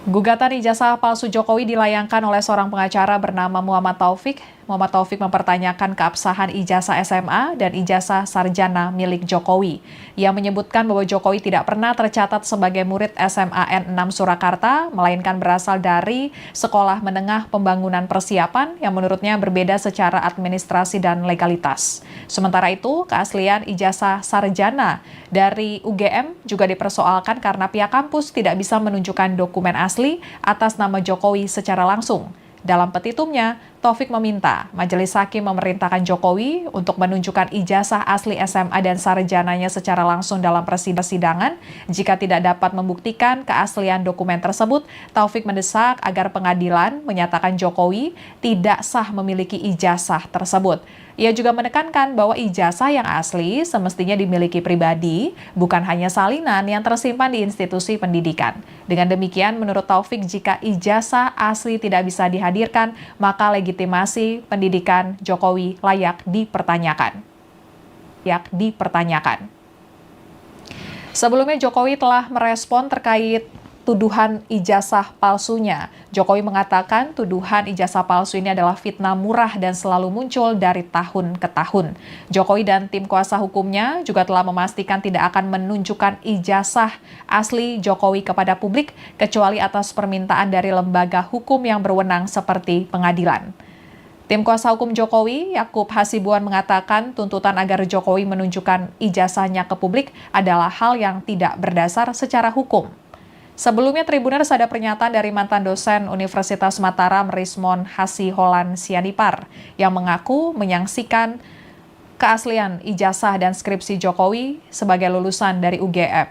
Gugatan ijazah palsu Jokowi dilayangkan oleh seorang pengacara bernama Muhammad Taufik. Muhammad Taufik mempertanyakan keabsahan ijazah SMA dan ijazah sarjana milik Jokowi. Ia menyebutkan bahwa Jokowi tidak pernah tercatat sebagai murid SMA N6 Surakarta, melainkan berasal dari Sekolah Menengah Pembangunan Persiapan yang menurutnya berbeda secara administrasi dan legalitas. Sementara itu, keaslian ijazah sarjana dari UGM juga dipersoalkan karena pihak kampus tidak bisa menunjukkan dokumen asli atas nama Jokowi secara langsung. Dalam petitumnya, Taufik meminta Majelis Hakim memerintahkan Jokowi untuk menunjukkan ijazah asli SMA dan sarjananya secara langsung dalam persidangan. Jika tidak dapat membuktikan keaslian dokumen tersebut, Taufik mendesak agar pengadilan menyatakan Jokowi tidak sah memiliki ijazah tersebut. Ia juga menekankan bahwa ijazah yang asli semestinya dimiliki pribadi, bukan hanya salinan yang tersimpan di institusi pendidikan. Dengan demikian, menurut Taufik, jika ijazah asli tidak bisa dihadirkan, maka legitimasi pendidikan Jokowi layak dipertanyakan. Sebelumnya, Jokowi telah merespon terkait tuduhan ijazah palsunya. Jokowi mengatakan tuduhan ijazah palsu ini adalah fitnah murah dan selalu muncul dari tahun ke tahun. Jokowi dan tim kuasa hukumnya juga telah memastikan tidak akan menunjukkan ijazah asli Jokowi kepada publik kecuali atas permintaan dari lembaga hukum yang berwenang seperti pengadilan. Tim kuasa hukum Jokowi, Yakub Hasibuan, mengatakan tuntutan agar Jokowi menunjukkan ijazahnya ke publik adalah hal yang tidak berdasar secara hukum. Sebelumnya, Tribuners ada pernyataan dari mantan dosen Universitas Mataram Rismon Hasiholan Sianipar yang mengaku menyaksikan keaslian ijazah dan skripsi Jokowi sebagai lulusan dari UGM.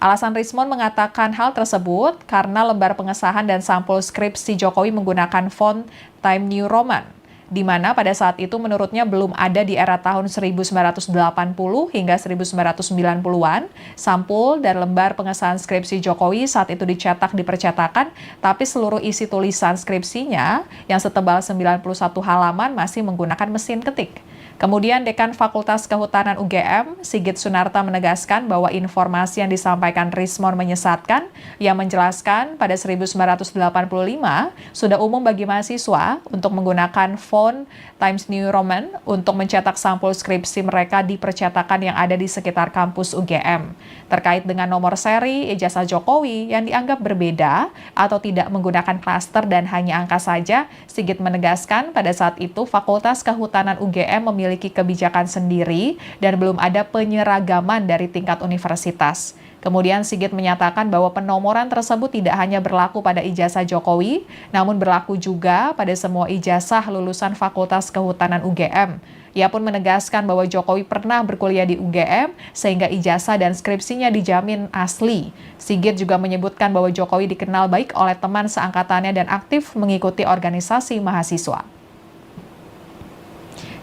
Alasan Rismon mengatakan hal tersebut karena lembar pengesahan dan sampul skripsi Jokowi menggunakan font Times New Roman, di mana pada saat itu menurutnya belum ada di era tahun 1980 hingga 1990-an. Sampul dan lembar pengesahan skripsi Jokowi saat itu dicetak di percetakan, tapi seluruh isi tulisan skripsinya yang setebal 91 halaman masih menggunakan mesin ketik. Kemudian Dekan Fakultas Kehutanan UGM, Sigit Sunarta, menegaskan bahwa informasi yang disampaikan Rismon menyesatkan. Ia menjelaskan pada 1985 sudah umum bagi mahasiswa untuk menggunakan font Times New Roman untuk mencetak sampul skripsi mereka di percetakan yang ada di sekitar kampus UGM. Terkait dengan nomor seri ijazah Jokowi yang dianggap berbeda atau tidak menggunakan klaster dan hanya angka saja, Sigit menegaskan pada saat itu Fakultas Kehutanan UGM memiliki kebijakan sendiri dan belum ada penyeragaman dari tingkat universitas. Kemudian Sigit menyatakan bahwa penomoran tersebut tidak hanya berlaku pada ijazah Jokowi, namun berlaku juga pada semua ijazah lulusan Fakultas Kehutanan UGM. Ia pun menegaskan bahwa Jokowi pernah berkuliah di UGM, sehingga ijazah dan skripsinya dijamin asli. Sigit juga menyebutkan bahwa Jokowi dikenal baik oleh teman seangkatannya dan aktif mengikuti organisasi mahasiswa.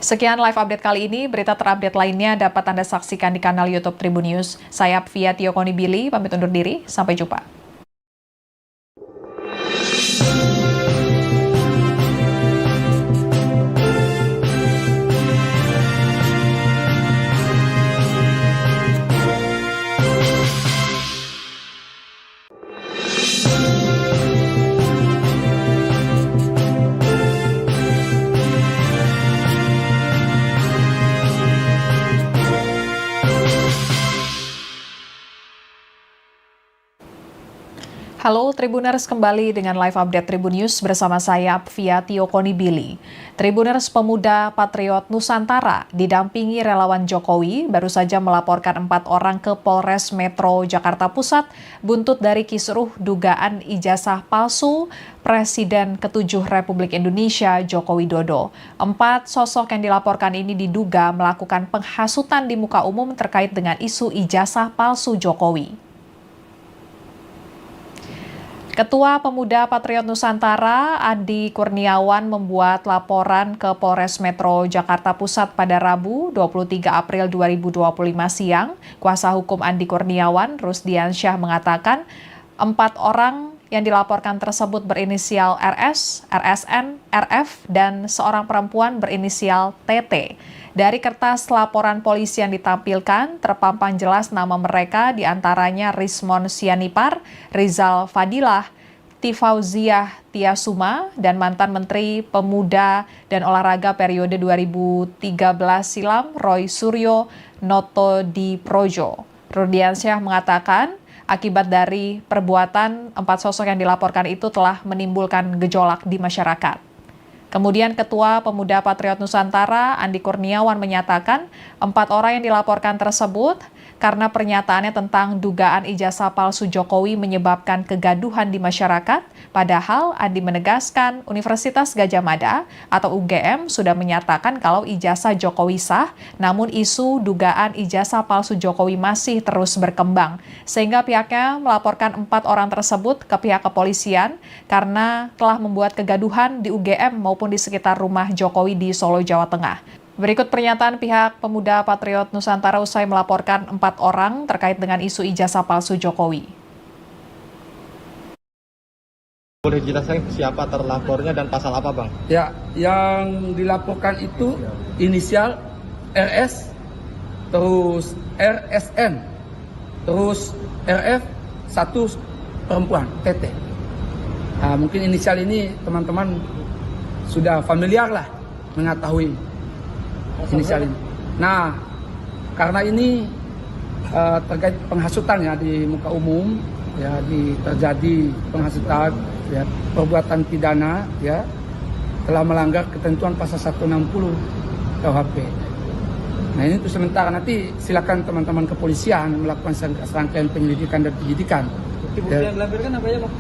Sekian live update kali ini. Berita terupdate lainnya dapat Anda saksikan di kanal YouTube Tribun News. Saya Fia Tiokoni Billy, pamit undur diri. Sampai jumpa. Halo Tribuners, kembali dengan live update Tribun News bersama saya Apvia Tio Konibili. Tribuners, pemuda Patriot Nusantara didampingi relawan Jokowi baru saja melaporkan 4 orang ke Polres Metro Jakarta Pusat buntut dari kisruh dugaan ijazah palsu Presiden ke-7 Republik Indonesia Joko Widodo. 4 sosok yang dilaporkan ini diduga melakukan penghasutan di muka umum terkait dengan isu ijazah palsu Jokowi. Ketua Pemuda Patriot Nusantara, Andi Kurniawan, membuat laporan ke Polres Metro Jakarta Pusat pada Rabu, 23 April 2025 siang. Kuasa hukum Andi Kurniawan, Rusdiansyah, mengatakan 4 orang yang dilaporkan tersebut berinisial RS, RSN, RF, dan seorang perempuan berinisial TT. Dari kertas laporan polisi yang ditampilkan, terpampang jelas nama mereka, diantaranya Rismon Sianipar, Rizal Fadilah, Tifauziah Tiasuma, dan mantan Menteri Pemuda dan Olahraga periode 2013 silam, Roy Suryo Noto Di Projo. Rusdiansyah mengatakan, akibat dari perbuatan 4 sosok yang dilaporkan itu telah menimbulkan gejolak di masyarakat. Kemudian Ketua Pemuda Patriot Nusantara, Andi Kurniawan, menyatakan 4 orang yang dilaporkan tersebut karena pernyataannya tentang dugaan ijazah palsu Jokowi menyebabkan kegaduhan di masyarakat. Padahal Andi menegaskan Universitas Gadjah Mada atau UGM sudah menyatakan kalau ijazah Jokowi sah, namun isu dugaan ijazah palsu Jokowi masih terus berkembang. Sehingga pihaknya melaporkan 4 orang tersebut ke pihak kepolisian karena telah membuat kegaduhan di UGM maupun di sekitar rumah Jokowi di Solo, Jawa Tengah. Berikut pernyataan pihak Pemuda Patriot Nusantara usai melaporkan 4 orang terkait dengan isu ijazah palsu Jokowi. Boleh jelaskan siapa terlapornya dan pasal apa, Bang? Ya, yang dilaporkan itu inisial RS, terus RSN, terus RF, satu perempuan, TT. Nah, mungkin inisial ini teman-teman sudah familiar lah mengetahui inisial ini. Nah, karena ini terkait penghasutan ya di muka umum, ya terjadi penghasutan, ya perbuatan pidana, ya telah melanggar ketentuan pasal 160 KUHP. Nah, ini untuk sementara, nanti silakan teman-teman kepolisian melakukan serangkaian penyelidikan dan penyidikan. Bukti-bukti yang dilampirkan apa ya, Bang?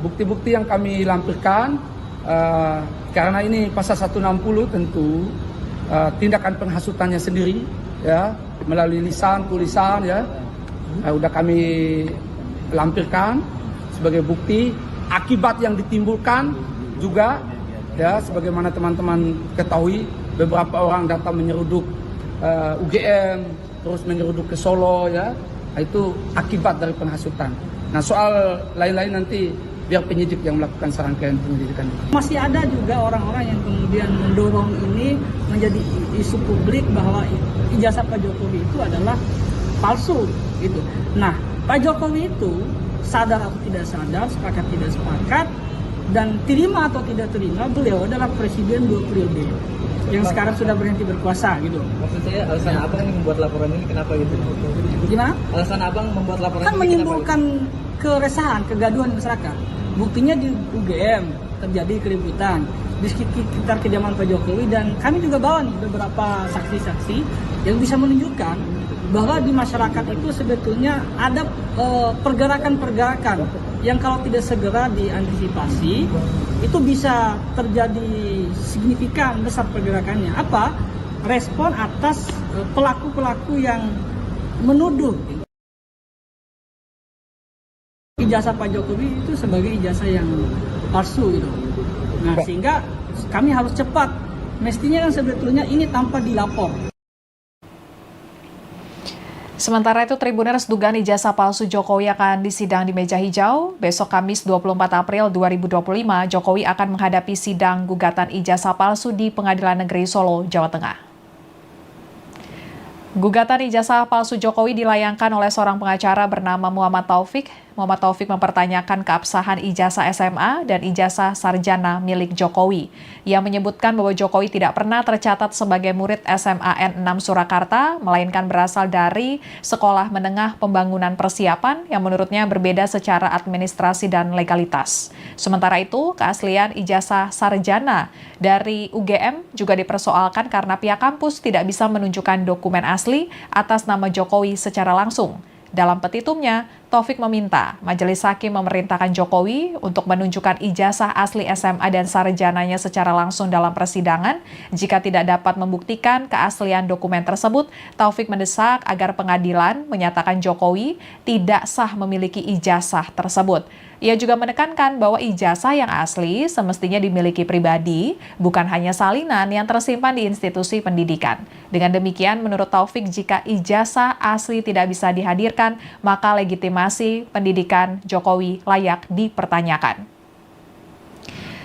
Bukti-bukti yang kami lampirkan, karena ini pasal 160 tentu tindakan penghasutannya sendiri, ya melalui lisan, tulisan, ya udah kami lampirkan sebagai bukti. Akibat yang ditimbulkan juga, ya sebagaimana teman-teman ketahui, beberapa orang datang menyeruduk UGM, terus menyeruduk ke Solo, ya itu akibat dari penghasutan. Nah, soal lain-lain nanti biar penyidik yang melakukan serangkaian penyelidikan. Masih ada juga orang-orang yang kemudian mendorong ini menjadi isu publik bahwa ijazah Pak Jokowi itu adalah palsu gitu. Nah, Pak Jokowi itu sadar atau tidak sadar, sepakat tidak sepakat, dan terima atau tidak terima, beliau adalah presiden 2 periode yang sekarang sudah berhenti berkuasa gitu. Maksud saya alasan abang ini membuat laporan ini kenapa gitu? Gimana? Alasan abang membuat laporan Kan ini menimbulkan keresahan, kegaduhan masyarakat. Buktinya di UGM terjadi keributan di sekitar kediaman Pak Jokowi, dan kami juga bawa nih beberapa saksi-saksi yang bisa menunjukkan bahwa di masyarakat itu sebetulnya ada pergerakan-pergerakan yang kalau tidak segera diantisipasi itu bisa terjadi signifikan besar pergerakannya. Apa? Respon atas pelaku-pelaku yang menuduh ijazah Pak Jokowi itu sebagai ijazah yang palsu gitu. Nah, sehingga kami harus cepat. Mestinya kan sebetulnya ini tanpa dilapor. Sementara itu, Tribuners, dugaan ijazah palsu Jokowi akan disidang di meja hijau. Besok Kamis 24 April 2025, Jokowi akan menghadapi sidang gugatan ijazah palsu di Pengadilan Negeri Solo, Jawa Tengah. Gugatan ijazah palsu Jokowi dilayangkan oleh seorang pengacara bernama Muhammad Taufik, Muhammad Taufik mempertanyakan keabsahan ijazah SMA dan ijazah sarjana milik Jokowi. Ia menyebutkan bahwa Jokowi tidak pernah tercatat sebagai murid SMA N6 Surakarta, melainkan berasal dari Sekolah Menengah Pembangunan Persiapan yang menurutnya berbeda secara administrasi dan legalitas. Sementara itu, keaslian ijazah sarjana dari UGM juga dipersoalkan karena pihak kampus tidak bisa menunjukkan dokumen asli atas nama Jokowi secara langsung. Dalam petitumnya, Taufik meminta Majelis Hakim memerintahkan Jokowi untuk menunjukkan ijazah asli SMA dan sarjananya secara langsung dalam persidangan. Jika tidak dapat membuktikan keaslian dokumen tersebut, Taufik mendesak agar pengadilan menyatakan Jokowi tidak sah memiliki ijazah tersebut. Ia juga menekankan bahwa ijazah yang asli semestinya dimiliki pribadi, bukan hanya salinan yang tersimpan di institusi pendidikan. Dengan demikian, menurut Taufik, jika ijazah asli tidak bisa dihadirkan, maka legitimasi pendidikan Jokowi layak dipertanyakan.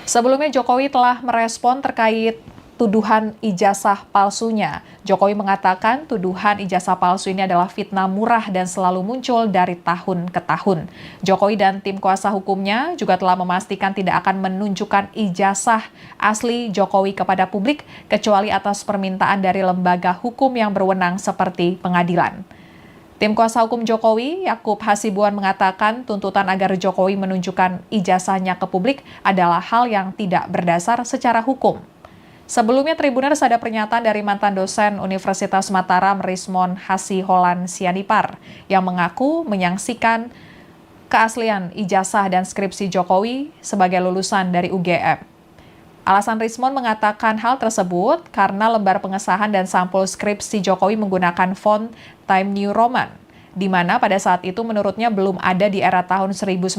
Sebelumnya, Jokowi telah merespon terkait tuduhan ijazah palsunya. Jokowi mengatakan tuduhan ijazah palsu ini adalah fitnah murah dan selalu muncul dari tahun ke tahun. Jokowi dan tim kuasa hukumnya juga telah memastikan tidak akan menunjukkan ijazah asli Jokowi kepada publik kecuali atas permintaan dari lembaga hukum yang berwenang seperti pengadilan. Tim kuasa hukum Jokowi, Yakub Hasibuan, mengatakan tuntutan agar Jokowi menunjukkan ijazahnya ke publik adalah hal yang tidak berdasar secara hukum. Sebelumnya, Tribuners ada pernyataan dari mantan dosen Universitas Mataram Rismon Hasiholan Sianipar yang mengaku menyaksikan keaslian ijazah dan skripsi Jokowi sebagai lulusan dari UGM. Alasan Rismon mengatakan hal tersebut karena lembar pengesahan dan sampul skripsi Jokowi menggunakan font Times New Roman, di mana pada saat itu menurutnya belum ada di era tahun 1980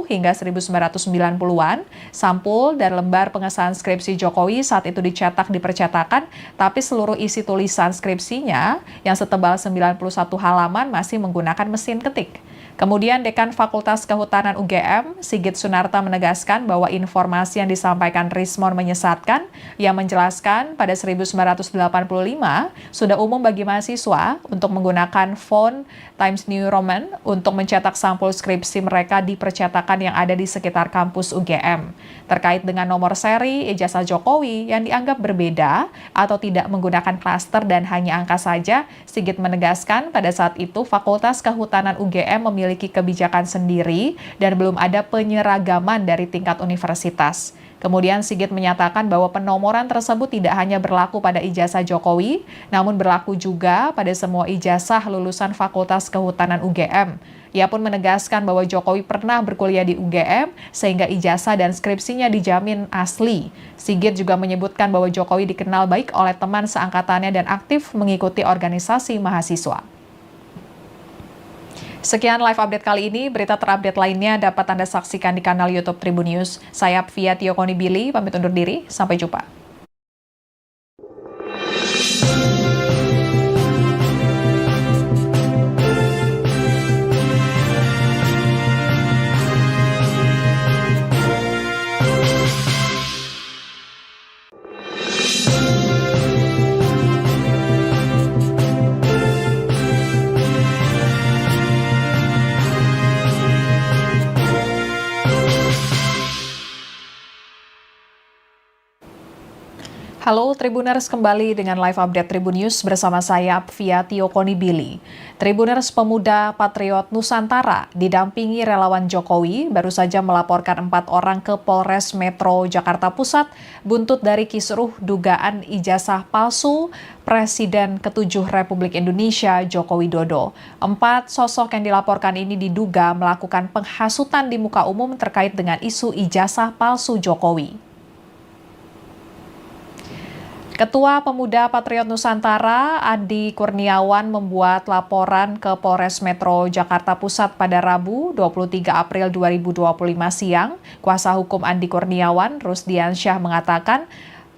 hingga 1990-an. Sampul dan lembar pengesahan skripsi Jokowi saat itu dicetak di percetakan, tapi seluruh isi tulisan skripsinya yang setebal 91 halaman masih menggunakan mesin ketik. Kemudian Dekan Fakultas Kehutanan UGM, Sigit Sunarta, menegaskan bahwa informasi yang disampaikan Rismon menyesatkan. Ia menjelaskan pada 1985 sudah umum bagi mahasiswa untuk menggunakan font Times New Roman untuk mencetak sampul skripsi mereka di percetakan yang ada di sekitar kampus UGM. Terkait dengan nomor seri ijazah Jokowi yang dianggap berbeda atau tidak menggunakan klaster dan hanya angka saja, Sigit menegaskan pada saat itu Fakultas Kehutanan UGM memiliki kebijakan sendiri dan belum ada penyeragaman dari tingkat universitas. Kemudian Sigit menyatakan bahwa penomoran tersebut tidak hanya berlaku pada ijazah Jokowi, namun berlaku juga pada semua ijazah lulusan Fakultas Kehutanan UGM. Ia pun menegaskan bahwa Jokowi pernah berkuliah di UGM sehingga ijazah dan skripsinya dijamin asli. Sigit juga menyebutkan bahwa Jokowi dikenal baik oleh teman seangkatannya dan aktif mengikuti organisasi mahasiswa. Sekian live update kali ini. Berita terupdate lainnya dapat Anda saksikan di kanal YouTube Tribun News. Saya Apvia Tiokonibili, pamit undur diri. Sampai jumpa. Halo Tribuners, kembali dengan live update Tribun News bersama saya Apvia Tiokonibili. Tribuners, pemuda Patriot Nusantara didampingi relawan Jokowi baru saja melaporkan 4 orang ke Polres Metro Jakarta Pusat buntut dari kisruh dugaan ijazah palsu Presiden ke-7 Republik Indonesia Joko Widodo. 4 sosok yang dilaporkan ini diduga melakukan penghasutan di muka umum terkait dengan isu ijazah palsu Jokowi. Ketua Pemuda Patriot Nusantara, Andi Kurniawan, membuat laporan ke Polres Metro Jakarta Pusat pada Rabu 23 April 2025 siang. Kuasa hukum Andi Kurniawan, Rusdiansyah, mengatakan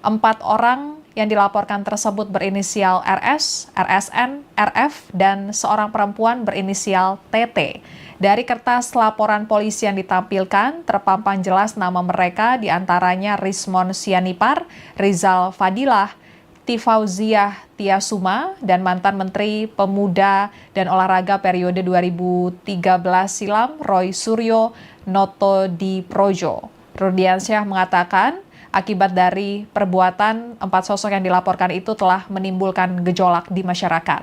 4 orang yang dilaporkan tersebut berinisial RS, RSN, RF, dan seorang perempuan berinisial TT. Dari kertas laporan polisi yang ditampilkan, terpampang jelas nama mereka, diantaranya Rismon Sianipar, Rizal Fadilah, Siti Fauziah Tiasuma dan mantan Menteri Pemuda dan Olahraga periode 2013 silam Roy Suryo Notodiprojo. Rudiansyah mengatakan akibat dari perbuatan 4 sosok yang dilaporkan itu telah menimbulkan gejolak di masyarakat.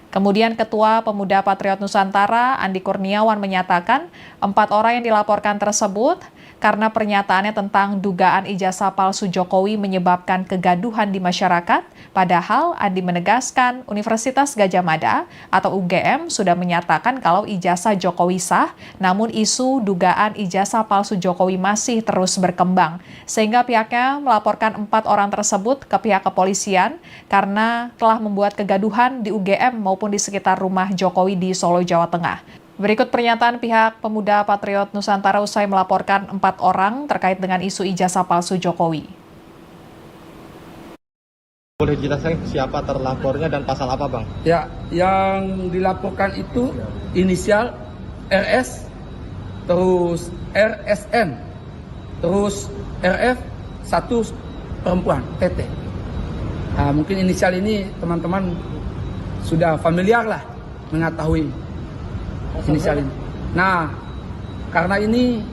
Kemudian Ketua Pemuda Patriot Nusantara Andi Kurniawan menyatakan 4 orang yang dilaporkan tersebut karena pernyataannya tentang dugaan ijazah palsu Jokowi menyebabkan kegaduhan di masyarakat, padahal Andi menegaskan Universitas Gadjah Mada atau UGM sudah menyatakan kalau ijazah Jokowi sah, namun isu dugaan ijazah palsu Jokowi masih terus berkembang, sehingga pihaknya melaporkan 4 orang tersebut ke pihak kepolisian karena telah membuat kegaduhan di UGM maupun di sekitar rumah Jokowi di Solo, Jawa Tengah. Berikut pernyataan pihak Pemuda Patriot Nusantara usai melaporkan 4 orang terkait dengan isu ijazah palsu Jokowi. Boleh jelaskan siapa terlapornya dan pasal apa, Bang? Ya, yang dilaporkan itu inisial RS, terus RSN, terus RF, satu perempuan, TT. Nah, mungkin inisial ini teman-teman sudah familiar lah mengetahui inisial ini. Nah, karena ini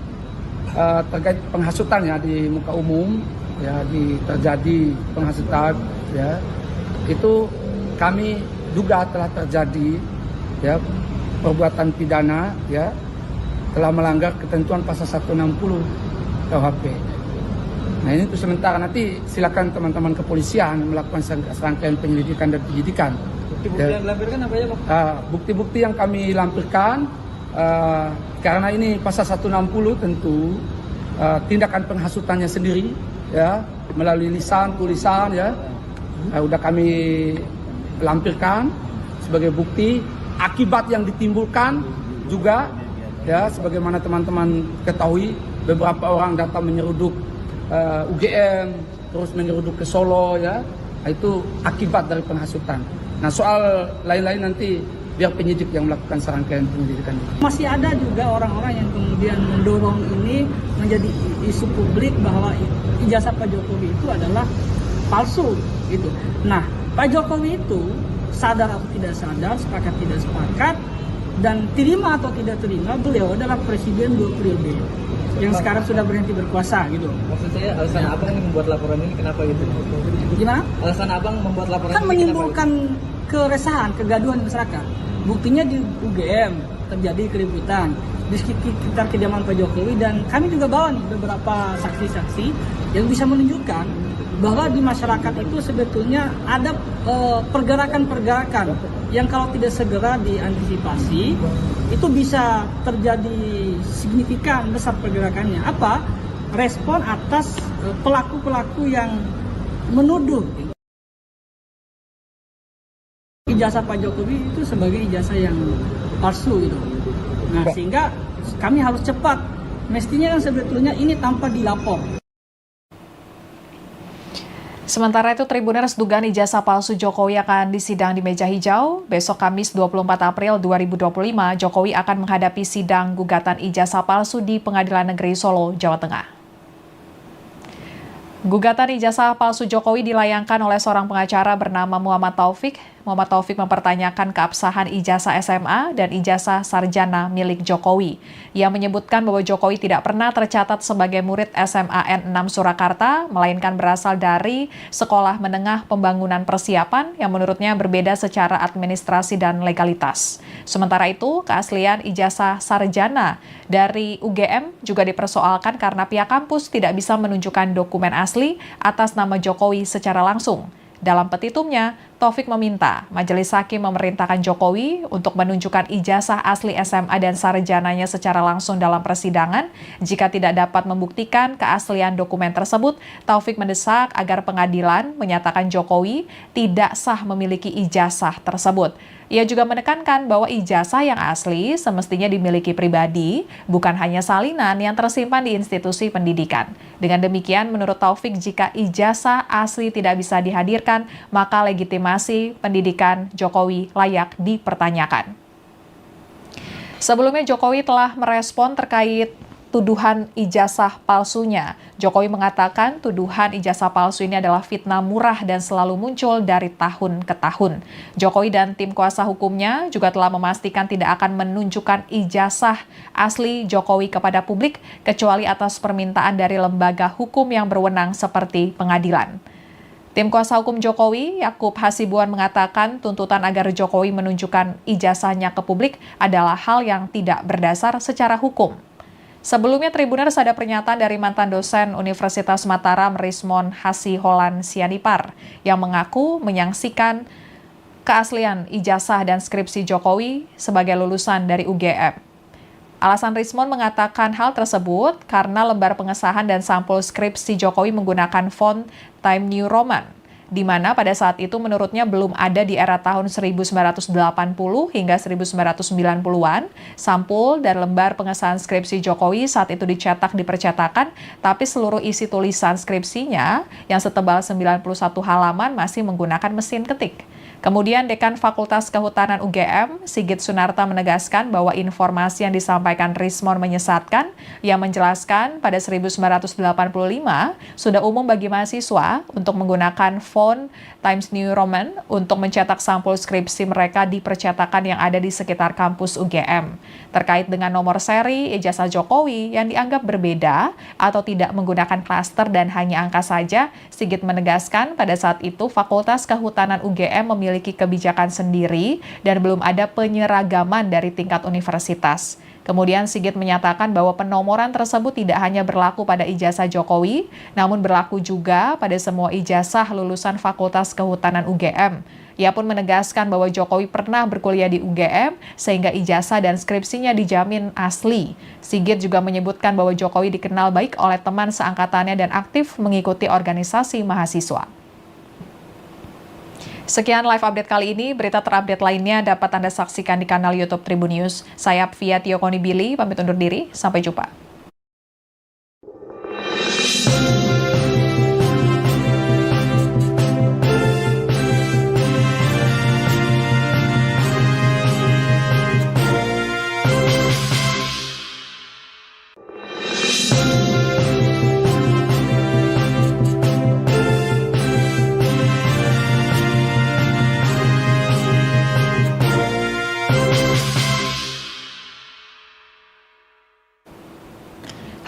terkait penghasutan ya di muka umum, ya terjadi penghasutan, ya itu kami duga telah terjadi ya perbuatan pidana ya telah melanggar ketentuan pasal 160 KUHP. Nah ini untuk sementara, nanti silakan teman-teman kepolisian melakukan serangkaian penyelidikan dan penyidikan. Bukti-bukti yang dilampirkan apa ya, Bang? Bukti-bukti yang kami lampirkan karena ini pasal 160 tentu tindakan penghasutannya sendiri ya melalui lisan, tulisan ya udah kami lampirkan sebagai bukti. Akibat yang ditimbulkan juga ya sebagaimana teman-teman ketahui, beberapa orang datang menyeruduk UGM, terus menyeruduk ke Solo ya, itu akibat dari penghasutan. Nah soal lain-lain nanti biar penyidik yang melakukan serangkaian penyelidikan. Masih ada juga orang-orang yang kemudian mendorong ini menjadi isu publik bahwa ijazah Pak Jokowi itu adalah palsu gitu. Nah, Pak Jokowi itu sadar atau tidak sadar, sepakat tidak sepakat, dan terima atau tidak terima, beliau adalah presiden 2 periode yang sekarang sudah berhenti berkuasa gitu. Maksud saya alasan abang ini membuat laporan ini kenapa gitu? Gimana? Alasan abang membuat laporan Kan ini menimbulkan keresahan, kegaduhan di masyarakat. Buktinya di UGM terjadi keributan di sekitar kediaman Pak Jokowi, dan kami juga bawa nih beberapa saksi-saksi yang bisa menunjukkan bahwa di masyarakat itu sebetulnya ada pergerakan-pergerakan yang kalau tidak segera diantisipasi itu bisa terjadi signifikan besar pergerakannya. Apa? Respon atas pelaku-pelaku yang menuduh ijazah Pak Jokowi itu sebagai ijazah yang palsu gitu. Nah, sehingga kami harus cepat. Mestinya kan sebetulnya ini tanpa dilapor. Sementara itu, Tribuners dugaan ijazah palsu Jokowi akan disidang di meja hijau. Besok Kamis 24 April 2025, Jokowi akan menghadapi sidang gugatan ijazah palsu di Pengadilan Negeri Solo, Jawa Tengah. Gugatan ijazah palsu Jokowi dilayangkan oleh seorang pengacara bernama Muhammad Taufik. Muhammad Taufik mempertanyakan keabsahan ijazah SMA dan ijazah sarjana milik Jokowi. Ia menyebutkan bahwa Jokowi tidak pernah tercatat sebagai murid SMA N6 Surakarta, melainkan berasal dari Sekolah Menengah Pembangunan Persiapan yang menurutnya berbeda secara administrasi dan legalitas. Sementara itu, keaslian ijazah sarjana dari UGM juga dipersoalkan karena pihak kampus tidak bisa menunjukkan dokumen asli atas nama Jokowi secara langsung. Dalam petitumnya, Taufik meminta Majelis Hakim memerintahkan Jokowi untuk menunjukkan ijazah asli SMA dan sarjananya secara langsung dalam persidangan. Jika tidak dapat membuktikan keaslian dokumen tersebut, Taufik mendesak agar pengadilan menyatakan Jokowi tidak sah memiliki ijazah tersebut. Ia juga menekankan bahwa ijazah yang asli semestinya dimiliki pribadi, bukan hanya salinan yang tersimpan di institusi pendidikan. Dengan demikian, menurut Taufik, jika ijazah asli tidak bisa dihadirkan, maka legitimasi pendidikan Jokowi layak dipertanyakan. Sebelumnya, Jokowi telah merespon terkait tuduhan ijazah palsunya. Jokowi mengatakan tuduhan ijazah palsu ini adalah fitnah murah dan selalu muncul dari tahun ke tahun. Jokowi dan tim kuasa hukumnya juga telah memastikan tidak akan menunjukkan ijazah asli Jokowi kepada publik kecuali atas permintaan dari lembaga hukum yang berwenang seperti pengadilan. Tim kuasa hukum Jokowi, Yakub Hasibuan, mengatakan tuntutan agar Jokowi menunjukkan ijazahnya ke publik adalah hal yang tidak berdasar secara hukum. Sebelumnya, Tribuners ada pernyataan dari mantan dosen Universitas Mataram Rismon Hasiholan Sianipar yang mengaku menyaksikan keaslian ijazah dan skripsi Jokowi sebagai lulusan dari UGM. Alasan Rismon mengatakan hal tersebut karena lembar pengesahan dan sampul skripsi Jokowi menggunakan font Times New Roman, di mana pada saat itu menurutnya belum ada di era tahun 1980 hingga 1990-an. Sampul dan lembar pengesahan skripsi Jokowi saat itu dicetak di percetakan, tapi seluruh isi tulisan skripsinya yang setebal 91 halaman masih menggunakan mesin ketik. Kemudian Dekan Fakultas Kehutanan UGM, Sigit Sunarta, menegaskan bahwa informasi yang disampaikan Rismon menyesatkan, yang menjelaskan pada 1985 sudah umum bagi mahasiswa untuk menggunakan font Times New Roman untuk mencetak sampul skripsi mereka di percetakan yang ada di sekitar kampus UGM. Terkait dengan nomor seri ijazah Jokowi yang dianggap berbeda atau tidak menggunakan klaster dan hanya angka saja, Sigit menegaskan pada saat itu Fakultas Kehutanan UGM memiliki kebijakan sendiri dan belum ada penyeragaman dari tingkat universitas. Kemudian Sigit menyatakan bahwa penomoran tersebut tidak hanya berlaku pada ijazah Jokowi, namun berlaku juga pada semua ijazah lulusan Fakultas Kehutanan UGM. Ia pun menegaskan bahwa Jokowi pernah berkuliah di UGM sehingga ijazah dan skripsinya dijamin asli. Sigit juga menyebutkan bahwa Jokowi dikenal baik oleh teman seangkatannya dan aktif mengikuti organisasi mahasiswa. Sekian live update kali ini. Berita terupdate lainnya dapat Anda saksikan di kanal YouTube Tribun News. Saya Apvia Tiokonibili, pamit undur diri. Sampai jumpa.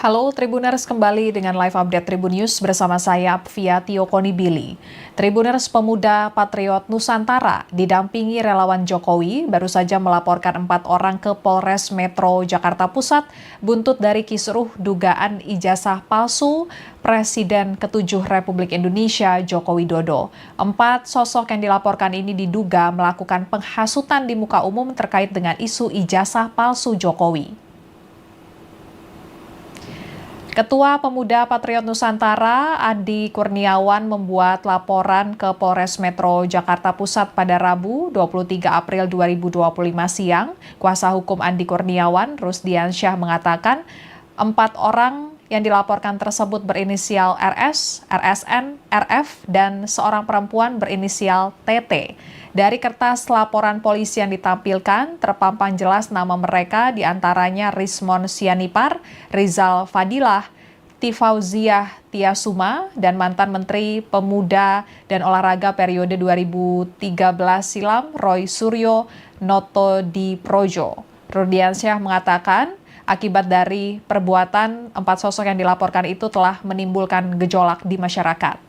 Halo Tribuners, kembali dengan live update Tribun News bersama saya Apvia Tiokonibili. Tribuners, pemuda Patriot Nusantara didampingi relawan Jokowi baru saja melaporkan 4 orang ke Polres Metro Jakarta Pusat buntut dari kisruh dugaan ijazah palsu Presiden ke-7 Republik Indonesia Joko Widodo. 4 sosok yang dilaporkan ini diduga melakukan penghasutan di muka umum terkait dengan isu ijazah palsu Jokowi. Ketua Pemuda Patriot Nusantara, Andi Kurniawan, membuat laporan ke Polres Metro Jakarta Pusat pada Rabu 23 April 2025 siang. Kuasa hukum Andi Kurniawan, Rusdiansyah, mengatakan 4 orang yang dilaporkan tersebut berinisial RS, RSN, RF, dan seorang perempuan berinisial TT. Dari kertas laporan polisi yang ditampilkan, terpampang jelas nama mereka, diantaranya Rismon Sianipar, Rizal Fadilah, Tifauziah Tiasuma, dan mantan Menteri Pemuda dan Olahraga periode 2013 silam, Roy Suryo Notodiprojo. Rudiansyah mengatakan, akibat dari perbuatan 4 sosok yang dilaporkan itu telah menimbulkan gejolak di masyarakat.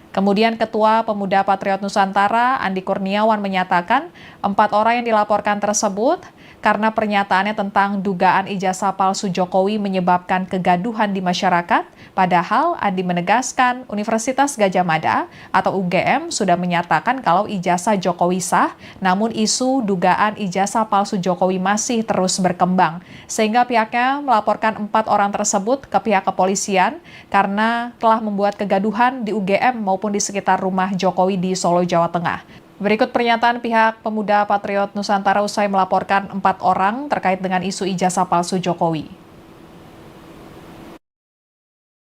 Kemudian Ketua Pemuda Patriot Nusantara, Andi Kurniawan, menyatakan 4 orang yang dilaporkan tersebut karena pernyataannya tentang dugaan ijazah palsu Jokowi menyebabkan kegaduhan di masyarakat, padahal Andi menegaskan Universitas Gadjah Mada atau UGM sudah menyatakan kalau ijazah Jokowi sah, namun isu dugaan ijazah palsu Jokowi masih terus berkembang, sehingga pihaknya melaporkan 4 orang tersebut ke pihak kepolisian karena telah membuat kegaduhan di UGM maupun di sekitar rumah Jokowi di Solo, Jawa Tengah. Berikut pernyataan pihak Pemuda Patriot Nusantara usai melaporkan 4 orang terkait dengan isu ijazah palsu Jokowi.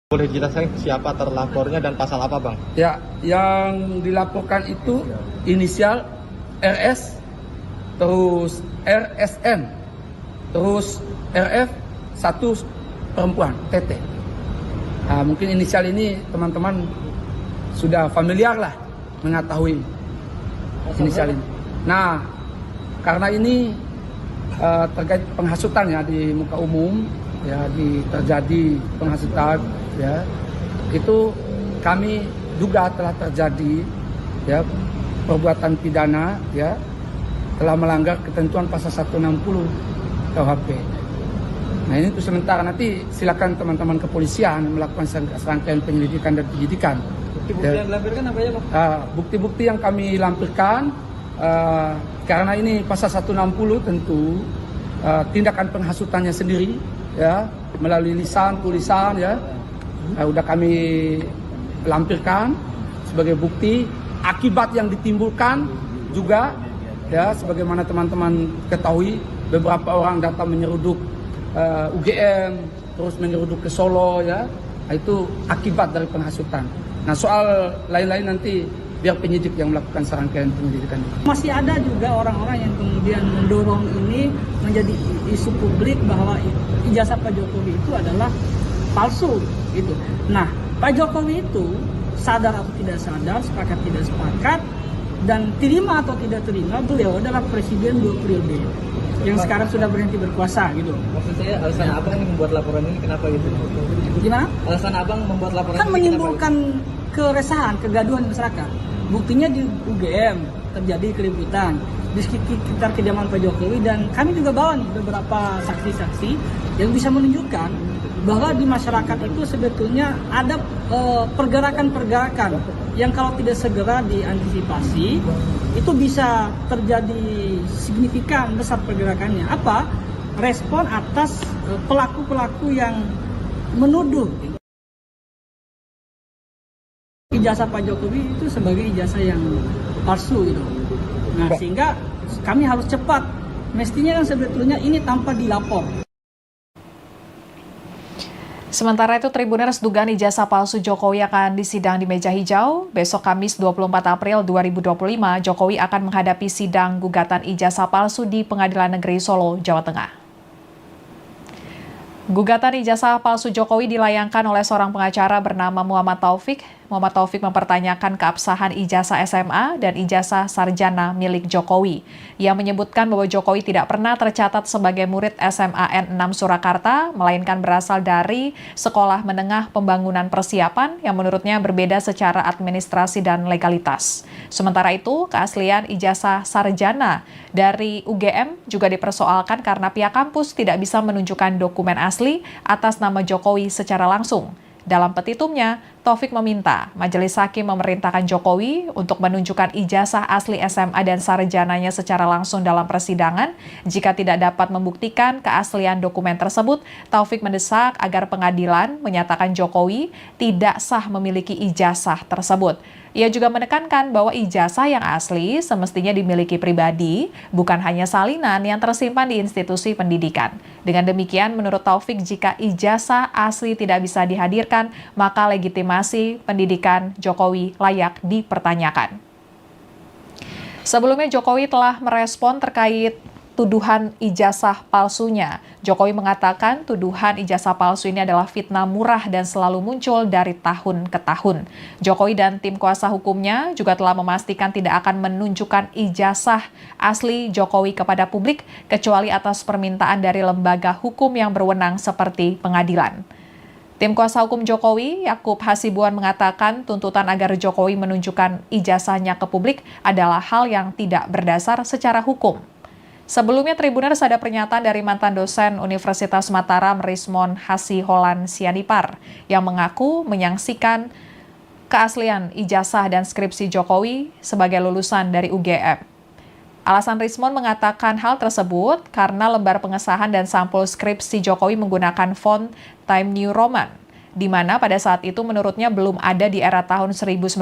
Boleh dijelaskan siapa terlapornya dan pasal apa, Bang? Ya, yang dilaporkan itu inisial RS, terus RSN, terus RF, 1 perempuan, Tete. Mungkin inisial ini teman-teman sudah familiar lah mengetahui inisial ini. Nah, karena ini terkait penghasutannya di muka umum, ya, terjadi penghasutan, ya, itu kami duga telah terjadi, ya, perbuatan pidana, ya, telah melanggar ketentuan pasal 160 KUHP. Nah, ini untuk sementara, nanti silakan teman-teman kepolisian melakukan serangkaian penyelidikan dan penyidikan. Bukti-bukti yang dilampirkan apa ya, Bang? Bukti-bukti yang kami lampirkan, karena ini pasal 160 tentu tindakan penghasutannya sendiri, ya, melalui lisan, tulisan, ya, udah kami lampirkan sebagai bukti. Akibat yang ditimbulkan juga, ya, sebagaimana teman-teman ketahui, beberapa orang datang menyeruduk UGM, terus menyeruduk ke Solo, ya, itu akibat dari penghasutan. Nah, soal lain-lain nanti biar penyidik yang melakukan serangkaian penyelidikan. Masih ada juga orang-orang yang kemudian mendorong ini menjadi isu publik bahwa ijazah Pak Jokowi itu adalah palsu, gitu. Nah, Pak Jokowi itu sadar atau tidak sadar, sepakat tidak sepakat, dan terima atau tidak terima, beliau adalah presiden 2 periode yang sekarang sudah berhenti berkuasa, gitu. Maksud saya alasan abang ini membuat laporan ini kenapa gitu? Gimana? Alasan abang membuat laporan Kan ini menimbulkan keresahan, kegaduhan masyarakat. Buktinya di UGM terjadi keributan di sekitar kediaman Pak Jokowi, dan kami juga bawa nih beberapa saksi-saksi yang bisa menunjukkan bahwa di masyarakat itu sebetulnya ada pergerakan-pergerakan yang kalau tidak segera diantisipasi itu bisa terjadi signifikan besar pergerakannya. Apa? Respon atas pelaku-pelaku yang menuduh ijazah Pak Jokowi itu sebagai ijazah yang palsu, gitu. Nah, sehingga kami harus cepat. Mestinya kan sebetulnya ini tanpa dilapor. Sementara itu, Tribuners dugaan ijazah palsu Jokowi akan disidang di meja hijau. Besok Kamis 24 April 2025, Jokowi akan menghadapi sidang gugatan ijazah palsu di Pengadilan Negeri Solo, Jawa Tengah. Gugatan ijazah palsu Jokowi dilayangkan oleh seorang pengacara bernama Muhammad Taufik. Muhammad Taufik mempertanyakan keabsahan ijazah SMA dan ijazah sarjana milik Jokowi. Ia menyebutkan bahwa Jokowi tidak pernah tercatat sebagai murid SMA N6 Surakarta, melainkan berasal dari Sekolah Menengah Pembangunan Persiapan yang menurutnya berbeda secara administrasi dan legalitas. Sementara itu, keaslian ijazah sarjana dari UGM juga dipersoalkan karena pihak kampus tidak bisa menunjukkan dokumen asli atas nama Jokowi secara langsung. Dalam petitumnya, Taufik meminta Majelis Hakim memerintahkan Jokowi untuk menunjukkan ijazah asli SMA dan sarjananya secara langsung dalam persidangan. Jika tidak dapat membuktikan keaslian dokumen tersebut, Taufik mendesak agar pengadilan menyatakan Jokowi tidak sah memiliki ijazah tersebut. Ia juga menekankan bahwa ijazah yang asli semestinya dimiliki pribadi, bukan hanya salinan yang tersimpan di institusi pendidikan. Dengan demikian, menurut Taufik, jika ijazah asli tidak bisa dihadirkan, maka legitimasi pendidikan Jokowi layak dipertanyakan. Sebelumnya, Jokowi telah merespon terkait tuduhan ijazah palsunya. Jokowi mengatakan tuduhan ijazah palsu ini adalah fitnah murah dan selalu muncul dari tahun ke tahun. Jokowi dan tim kuasa hukumnya juga telah memastikan tidak akan menunjukkan ijazah asli Jokowi kepada publik kecuali atas permintaan dari lembaga hukum yang berwenang seperti pengadilan. Tim kuasa hukum Jokowi, Yakub Hasibuan, mengatakan tuntutan agar Jokowi menunjukkan ijazahnya ke publik adalah hal yang tidak berdasar secara hukum. Sebelumnya, Tribuners, ada pernyataan dari mantan dosen Universitas Mataram Rismon Hasiholan Sianipar yang mengaku menyaksikan keaslian ijazah dan skripsi Jokowi sebagai lulusan dari UGM. Alasan Rismon mengatakan hal tersebut karena lembar pengesahan dan sampul skripsi Jokowi menggunakan font Time New Roman, di mana pada saat itu menurutnya belum ada di era tahun 1980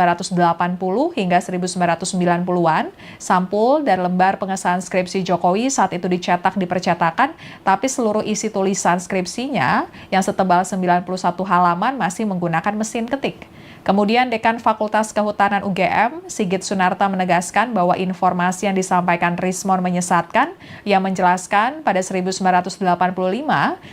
hingga 1990-an. Sampul dan lembar pengesahan skripsi Jokowi saat itu dicetak di percetakan, tapi seluruh isi tulisan skripsinya yang setebal 91 halaman masih menggunakan mesin ketik. Kemudian Dekan Fakultas Kehutanan UGM, Sigit Sunarta menegaskan bahwa informasi yang disampaikan Rismon menyesatkan, yang menjelaskan pada 1985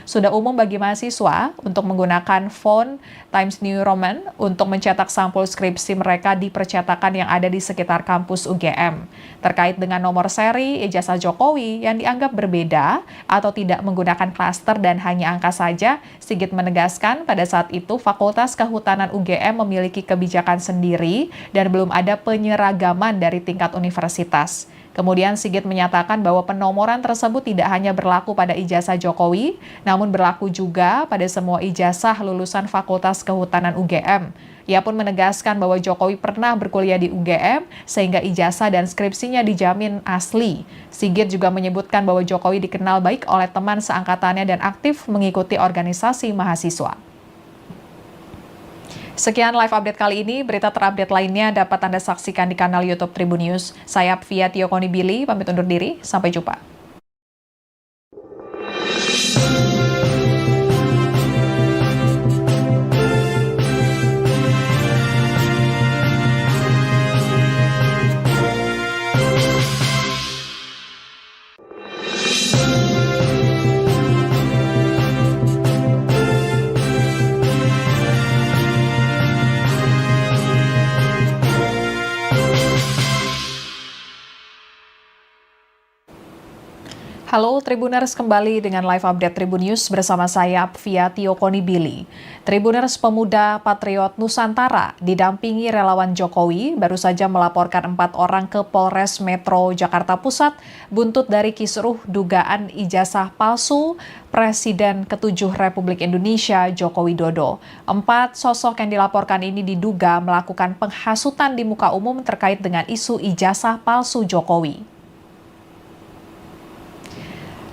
sudah umum bagi mahasiswa untuk menggunakan font Times New Roman untuk mencetak sampul skripsi mereka di percetakan yang ada di sekitar kampus UGM. Terkait dengan nomor seri ijazah Jokowi yang dianggap berbeda atau tidak menggunakan klaster dan hanya angka saja, Sigit menegaskan pada saat itu Fakultas Kehutanan UGM memiliki kebijakan sendiri dan belum ada penyeragaman dari tingkat universitas. Kemudian Sigit menyatakan bahwa penomoran tersebut tidak hanya berlaku pada ijazah Jokowi, namun berlaku juga pada semua ijazah lulusan Fakultas Kehutanan UGM. Ia pun menegaskan bahwa Jokowi pernah berkuliah di UGM, sehingga ijazah dan skripsinya dijamin asli. Sigit juga menyebutkan bahwa Jokowi dikenal baik oleh teman seangkatannya dan aktif mengikuti organisasi mahasiswa. Sekian live update kali ini, berita terupdate lainnya dapat Anda saksikan di kanal YouTube Tribun News. Saya Apvia Tiokoni Billy, pamit undur diri, sampai jumpa. Halo Tribuners, kembali dengan live update Tribun News bersama saya Apvia Tiokoni Billy. Tribuners, pemuda Patriot Nusantara didampingi relawan Jokowi baru saja melaporkan 4 orang ke Polres Metro Jakarta Pusat buntut dari kisruh dugaan ijazah palsu Presiden ke-7 Republik Indonesia Joko Widodo. 4 sosok yang dilaporkan ini diduga melakukan penghasutan di muka umum terkait dengan isu ijazah palsu Jokowi.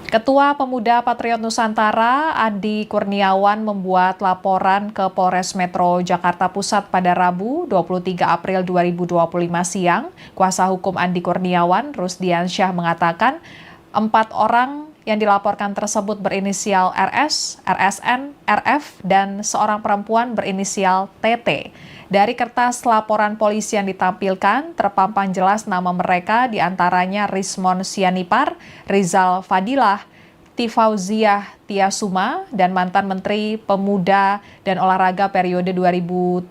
Ketua Pemuda Patriot Nusantara, Andi Kurniawan, membuat laporan ke Polres Metro Jakarta Pusat pada Rabu 23 April 2025 siang. Kuasa hukum Andi Kurniawan, Rusdiansyah, mengatakan 4 orang yang dilaporkan tersebut berinisial RS, RSN, RF, dan seorang perempuan berinisial TT. Dari kertas laporan polisi yang ditampilkan, terpampang jelas nama mereka, diantaranya Rismon Sianipar, Rizal Fadilah, Tifauziah Tiasuma, dan mantan Menteri Pemuda dan Olahraga periode 2013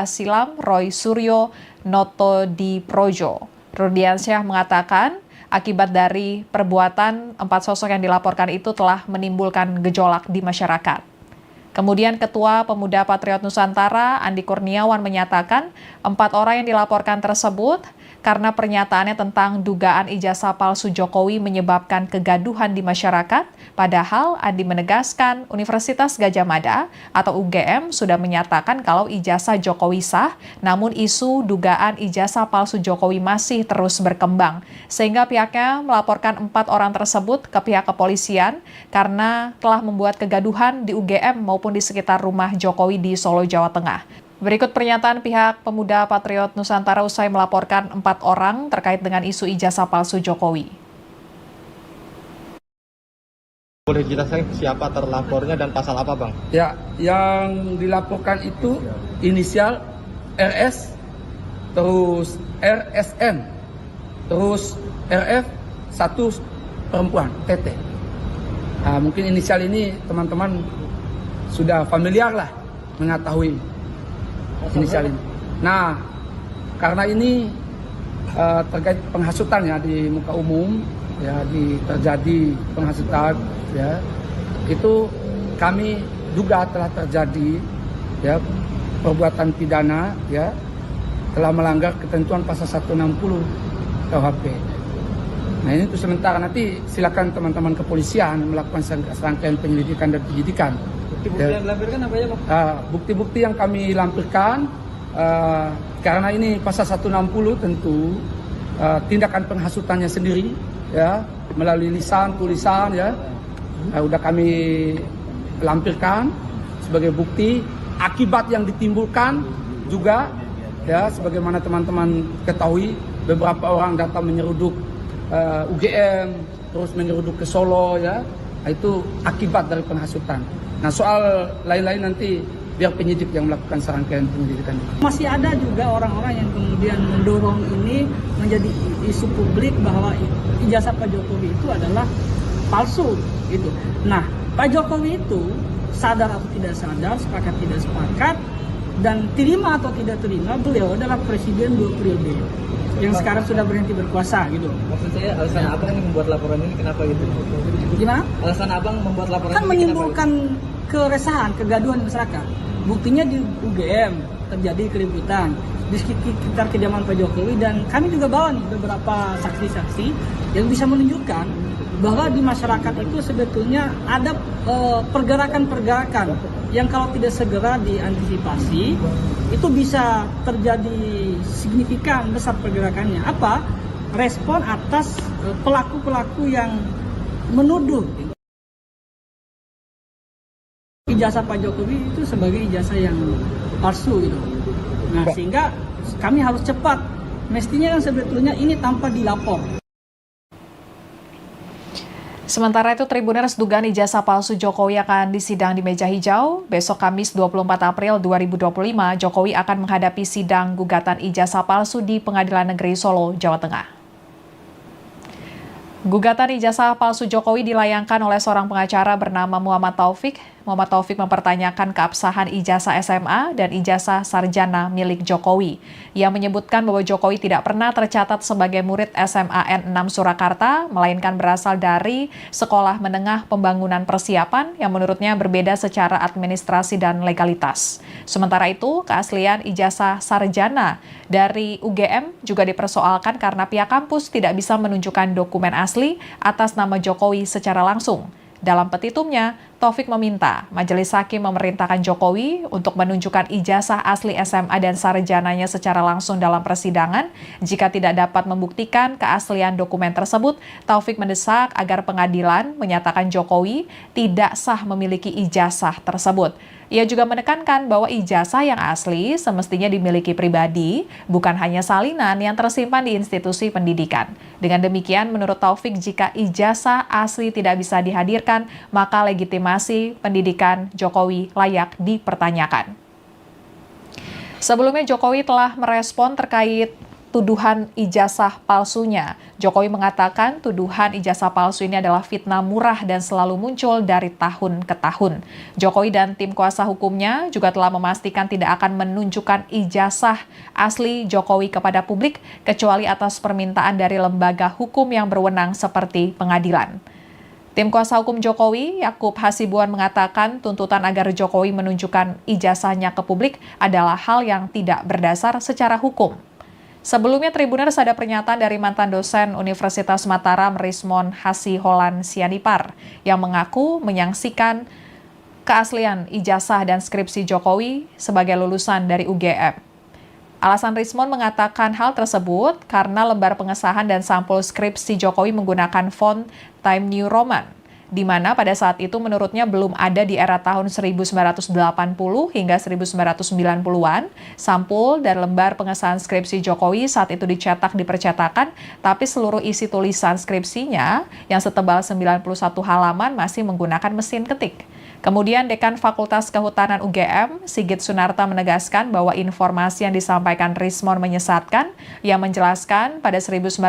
silam, Roy Suryo Noto Di Projo. Rusdiansyah mengatakan, akibat dari perbuatan 4 sosok yang dilaporkan itu telah menimbulkan gejolak di masyarakat. Kemudian Ketua Pemuda Patriot Nusantara, Andi Kurniawan, menyatakan 4 orang yang dilaporkan tersebut karena pernyataannya tentang dugaan ijazah palsu Jokowi menyebabkan kegaduhan di masyarakat, padahal Andi menegaskan Universitas Gadjah Mada atau UGM sudah menyatakan kalau ijazah Jokowi sah, namun isu dugaan ijazah palsu Jokowi masih terus berkembang, sehingga pihaknya melaporkan 4 orang tersebut ke pihak kepolisian karena telah membuat kegaduhan di UGM maupun di sekitar rumah Jokowi di Solo, Jawa Tengah. Berikut pernyataan pihak Pemuda Patriot Nusantara usai melaporkan 4 orang terkait dengan isu ijazah palsu Jokowi. Boleh dijelaskan siapa terlapornya dan pasal apa, Bang? Ya, yang dilaporkan itu inisial RS, terus RSN, terus RF, satu perempuan, TT. Nah, mungkin inisial ini teman-teman sudah familiar lah mengetahui inisial ini. Nah, karena ini terkait penghasutan ya di muka umum, ya terjadi penghasutan, ya itu kami duga telah terjadi ya perbuatan pidana, ya telah melanggar ketentuan pasal 160 KUHP. Nah, ini untuk sementara, nanti silakan teman-teman kepolisian melakukan serangkaian penyelidikan dan penyidikan. Bukti-bukti yang dilampirkan apa ya, Bang? Bukti-bukti yang kami lampirkan, karena ini pasal 160 tentu tindakan penghasutannya sendiri, ya melalui lisan, tulisan, ya udah kami lampirkan sebagai bukti. Akibat yang ditimbulkan juga, ya sebagaimana teman-teman ketahui, beberapa orang datang menyeruduk UGM, terus menyeruduk ke Solo, ya itu akibat dari penghasutan. Nah, soal lain-lain nanti biar penyidik yang melakukan serangkaian penyelidikan. Masih ada juga orang-orang yang kemudian mendorong ini menjadi isu publik bahwa ijazah Pak Jokowi itu adalah palsu gitu. Nah, Pak Jokowi itu sadar atau tidak sadar, sepakat tidak sepakat, dan terima atau tidak terima, beliau adalah presiden 2 periode yang sekarang sudah berhenti berkuasa gitu. Maksud saya alasan abang yang membuat laporan ini kenapa gitu? Gimana? Alasan abang membuat laporan Kan ini menimbulkan keresahan, kegaduhan di masyarakat. Buktinya di UGM terjadi keributan di sekitar kediaman Pak Jokowi, dan kami juga bawa nih beberapa saksi-saksi yang bisa menunjukkan bahwa di masyarakat itu sebetulnya ada pergerakan-pergerakan yang kalau tidak segera diantisipasi itu bisa terjadi signifikan besar pergerakannya. Apa? Respon atas pelaku-pelaku yang menuduh ijazah Pak Jokowi itu sebagai ijazah yang palsu gitu. Nah, sehingga kami harus cepat. Mestinya kan sebetulnya ini tanpa dilapor. Sementara itu, Tribuners dugaan ijazah palsu Jokowi akan disidang di meja hijau. Besok Kamis 24 April 2025, Jokowi akan menghadapi sidang gugatan ijazah palsu di Pengadilan Negeri Solo, Jawa Tengah. Gugatan ijazah palsu Jokowi dilayangkan oleh seorang pengacara bernama Muhammad Taufik. Muhammad Taufik mempertanyakan keabsahan ijazah SMA dan ijazah sarjana milik Jokowi. Ia menyebutkan bahwa Jokowi tidak pernah tercatat sebagai murid SMA N6 Surakarta, melainkan berasal dari Sekolah Menengah Pembangunan Persiapan yang menurutnya berbeda secara administrasi dan legalitas. Sementara itu, keaslian ijazah sarjana dari UGM juga dipersoalkan karena pihak kampus tidak bisa menunjukkan dokumen asli atas nama Jokowi secara langsung. Dalam petitumnya, Taufik meminta Majelis Hakim memerintahkan Jokowi untuk menunjukkan ijazah asli SMA dan sarjananya secara langsung dalam persidangan. Jika tidak dapat membuktikan keaslian dokumen tersebut, Taufik mendesak agar pengadilan menyatakan Jokowi tidak sah memiliki ijazah tersebut. Ia juga menekankan bahwa ijazah yang asli semestinya dimiliki pribadi, bukan hanya salinan yang tersimpan di institusi pendidikan. Dengan demikian, menurut Taufik, jika ijazah asli tidak bisa dihadirkan, maka legitimasi pendidikan Jokowi layak dipertanyakan. Sebelumnya, Jokowi telah merespon terkait tuduhan ijazah palsunya. Jokowi mengatakan tuduhan ijazah palsu ini adalah fitnah murah dan selalu muncul dari tahun ke tahun. Jokowi dan tim kuasa hukumnya juga telah memastikan tidak akan menunjukkan ijazah asli Jokowi kepada publik kecuali atas permintaan dari lembaga hukum yang berwenang seperti pengadilan. Tim kuasa hukum Jokowi, Yakub Hasibuan, mengatakan tuntutan agar Jokowi menunjukkan ijazahnya ke publik adalah hal yang tidak berdasar secara hukum. Sebelumnya, Tribuners ada pernyataan dari mantan dosen Universitas Mataram Rismon Hasiholan Sianipar yang mengaku menyaksikan keaslian ijazah dan skripsi Jokowi sebagai lulusan dari UGM. Alasan Rismon mengatakan hal tersebut karena lembar pengesahan dan sampul skripsi Jokowi menggunakan font Times New Roman, di mana pada saat itu menurutnya belum ada di era tahun 1980 hingga 1990-an. Sampul dan lembar pengesahan skripsi Jokowi saat itu dicetak di percetakan, tapi seluruh isi tulisan skripsinya yang setebal 91 halaman masih menggunakan mesin ketik. Kemudian Dekan Fakultas Kehutanan UGM, Sigit Sunarta, menegaskan bahwa informasi yang disampaikan Rismon menyesatkan, yang menjelaskan pada 1985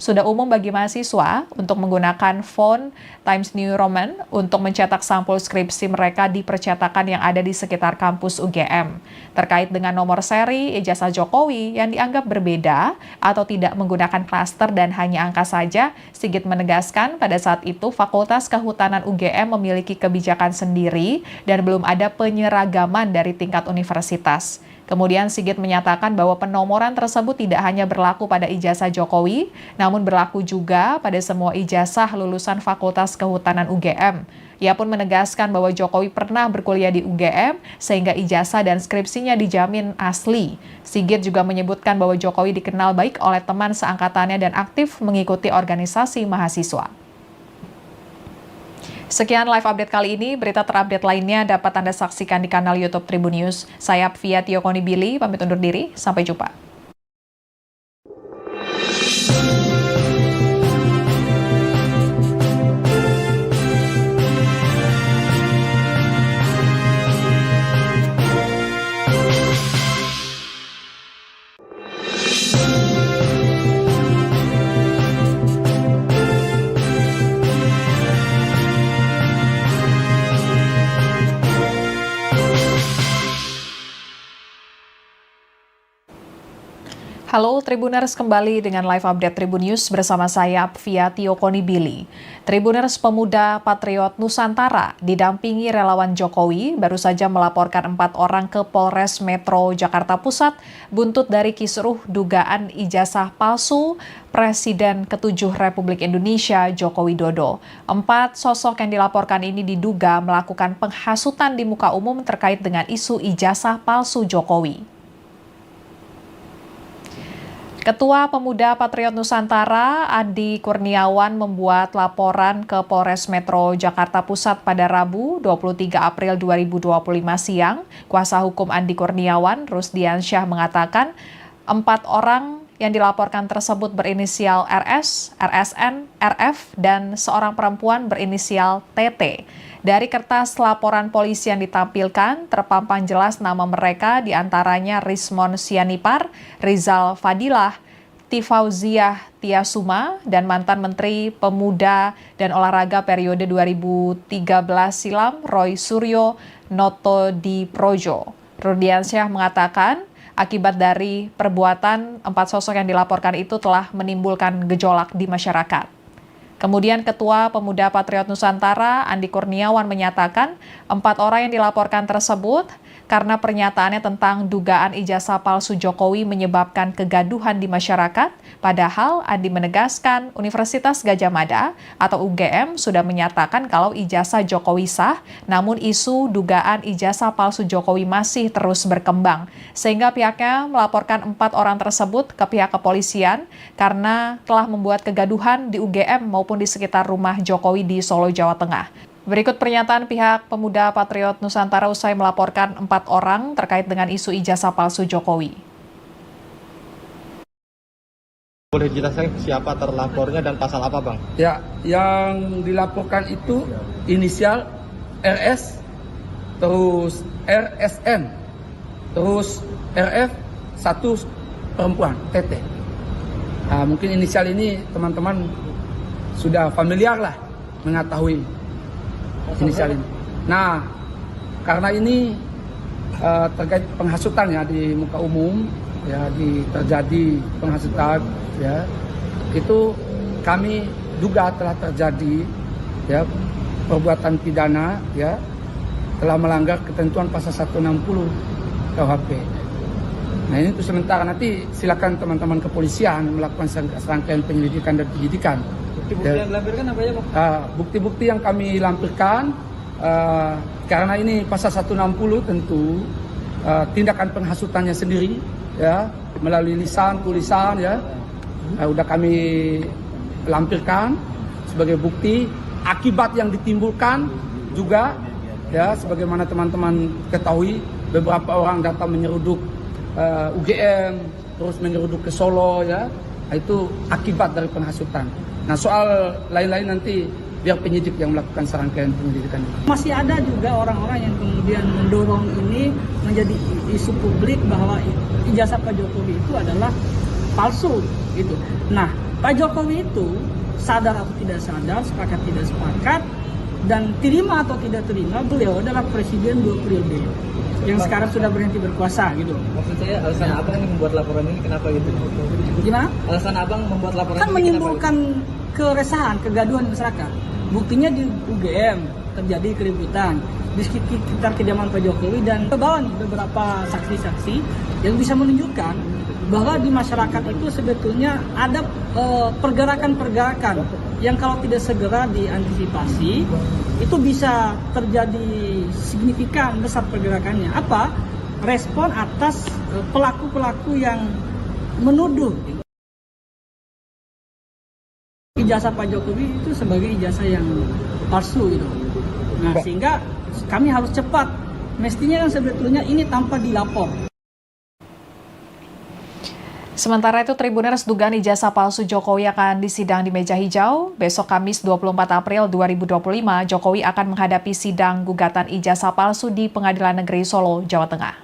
sudah umum bagi mahasiswa untuk menggunakan font Times New Roman untuk mencetak sampul skripsi mereka di percetakan yang ada di sekitar kampus UGM. Terkait dengan nomor seri ijazah Jokowi yang dianggap berbeda atau tidak menggunakan klaster dan hanya angka saja, Sigit menegaskan pada saat itu Fakultas Kehutanan UGM memiliki kebijakan sendiri dan belum ada penyeragaman dari tingkat universitas. Kemudian Sigit menyatakan bahwa penomoran tersebut tidak hanya berlaku pada ijazah Jokowi, namun berlaku juga pada semua ijazah lulusan Fakultas Kehutanan UGM. Ia pun menegaskan bahwa Jokowi pernah berkuliah di UGM sehingga ijazah dan skripsinya dijamin asli. Sigit juga menyebutkan bahwa Jokowi dikenal baik oleh teman seangkatannya dan aktif mengikuti organisasi mahasiswa. Sekian live update kali ini. Berita terupdate lainnya dapat Anda saksikan di kanal YouTube Tribun News. Saya Pvia Tiokoni Billy, pamit undur diri. Sampai jumpa. Halo Tribuners, kembali dengan live update Tribun News bersama saya Apvia Tio Konibili. Tribuners, pemuda Patriot Nusantara didampingi relawan Jokowi baru saja melaporkan 4 orang ke Polres Metro Jakarta Pusat buntut dari kisruh dugaan ijazah palsu Presiden ke-7 Republik Indonesia Joko Widodo. 4 sosok yang dilaporkan ini diduga melakukan penghasutan di muka umum terkait dengan isu ijazah palsu Jokowi. Ketua Pemuda Patriot Nusantara, Andi Kurniawan, membuat laporan ke Polres Metro Jakarta Pusat pada Rabu, 23 April 2025 siang. Kuasa hukum Andi Kurniawan, Rusdiansyah, mengatakan 4 orang yang dilaporkan tersebut berinisial RS, RSN, RF, dan seorang perempuan berinisial TT. Dari kertas laporan polisi yang ditampilkan, terpampang jelas nama mereka, diantaranya Rismon Sianipar, Rizal Fadilah, Tifauziah Tiasuma, dan mantan Menteri Pemuda dan Olahraga periode 2013 silam, Roy Suryo Noto Di Projo. Rusdiansyah mengatakan, akibat dari perbuatan 4 sosok yang dilaporkan itu telah menimbulkan gejolak di masyarakat. Kemudian Ketua Pemuda Patriot Nusantara, Andi Kurniawan, menyatakan 4 orang yang dilaporkan tersebut karena pernyataannya tentang dugaan ijazah palsu Jokowi menyebabkan kegaduhan di masyarakat, padahal Andi menegaskan Universitas Gadjah Mada atau UGM sudah menyatakan kalau ijazah Jokowi sah, namun isu dugaan ijazah palsu Jokowi masih terus berkembang, sehingga pihaknya melaporkan 4 orang tersebut ke pihak kepolisian karena telah membuat kegaduhan di UGM maupun di sekitar rumah Jokowi di Solo, Jawa Tengah. Berikut pernyataan pihak Pemuda Patriot Nusantara usai melaporkan 4 orang terkait dengan isu ijazah palsu Jokowi. Boleh dijelaskan siapa terlapornya dan pasal apa, Bang? Ya, yang dilaporkan itu inisial RS, terus RSN, terus RF, satu perempuan, TT. Nah, mungkin inisial ini teman-teman sudah familiar lah mengetahui inisial ini. Nah, karena ini terkait penghasutan ya di muka umum, ya terjadi penghasutan, ya itu kami duga telah terjadi ya perbuatan pidana, ya telah melanggar ketentuan pasal 160 KUHP. Nah ini untuk sementara, nanti silakan teman-teman kepolisian melakukan serangkaian penyelidikan dan penyidikan. Bukti-bukti yang dilampirkan apa ya, Bang? Bukti-bukti yang kami lampirkan, karena ini pasal 160 tentu tindakan penghasutannya sendiri, ya melalui lisan, tulisan, ya udah kami lampirkan sebagai bukti. Akibat yang ditimbulkan juga, ya sebagaimana teman-teman ketahui, beberapa orang datang menyeruduk UGM, terus menyeruduk ke Solo, ya itu akibat dari penghasutan. Nah soal lain-lain nanti biar penyidik yang melakukan serangkaian penyelidikan. Masih ada juga orang-orang yang kemudian mendorong ini menjadi isu publik bahwa ijazah Pak Jokowi itu adalah palsu gitu. Nah, Pak Jokowi itu sadar atau tidak sadar, sepakat tidak sepakat, dan terima atau tidak terima, beliau adalah presiden 2 periode yang sekarang sudah berhenti berkuasa gitu. Maksud saya alasan abang ini membuat laporan ini kenapa gitu? Gimana? Alasan abang membuat laporan Kan ini menimbulkan keresahan, kegaduhan di masyarakat. Buktinya di UGM terjadi keributan di sekitar kediaman Pak Jokowi, dan ke bawah nih beberapa saksi-saksi yang bisa menunjukkan bahwa di masyarakat itu sebetulnya ada pergerakan-pergerakan yang kalau tidak segera diantisipasi itu bisa terjadi signifikan besar pergerakannya. Apa? Respon atas pelaku-pelaku yang menuduh ijazah Pak Jokowi itu sebagai ijazah yang palsu gitu. Nah, sehingga kami harus cepat. Mestinya kan sebetulnya ini tanpa dilapor. Sementara itu, Tribuners, dugaan ijazah palsu Jokowi akan disidang di meja hijau. Besok Kamis 24 April 2025, Jokowi akan menghadapi sidang gugatan ijazah palsu di Pengadilan Negeri Solo, Jawa Tengah.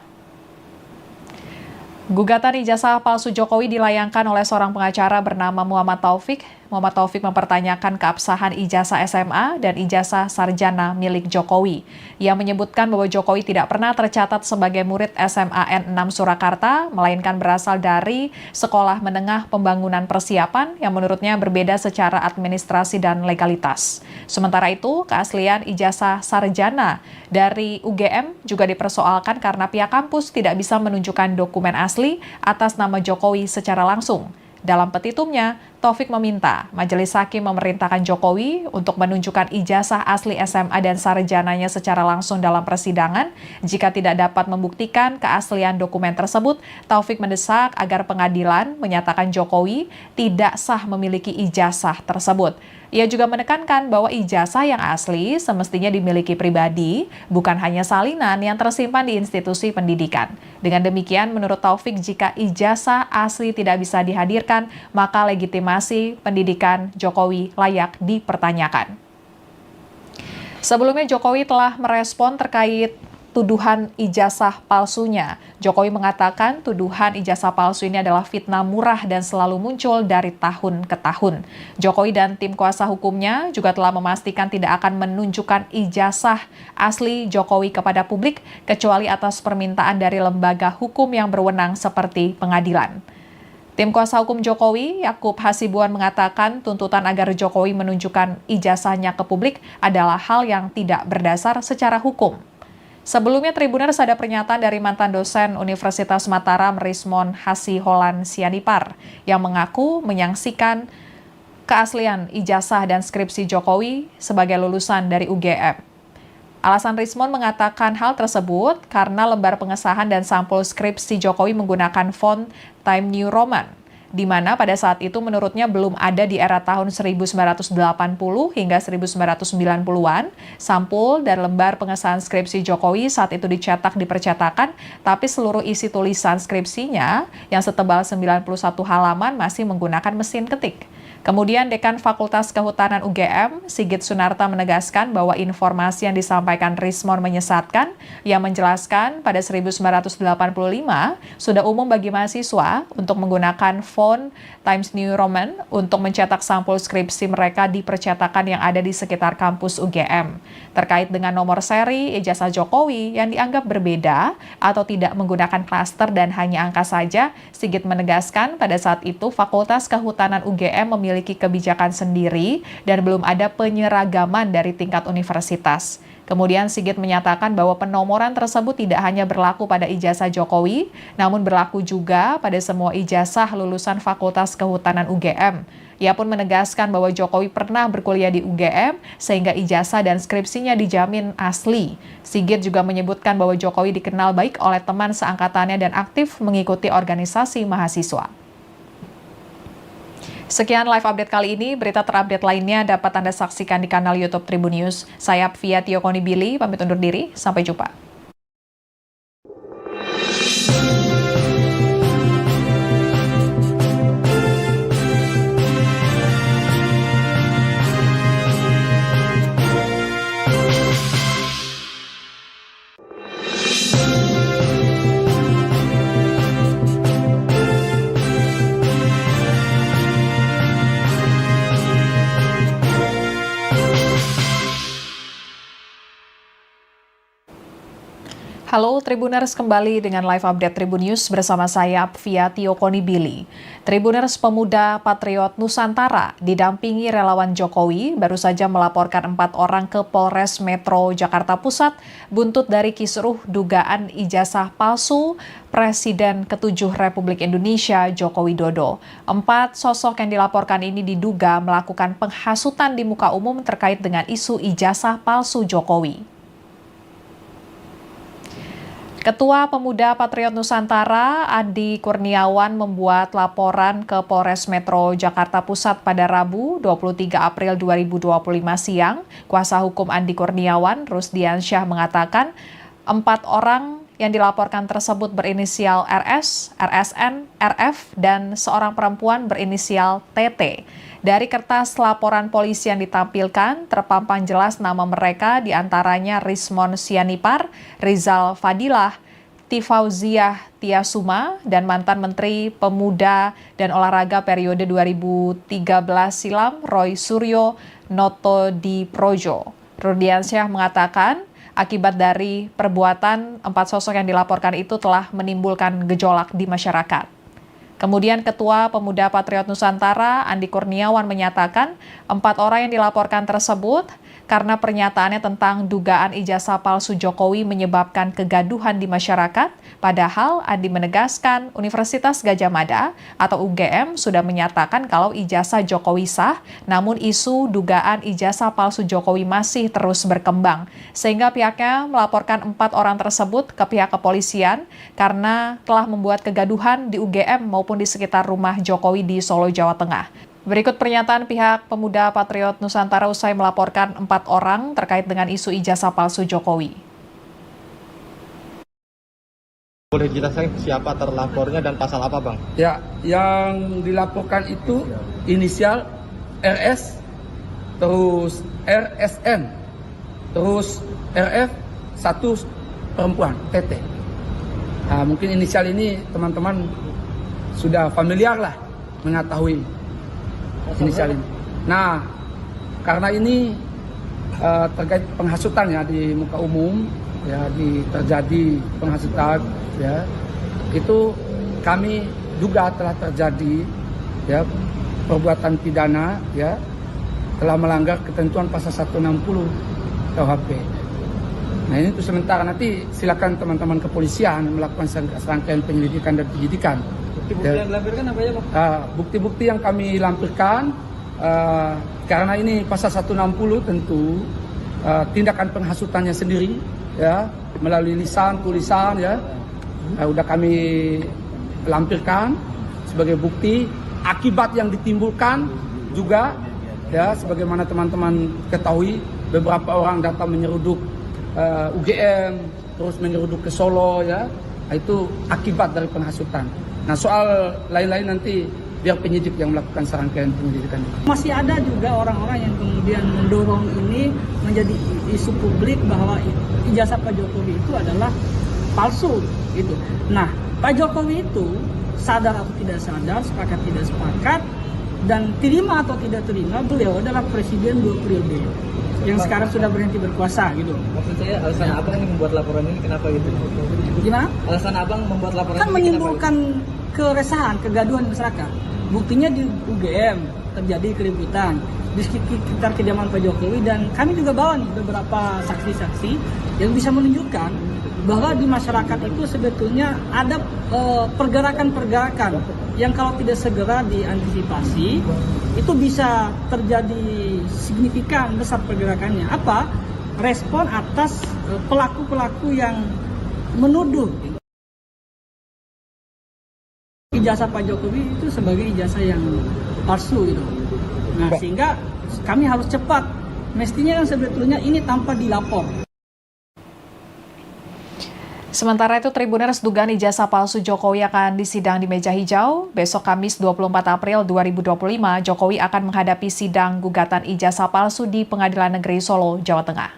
Gugatan ijazah palsu Jokowi dilayangkan oleh seorang pengacara bernama Muhammad Taufik Muhammad Taufik mempertanyakan keabsahan ijazah SMA dan ijazah sarjana milik Jokowi. Ia menyebutkan bahwa Jokowi tidak pernah tercatat sebagai murid SMA N6 Surakarta, melainkan berasal dari Sekolah Menengah Pembangunan Persiapan yang menurutnya berbeda secara administrasi dan legalitas. Sementara itu, keaslian ijazah sarjana dari UGM juga dipersoalkan karena pihak kampus tidak bisa menunjukkan dokumen asli atas nama Jokowi secara langsung. Dalam petitumnya, Taufik meminta Majelis Hakim memerintahkan Jokowi untuk menunjukkan ijazah asli SMA dan sarjananya secara langsung dalam persidangan. Jika tidak dapat membuktikan keaslian dokumen tersebut, Taufik mendesak agar pengadilan menyatakan Jokowi tidak sah memiliki ijazah tersebut. Ia juga menekankan bahwa ijazah yang asli semestinya dimiliki pribadi, bukan hanya salinan yang tersimpan di institusi pendidikan. Dengan demikian, menurut Taufik, jika ijazah asli tidak bisa dihadirkan, maka legitimasi pendidikan Jokowi layak dipertanyakan. Sebelumnya, Jokowi telah merespon terkait tuduhan ijazah palsunya. Jokowi mengatakan tuduhan ijazah palsu ini adalah fitnah murah dan selalu muncul dari tahun ke tahun. Jokowi dan tim kuasa hukumnya juga telah memastikan tidak akan menunjukkan ijazah asli Jokowi kepada publik kecuali atas permintaan dari lembaga hukum yang berwenang seperti pengadilan. Tim kuasa hukum Jokowi, Yakub Hasibuan, mengatakan tuntutan agar Jokowi menunjukkan ijazahnya ke publik adalah hal yang tidak berdasar secara hukum. Sebelumnya, Tribuners ada pernyataan dari mantan dosen Universitas Mataram Rismon Hasiholan Sianipar yang mengaku menyaksikan keaslian ijazah dan skripsi Jokowi sebagai lulusan dari UGM. Alasan Rismon mengatakan hal tersebut karena lembar pengesahan dan sampul skripsi Jokowi menggunakan font Times New Roman, di mana pada saat itu menurutnya belum ada di era tahun 1980 hingga 1990-an. Sampul dan lembar pengesahan skripsi Jokowi saat itu dicetak di percetakan, tapi seluruh isi tulisan skripsinya yang setebal 91 halaman masih menggunakan mesin ketik. Kemudian Dekan Fakultas Kehutanan UGM, Sigit Sunarta, menegaskan bahwa informasi yang disampaikan Rismon menyesatkan. Ia menjelaskan pada 1985 sudah umum bagi mahasiswa untuk menggunakan font Times New Roman untuk mencetak sampul skripsi mereka di percetakan yang ada di sekitar kampus UGM. Terkait dengan nomor seri ijazah Jokowi yang dianggap berbeda atau tidak menggunakan klaster dan hanya angka saja, Sigit menegaskan pada saat itu Fakultas Kehutanan UGM memiliki kebijakan sendiri dan belum ada penyeragaman dari tingkat universitas. Kemudian Sigit menyatakan bahwa penomoran tersebut tidak hanya berlaku pada ijazah Jokowi, namun berlaku juga pada semua ijazah lulusan Fakultas Kehutanan UGM. Ia pun menegaskan bahwa Jokowi pernah berkuliah di UGM, sehingga ijazah dan skripsinya dijamin asli. Sigit juga menyebutkan bahwa Jokowi dikenal baik oleh teman seangkatannya dan aktif mengikuti organisasi mahasiswa. Sekian live update kali ini. Berita terupdate lainnya dapat Anda saksikan di kanal YouTube Tribun News. Saya Apvia Tiokonibili, pamit undur diri. Sampai jumpa. Halo Tribuners, kembali dengan live update Tribun News bersama saya Apvia Tiokonibili. Tribuners, pemuda Patriot Nusantara didampingi relawan Jokowi baru saja melaporkan 4 orang ke Polres Metro Jakarta Pusat buntut dari kisruh dugaan ijazah palsu Presiden ke-7 Republik Indonesia Joko Widodo. 4 sosok yang dilaporkan ini diduga melakukan penghasutan di muka umum terkait dengan isu ijazah palsu Jokowi. Ketua Pemuda Patriot Nusantara, Andi Kurniawan, membuat laporan ke Polres Metro Jakarta Pusat pada Rabu 23 April 2025 siang. Kuasa hukum Andi Kurniawan, Rusdiansyah, mengatakan 4 orang yang dilaporkan tersebut berinisial RS, RSN, RF, dan seorang perempuan berinisial TT. Dari kertas laporan polisi yang ditampilkan, terpampang jelas nama mereka, diantaranya Rismon Sianipar, Rizal Fadilah, Siti Fauziah Tiasuma dan mantan Menteri Pemuda dan Olahraga periode 2013 silam Roy Suryo Notodiprojo. Rudiansyah mengatakan akibat dari perbuatan 4 sosok yang dilaporkan itu telah menimbulkan gejolak di masyarakat. Kemudian Ketua Pemuda Patriot Nusantara Andi Kurniawan menyatakan 4 orang yang dilaporkan tersebut karena pernyataannya tentang dugaan ijazah palsu Jokowi menyebabkan kegaduhan di masyarakat, padahal Andi menegaskan Universitas Gadjah Mada atau UGM sudah menyatakan kalau ijazah Jokowi sah, namun isu dugaan ijazah palsu Jokowi masih terus berkembang, sehingga pihaknya melaporkan 4 orang tersebut ke pihak kepolisian karena telah membuat kegaduhan di UGM maupun di sekitar rumah Jokowi di Solo, Jawa Tengah. Berikut pernyataan pihak Pemuda Patriot Nusantara usai melaporkan 4 orang terkait dengan isu ijazah palsu Jokowi. Boleh jelaskan siapa terlapornya dan pasal apa, Bang? Ya, yang dilaporkan itu inisial RS, terus RSN, terus RF, satu perempuan, TT. Nah, mungkin inisial ini teman-teman sudah familiar lah mengetahui inisial ini. Nah, karena ini terkait penghasutan ya di muka umum, ya terjadi penghasutan, ya itu kami duga telah terjadi ya perbuatan pidana ya telah melanggar ketentuan pasal 160 KUHP. Nah ini untuk sementara, nanti silakan teman-teman kepolisian melakukan serangkaian penyelidikan dan penyidikan. Bukti-bukti yang dilampirkan apa ya, Bang? Bukti-bukti yang kami lampirkan karena ini pasal 160 tentu tindakan penghasutannya sendiri ya melalui lisan, tulisan ya udah kami lampirkan sebagai bukti. Akibat yang ditimbulkan juga ya sebagaimana teman-teman ketahui, beberapa orang datang menyeruduk UGM, terus menyeruduk ke Solo ya. Nah, itu akibat dari penghasutan. Nah, soal lain-lain nanti biar penyidik yang melakukan serangkaian penyelidikan. Masih ada juga orang-orang yang kemudian mendorong ini menjadi isu publik bahwa ijazah Pak Jokowi itu adalah palsu gitu. Nah, Pak Jokowi itu sadar atau tidak sadar, sepakat tidak sepakat, dan terima atau tidak terima, beliau adalah presiden 2 periode yang sekarang sudah berhenti berkuasa gitu. Maksud saya alasan abang yang membuat laporan ini kenapa gitu? Gimana? Alasan abang membuat laporan Kan ini menimbulkan keresahan, kegaduhan masyarakat. Buktinya di UGM terjadi keributan di sekitar kediaman Pak Jokowi, dan kami juga bawa nih beberapa saksi-saksi yang bisa menunjukkan bahwa di masyarakat itu sebetulnya ada pergerakan-pergerakan yang kalau tidak segera diantisipasi itu bisa terjadi signifikan besar pergerakannya. Apa? Respon atas pelaku-pelaku yang menuduh ijazah Pak Jokowi itu sebagai ijazah yang palsu gitu. Nah, sehingga kami harus cepat. Mestinya kan sebetulnya ini tanpa dilapor. Sementara itu, Tribuners dugaan ijazah palsu Jokowi akan disidang di meja hijau. Besok Kamis 24 April 2025, Jokowi akan menghadapi sidang gugatan ijazah palsu di Pengadilan Negeri Solo, Jawa Tengah.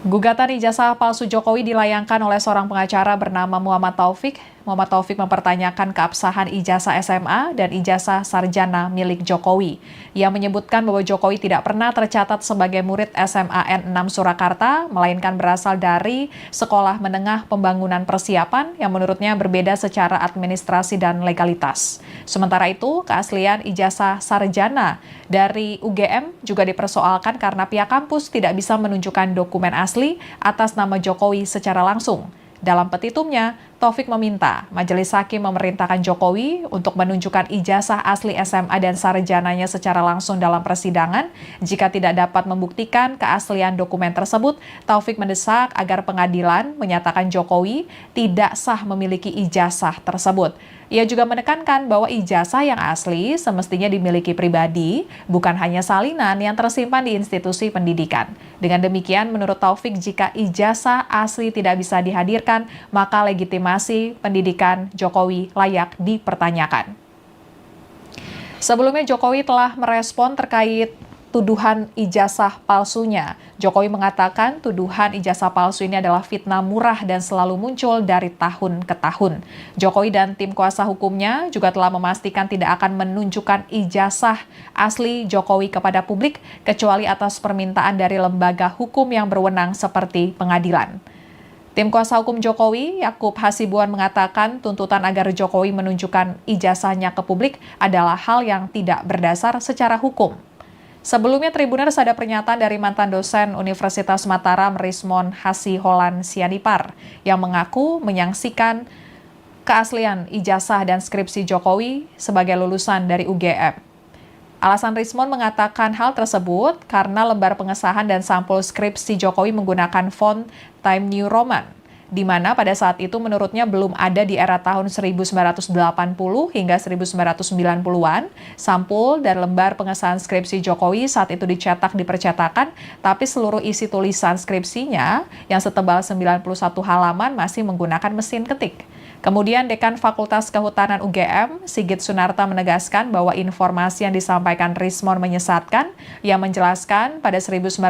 Gugatan ijazah palsu Jokowi dilayangkan oleh seorang pengacara bernama Muhammad Taufik. Muhammad Taufik mempertanyakan keabsahan ijazah SMA dan ijazah sarjana milik Jokowi. Ia menyebutkan bahwa Jokowi tidak pernah tercatat sebagai murid SMA N6 Surakarta, melainkan berasal dari Sekolah Menengah Pembangunan Persiapan yang menurutnya berbeda secara administrasi dan legalitas. Sementara itu, keaslian ijazah sarjana dari UGM juga dipersoalkan karena pihak kampus tidak bisa menunjukkan dokumen asli atas nama Jokowi secara langsung. Dalam petitumnya, Taufik meminta Majelis Hakim memerintahkan Jokowi untuk menunjukkan ijazah asli SMA dan sarjananya secara langsung dalam persidangan. Jika tidak dapat membuktikan keaslian dokumen tersebut, Taufik mendesak agar pengadilan menyatakan Jokowi tidak sah memiliki ijazah tersebut. Ia juga menekankan bahwa ijazah yang asli semestinya dimiliki pribadi, bukan hanya salinan yang tersimpan di institusi pendidikan. Dengan demikian, menurut Taufik, jika ijazah asli tidak bisa dihadirkan, maka legitimasi pendidikan Jokowi layak dipertanyakan. Sebelumnya, Jokowi telah merespon terkait tuduhan ijazah palsunya. Jokowi mengatakan tuduhan ijazah palsu ini adalah fitnah murah dan selalu muncul dari tahun ke tahun. Jokowi dan tim kuasa hukumnya juga telah memastikan tidak akan menunjukkan ijazah asli Jokowi kepada publik kecuali atas permintaan dari lembaga hukum yang berwenang seperti pengadilan. Tim kuasa hukum Jokowi, Yakub Hasibuan, mengatakan tuntutan agar Jokowi menunjukkan ijazahnya ke publik adalah hal yang tidak berdasar secara hukum. Sebelumnya Tribuners ada pernyataan dari mantan dosen Universitas Mataram Rismon Hasiholan Sianipar yang mengaku menyaksikan keaslian ijazah dan skripsi Jokowi sebagai lulusan dari UGM. Alasan Rismon mengatakan hal tersebut karena lembar pengesahan dan sampul skripsi Jokowi menggunakan font Times New Roman, di mana pada saat itu menurutnya belum ada di era tahun 1980 hingga 1990-an. Sampul dan lembar pengesahan skripsi Jokowi saat itu dicetak di percetakan, tapi seluruh isi tulisan skripsinya yang setebal 91 halaman masih menggunakan mesin ketik. Kemudian Dekan Fakultas Kehutanan UGM, Sigit Sunarta, menegaskan bahwa informasi yang disampaikan Rismon menyesatkan, yang menjelaskan pada 1985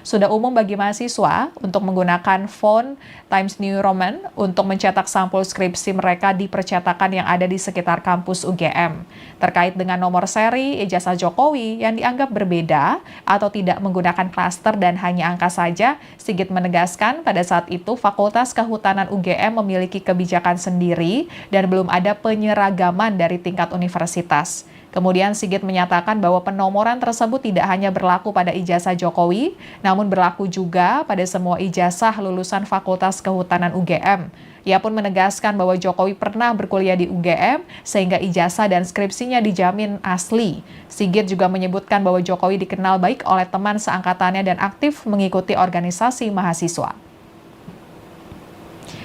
sudah umum bagi mahasiswa untuk menggunakan font Times New Roman untuk mencetak sampul skripsi mereka di percetakan yang ada di sekitar kampus UGM. Terkait dengan nomor seri ijazah Jokowi yang dianggap berbeda atau tidak menggunakan klaster dan hanya angka saja, Sigit menegaskan pada saat itu Fakultas Kehutanan UGM memiliki kebijakan sendiri dan belum ada penyeragaman dari tingkat universitas. Kemudian Sigit menyatakan bahwa penomoran tersebut tidak hanya berlaku pada ijazah Jokowi, namun berlaku juga pada semua ijazah lulusan Fakultas Kehutanan UGM. Ia pun menegaskan bahwa Jokowi pernah berkuliah di UGM sehingga ijazah dan skripsinya dijamin asli. Sigit juga menyebutkan bahwa Jokowi dikenal baik oleh teman seangkatannya dan aktif mengikuti organisasi mahasiswa.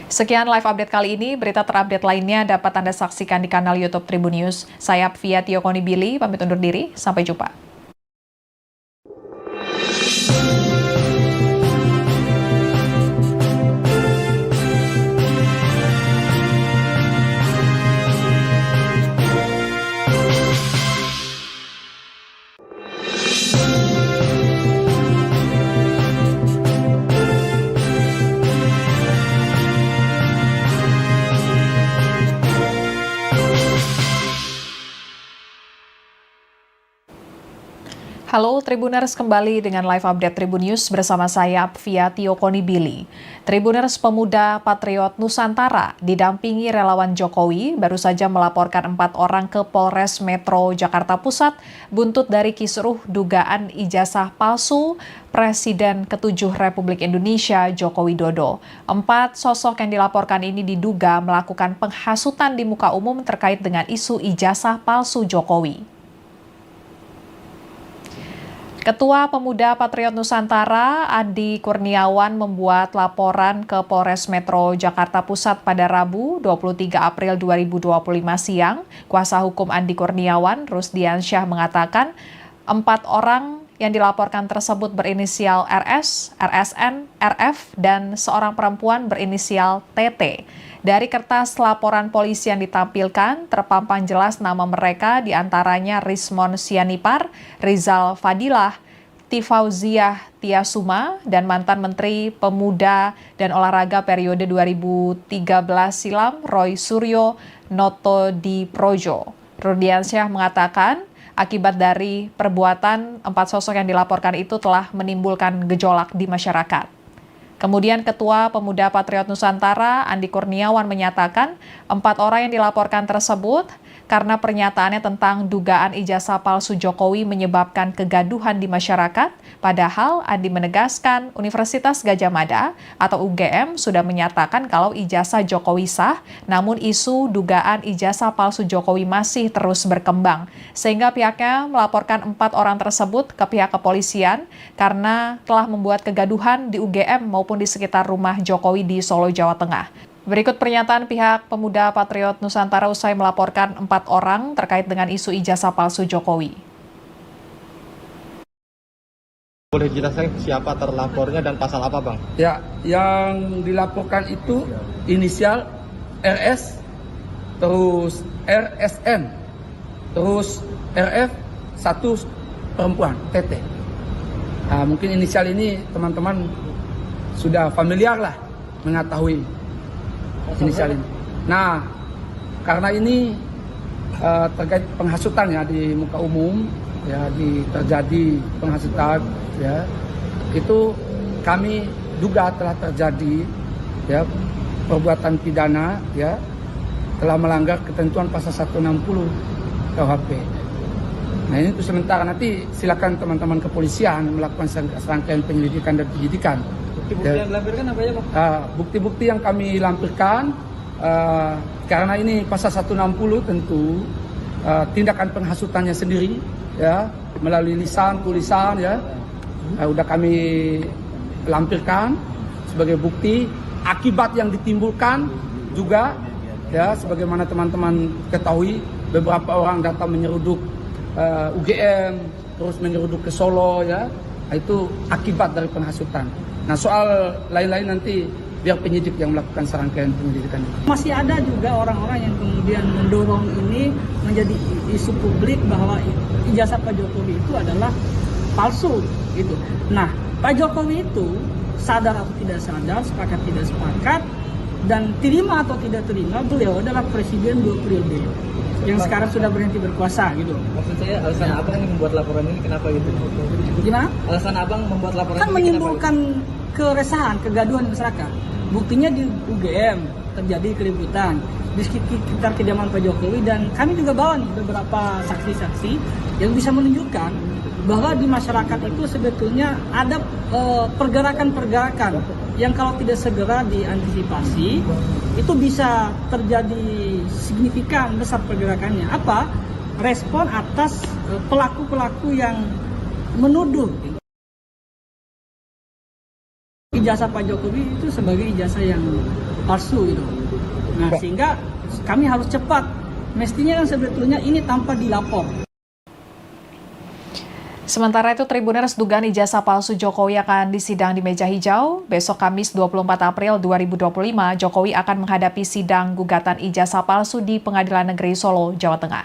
Sekian live update kali ini, berita terupdate lainnya dapat Anda saksikan di kanal YouTube Tribun News. Saya Apvia Tiokonibili, pamit undur diri, sampai jumpa. Halo Tribuners, kembali dengan live update Tribun News bersama saya Apvia Tiokonibili. Tribuners, pemuda Patriot Nusantara didampingi relawan Jokowi baru saja melaporkan 4 orang ke Polres Metro Jakarta Pusat buntut dari kisruh dugaan ijazah palsu Presiden ke-7 Republik Indonesia Joko Widodo. 4 sosok yang dilaporkan ini diduga melakukan penghasutan di muka umum terkait dengan isu ijazah palsu Jokowi. Ketua Pemuda Patriot Nusantara, Andi Kurniawan, membuat laporan ke Polres Metro Jakarta Pusat pada Rabu 23 April 2025 siang. Kuasa hukum Andi Kurniawan, Rusdiansyah, mengatakan 4 orang yang dilaporkan tersebut berinisial RS, RSN, RF, dan seorang perempuan berinisial TT. Dari kertas laporan polisi yang ditampilkan, terpampang jelas nama mereka, diantaranya Rismon Sianipar, Rizal Fadilah, Tifauziah Tiasuma, dan mantan Menteri Pemuda dan Olahraga periode 2013 silam, Roy Suryo Noto Di Projo. Rusdiansyah mengatakan, akibat dari perbuatan 4 sosok yang dilaporkan itu telah menimbulkan gejolak di masyarakat. Kemudian Ketua Pemuda Patriot Nusantara, Andi Kurniawan, menyatakan 4 orang yang dilaporkan tersebut karena pernyataannya tentang dugaan ijazah palsu Jokowi menyebabkan kegaduhan di masyarakat, padahal Andi menegaskan Universitas Gadjah Mada atau UGM sudah menyatakan kalau ijazah Jokowi sah, namun isu dugaan ijazah palsu Jokowi masih terus berkembang, sehingga pihaknya melaporkan 4 orang tersebut ke pihak kepolisian karena telah membuat kegaduhan di UGM maupun di sekitar rumah Jokowi di Solo, Jawa Tengah. Berikut pernyataan pihak Pemuda Patriot Nusantara usai melaporkan 4 orang terkait dengan isu ijazah palsu Jokowi. Boleh jelaskan siapa terlapornya dan pasal apa, Bang? Ya, yang dilaporkan itu inisial RS, terus RSN, terus RF, 1 perempuan, Tete. Mungkin inisial ini teman-teman sudah familiar lah mengetahui inisial ini. Nah, karena ini terkait penghasutan ya di muka umum, ya terjadi penghasutan, ya itu kami duga telah terjadi ya perbuatan pidana ya telah melanggar ketentuan pasal 160 KUHP. Nah ini untuk sementara, nanti silakan teman-teman kepolisian melakukan serangkaian penyelidikan dan penyidikan. Bukti-bukti yang dilampirkan apa aja, Pak? Bukti-bukti yang kami lampirkan karena ini pasal 160 tentu tindakan penghasutannya sendiri ya melalui lisan, tulisan ya udah kami lampirkan sebagai bukti. Akibat yang ditimbulkan juga ya sebagaimana teman-teman ketahui, beberapa orang datang menyeruduk UGM, terus menyeruduk ke Solo ya. Itu akibat dari penghasutan. Nah, soal lain-lain nanti biar penyidik yang melakukan serangkaian penyelidikan. Masih ada juga orang-orang yang kemudian mendorong ini menjadi isu publik bahwa ijazah Pak Jokowi itu adalah palsu gitu. Nah, Pak Jokowi itu sadar atau tidak sadar, sepakat tidak sepakat, dan terima atau tidak terima, beliau adalah presiden 2 periode yang sekarang sudah berhenti berkuasa gitu. Maksud saya alasan abang ini membuat laporan ini kenapa gitu? Gimana? Alasan abang membuat laporan Kan ini menimbulkan keresahan, kegaduhan di masyarakat. Buktinya di UGM terjadi keributan di sekitar kediaman Pak Jokowi, dan kami juga bawa nih beberapa saksi-saksi yang bisa menunjukkan bahwa di masyarakat itu sebetulnya ada pergerakan-pergerakan yang kalau tidak segera diantisipasi itu bisa terjadi signifikan besar pergerakannya. Apa? Respon atas pelaku-pelaku yang menuduh ijazah Pak Jokowi itu sebagai ijazah yang palsu gitu. Nah, sehingga kami harus cepat. Mestinya kan sebetulnya ini tanpa dilapor. Sementara itu, Tribuners dugaan ijazah palsu Jokowi akan disidang di meja hijau. Besok Kamis 24 April 2025, Jokowi akan menghadapi sidang gugatan ijazah palsu di Pengadilan Negeri Solo, Jawa Tengah.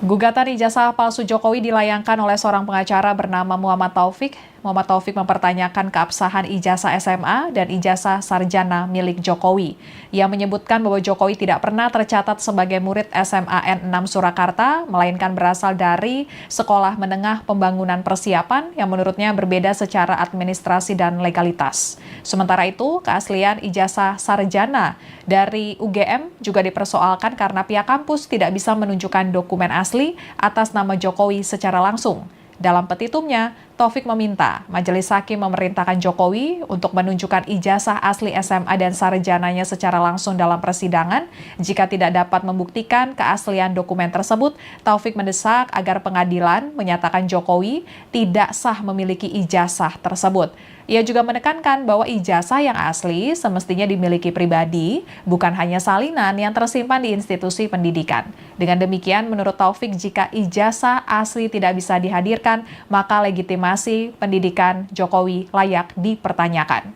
Gugatan ijazah palsu Jokowi dilayangkan oleh seorang pengacara bernama Muhammad Taufik. Muhammad Taufik mempertanyakan keabsahan ijazah SMA dan ijazah sarjana milik Jokowi. Ia menyebutkan bahwa Jokowi tidak pernah tercatat sebagai murid SMA N6 Surakarta, melainkan berasal dari Sekolah Menengah Pembangunan Persiapan yang menurutnya berbeda secara administrasi dan legalitas. Sementara itu, keaslian ijazah sarjana dari UGM juga dipersoalkan karena pihak kampus tidak bisa menunjukkan dokumen asli atas nama Jokowi secara langsung. Dalam petitumnya, Taufik meminta Majelis Hakim memerintahkan Jokowi untuk menunjukkan ijazah asli SMA dan sarjananya secara langsung dalam persidangan. Jika tidak dapat membuktikan keaslian dokumen tersebut, Taufik mendesak agar pengadilan menyatakan Jokowi tidak sah memiliki ijazah tersebut. Ia juga menekankan bahwa ijazah yang asli semestinya dimiliki pribadi, bukan hanya salinan yang tersimpan di institusi pendidikan. Dengan demikian, menurut Taufik, jika ijazah asli tidak bisa dihadirkan, maka legitimasi pendidikan Jokowi layak dipertanyakan.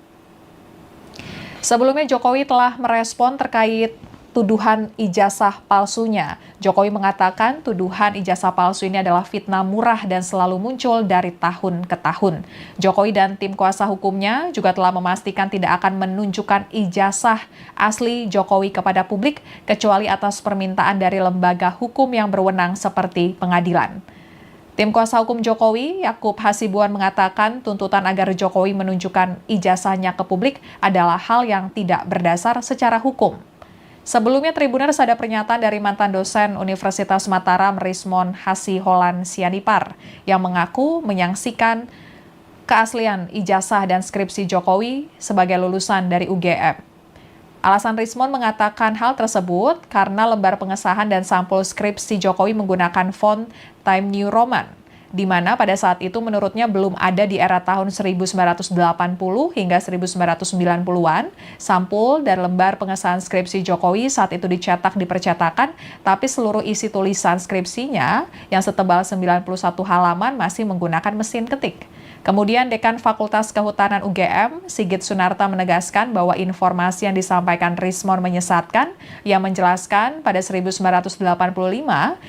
Sebelumnya, Jokowi telah merespon terkait tuduhan ijazah palsunya. Jokowi mengatakan tuduhan ijazah palsu ini adalah fitnah murah dan selalu muncul dari tahun ke tahun. Jokowi dan tim kuasa hukumnya juga telah memastikan tidak akan menunjukkan ijazah asli Jokowi kepada publik kecuali atas permintaan dari lembaga hukum yang berwenang seperti pengadilan. Tim kuasa hukum Jokowi, Yakub Hasibuan, mengatakan tuntutan agar Jokowi menunjukkan ijazahnya ke publik adalah hal yang tidak berdasar secara hukum. Sebelumnya, Tribuners ada pernyataan dari mantan dosen Universitas Mataram Rismon Hasiholan Sianipar yang mengaku menyaksikan keaslian ijazah dan skripsi Jokowi sebagai lulusan dari UGM. Alasan Rismon mengatakan hal tersebut karena lembar pengesahan dan sampul skripsi Jokowi menggunakan font Time New Roman, di mana pada saat itu menurutnya belum ada di era tahun 1980 hingga 1990-an. Sampul dan lembar pengesahan skripsi Jokowi saat itu dicetak di percetakan, tapi seluruh isi tulisan skripsinya yang setebal 91 halaman masih menggunakan mesin ketik. Kemudian Dekan Fakultas Kehutanan UGM, Sigit Sunarta menegaskan bahwa informasi yang disampaikan Rismon menyesatkan, yang menjelaskan pada 1985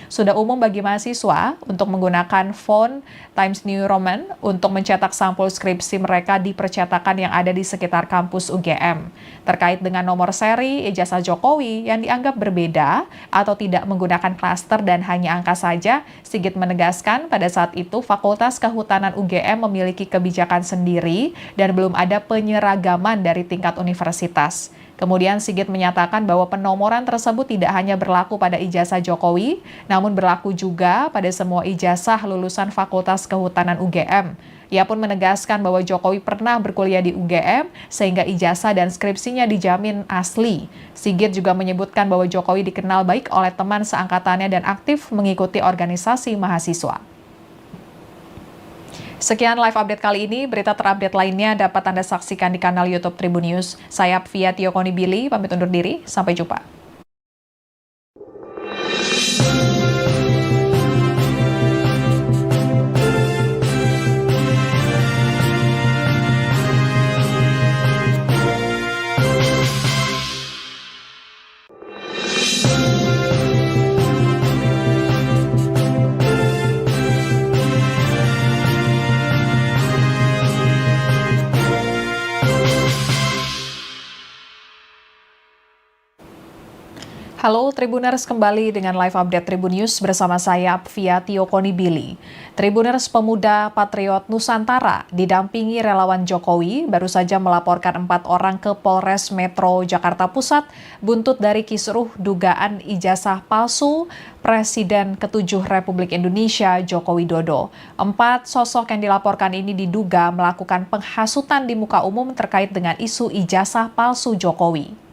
sudah umum bagi mahasiswa untuk menggunakan font Times New Roman untuk mencetak sampul skripsi mereka di percetakan yang ada di sekitar kampus UGM. Terkait dengan nomor seri ijazah Jokowi yang dianggap berbeda atau tidak menggunakan klaster dan hanya angka saja, Sigit menegaskan pada saat itu Fakultas Kehutanan UGM memiliki kebijakan sendiri dan belum ada penyeragaman dari tingkat universitas. Kemudian Sigit menyatakan bahwa penomoran tersebut tidak hanya berlaku pada ijazah Jokowi, namun berlaku juga pada semua ijazah lulusan Fakultas Kehutanan UGM. Ia pun menegaskan bahwa Jokowi pernah berkuliah di UGM sehingga ijazah dan skripsinya dijamin asli. Sigit juga menyebutkan bahwa Jokowi dikenal baik oleh teman seangkatannya dan aktif mengikuti organisasi mahasiswa. Sekian live update kali ini, berita terupdate lainnya dapat Anda saksikan di kanal YouTube Tribun News. Saya Apvia Tiokoni Billy, pamit undur diri, sampai jumpa. Halo Tribuners, kembali dengan live update Tribun News bersama saya Apvia Tiokoni Billy. Tribuners, pemuda Patriot Nusantara didampingi relawan Jokowi baru saja melaporkan 4 orang ke Polres Metro Jakarta Pusat buntut dari kisruh dugaan ijazah palsu Presiden ke-7 Republik Indonesia Joko Widodo. 4 sosok yang dilaporkan ini diduga melakukan penghasutan di muka umum terkait dengan isu ijazah palsu Jokowi.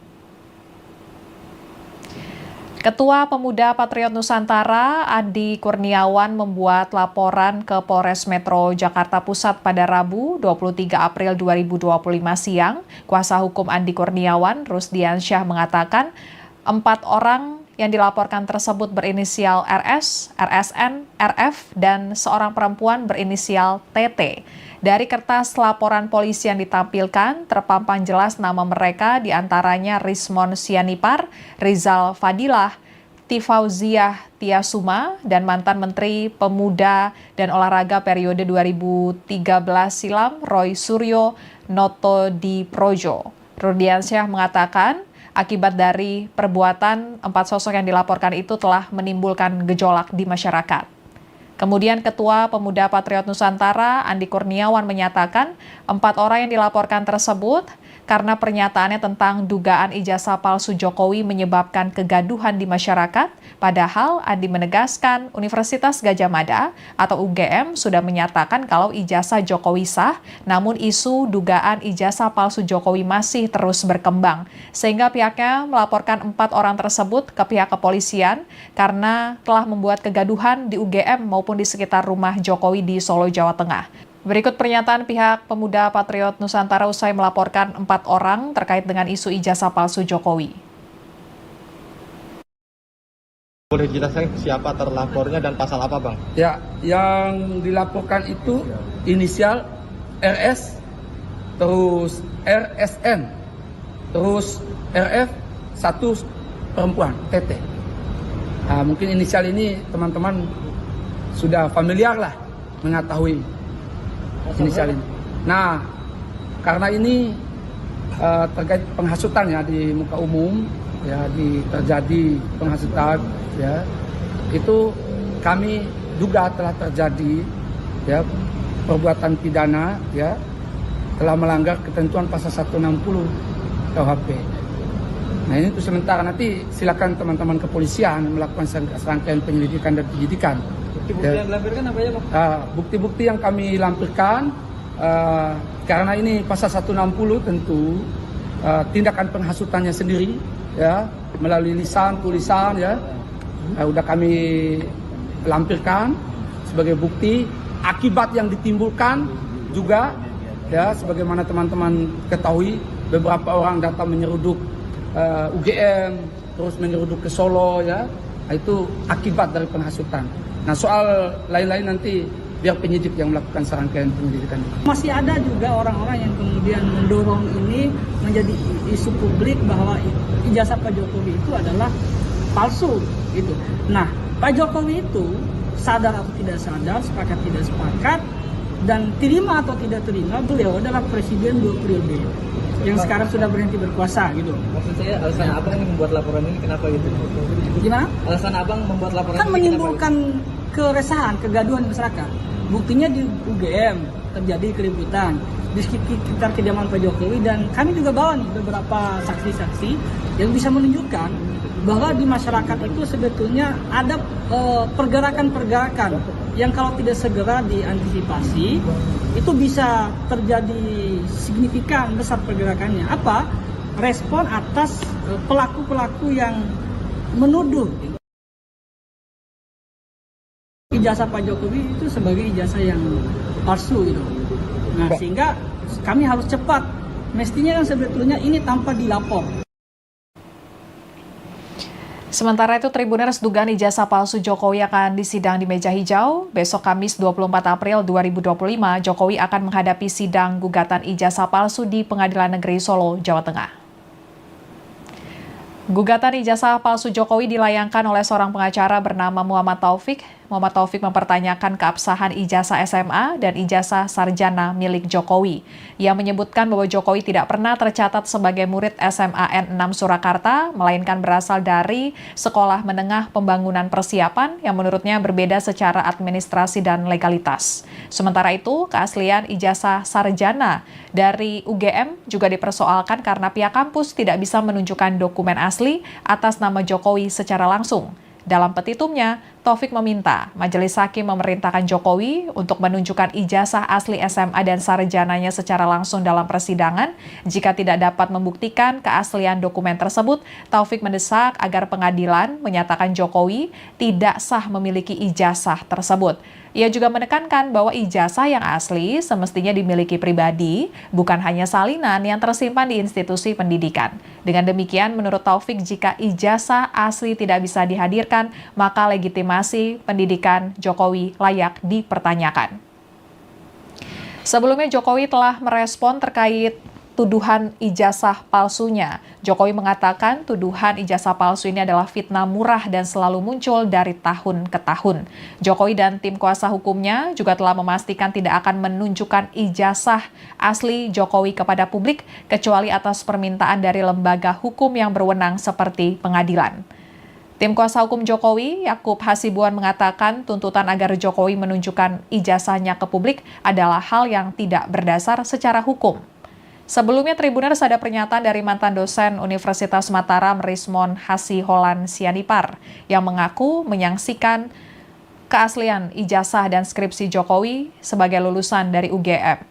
Ketua Pemuda Patriot Nusantara, Andi Kurniawan, membuat laporan ke Polres Metro Jakarta Pusat pada Rabu 23 April 2025 siang. Kuasa hukum Andi Kurniawan, Rusdiansyah, mengatakan 4 orang yang dilaporkan tersebut berinisial RS, RSN, RF, dan seorang perempuan berinisial TT. Dari kertas laporan polisi yang ditampilkan, terpampang jelas nama mereka diantaranya Rismon Sianipar, Rizal Fadilah, Tifauziah Tiasuma, dan mantan Menteri Pemuda dan Olahraga periode 2013 silam, Roy Suryo Noto Di Projo. Rudiansyah mengatakan, akibat dari perbuatan 4 sosok yang dilaporkan itu telah menimbulkan gejolak di masyarakat. Kemudian Ketua Pemuda Patriot Nusantara, Andi Kurniawan, menyatakan 4 orang yang dilaporkan tersebut karena pernyataannya tentang dugaan ijazah palsu Jokowi menyebabkan kegaduhan di masyarakat. Padahal Andi menegaskan Universitas Gadjah Mada atau UGM sudah menyatakan kalau ijazah Jokowi sah, namun isu dugaan ijazah palsu Jokowi masih terus berkembang. Sehingga pihaknya melaporkan 4 orang tersebut ke pihak kepolisian karena telah membuat kegaduhan di UGM maupun di sekitar rumah Jokowi di Solo, Jawa Tengah. Berikut pernyataan pihak Pemuda Patriot Nusantara usai melaporkan 4 orang terkait dengan isu ijazah palsu Jokowi. Boleh dijelaskan siapa terlapornya dan pasal apa, Bang? Ya, yang dilaporkan itu inisial RS, terus RSN, terus RF, 1 perempuan, TT. Nah, mungkin inisial ini teman-teman sudah familiar lah mengetahui inisial ini. Nah, karena ini terkait penghasutan ya di muka umum, ya terjadi penghasutan, ya itu kami duga telah terjadi ya perbuatan pidana, ya telah melanggar ketentuan pasal 160 KUHP. Nah, ini untuk sementara, nanti silakan teman-teman kepolisian melakukan serangkaian penyelidikan dan penyidikan. Bukti-bukti yang dilampirkan apa ya, Bang? Bukti-bukti yang kami lampirkan, karena ini pasal 160 tentu tindakan penghasutannya sendiri, ya melalui lisan, tulisan, ya udah kami lampirkan sebagai bukti. Akibat yang ditimbulkan juga, ya sebagaimana teman-teman ketahui, beberapa orang datang menyeruduk UGM, terus menyeruduk ke Solo, ya. Nah, itu akibat dari penghasutan. Nah, soal lain-lain nanti biar penyidik yang melakukan serangkaian penyelidikan. Masih ada juga orang-orang yang kemudian mendorong ini menjadi isu publik bahwa ijazah Pak Jokowi itu adalah palsu gitu. Nah, Pak Jokowi itu sadar atau tidak sadar, sepakat tidak sepakat, dan terima atau tidak terima, beliau adalah presiden 2 periode yang sekarang sudah berhenti berkuasa gitu. Maksud saya alasan abang ini membuat laporan ini kenapa gitu? Gimana? Alasan abang membuat laporan Kan ini menimbulkan keresahan, kegaduhan di masyarakat. Buktinya di UGM terjadi keributan di sekitar kediaman Pak Jokowi, dan kami juga bawa nih beberapa saksi-saksi yang bisa menunjukkan bahwa di masyarakat itu sebetulnya ada pergerakan-pergerakan yang kalau tidak segera diantisipasi itu bisa terjadi signifikan besar pergerakannya. Apa? Respon atas pelaku-pelaku yang menuduh ijazah Pak Jokowi itu sebagai ijazah yang palsu gitu. Nah, sehingga kami harus cepat. Mestinya kan sebetulnya ini tanpa dilapor. Sementara itu, Tribuners dugaan ijazah palsu Jokowi akan disidang di meja hijau. Besok Kamis 24 April 2025, Jokowi akan menghadapi sidang gugatan ijazah palsu di Pengadilan Negeri Solo, Jawa Tengah. Gugatan ijazah palsu Jokowi dilayangkan oleh seorang pengacara bernama Muhammad Taufik. Muhammad Taufik mempertanyakan keabsahan ijazah SMA dan ijazah sarjana milik Jokowi. Ia menyebutkan bahwa Jokowi tidak pernah tercatat sebagai murid SMA N6 Surakarta, melainkan berasal dari Sekolah Menengah Pembangunan Persiapan yang menurutnya berbeda secara administrasi dan legalitas. Sementara itu, keaslian ijazah sarjana dari UGM juga dipersoalkan karena pihak kampus tidak bisa menunjukkan dokumen asli atas nama Jokowi secara langsung. Dalam petitumnya, Taufik meminta Majelis Hakim memerintahkan Jokowi untuk menunjukkan ijazah asli SMA dan sarjananya secara langsung dalam persidangan. Jika tidak dapat membuktikan keaslian dokumen tersebut, Taufik mendesak agar pengadilan menyatakan Jokowi tidak sah memiliki ijazah tersebut. Ia juga menekankan bahwa ijazah yang asli semestinya dimiliki pribadi, bukan hanya salinan yang tersimpan di institusi pendidikan. Dengan demikian, menurut Taufik, jika ijazah asli tidak bisa dihadirkan, maka legitimasi pendidikan Jokowi layak dipertanyakan. Sebelumnya, Jokowi telah merespon terkait tuduhan ijazah palsunya. Jokowi mengatakan tuduhan ijazah palsu ini adalah fitnah murah dan selalu muncul dari tahun ke tahun. Jokowi dan tim kuasa hukumnya juga telah memastikan tidak akan menunjukkan ijazah asli Jokowi kepada publik kecuali atas permintaan dari lembaga hukum yang berwenang seperti pengadilan. Tim kuasa hukum Jokowi, Yakub Hasibuan, mengatakan tuntutan agar Jokowi menunjukkan ijazahnya ke publik adalah hal yang tidak berdasar secara hukum. Sebelumnya, Tribuners ada pernyataan dari mantan dosen Universitas Mataram Rismon Hasiholan Sianipar yang mengaku menyaksikan keaslian ijazah dan skripsi Jokowi sebagai lulusan dari UGM.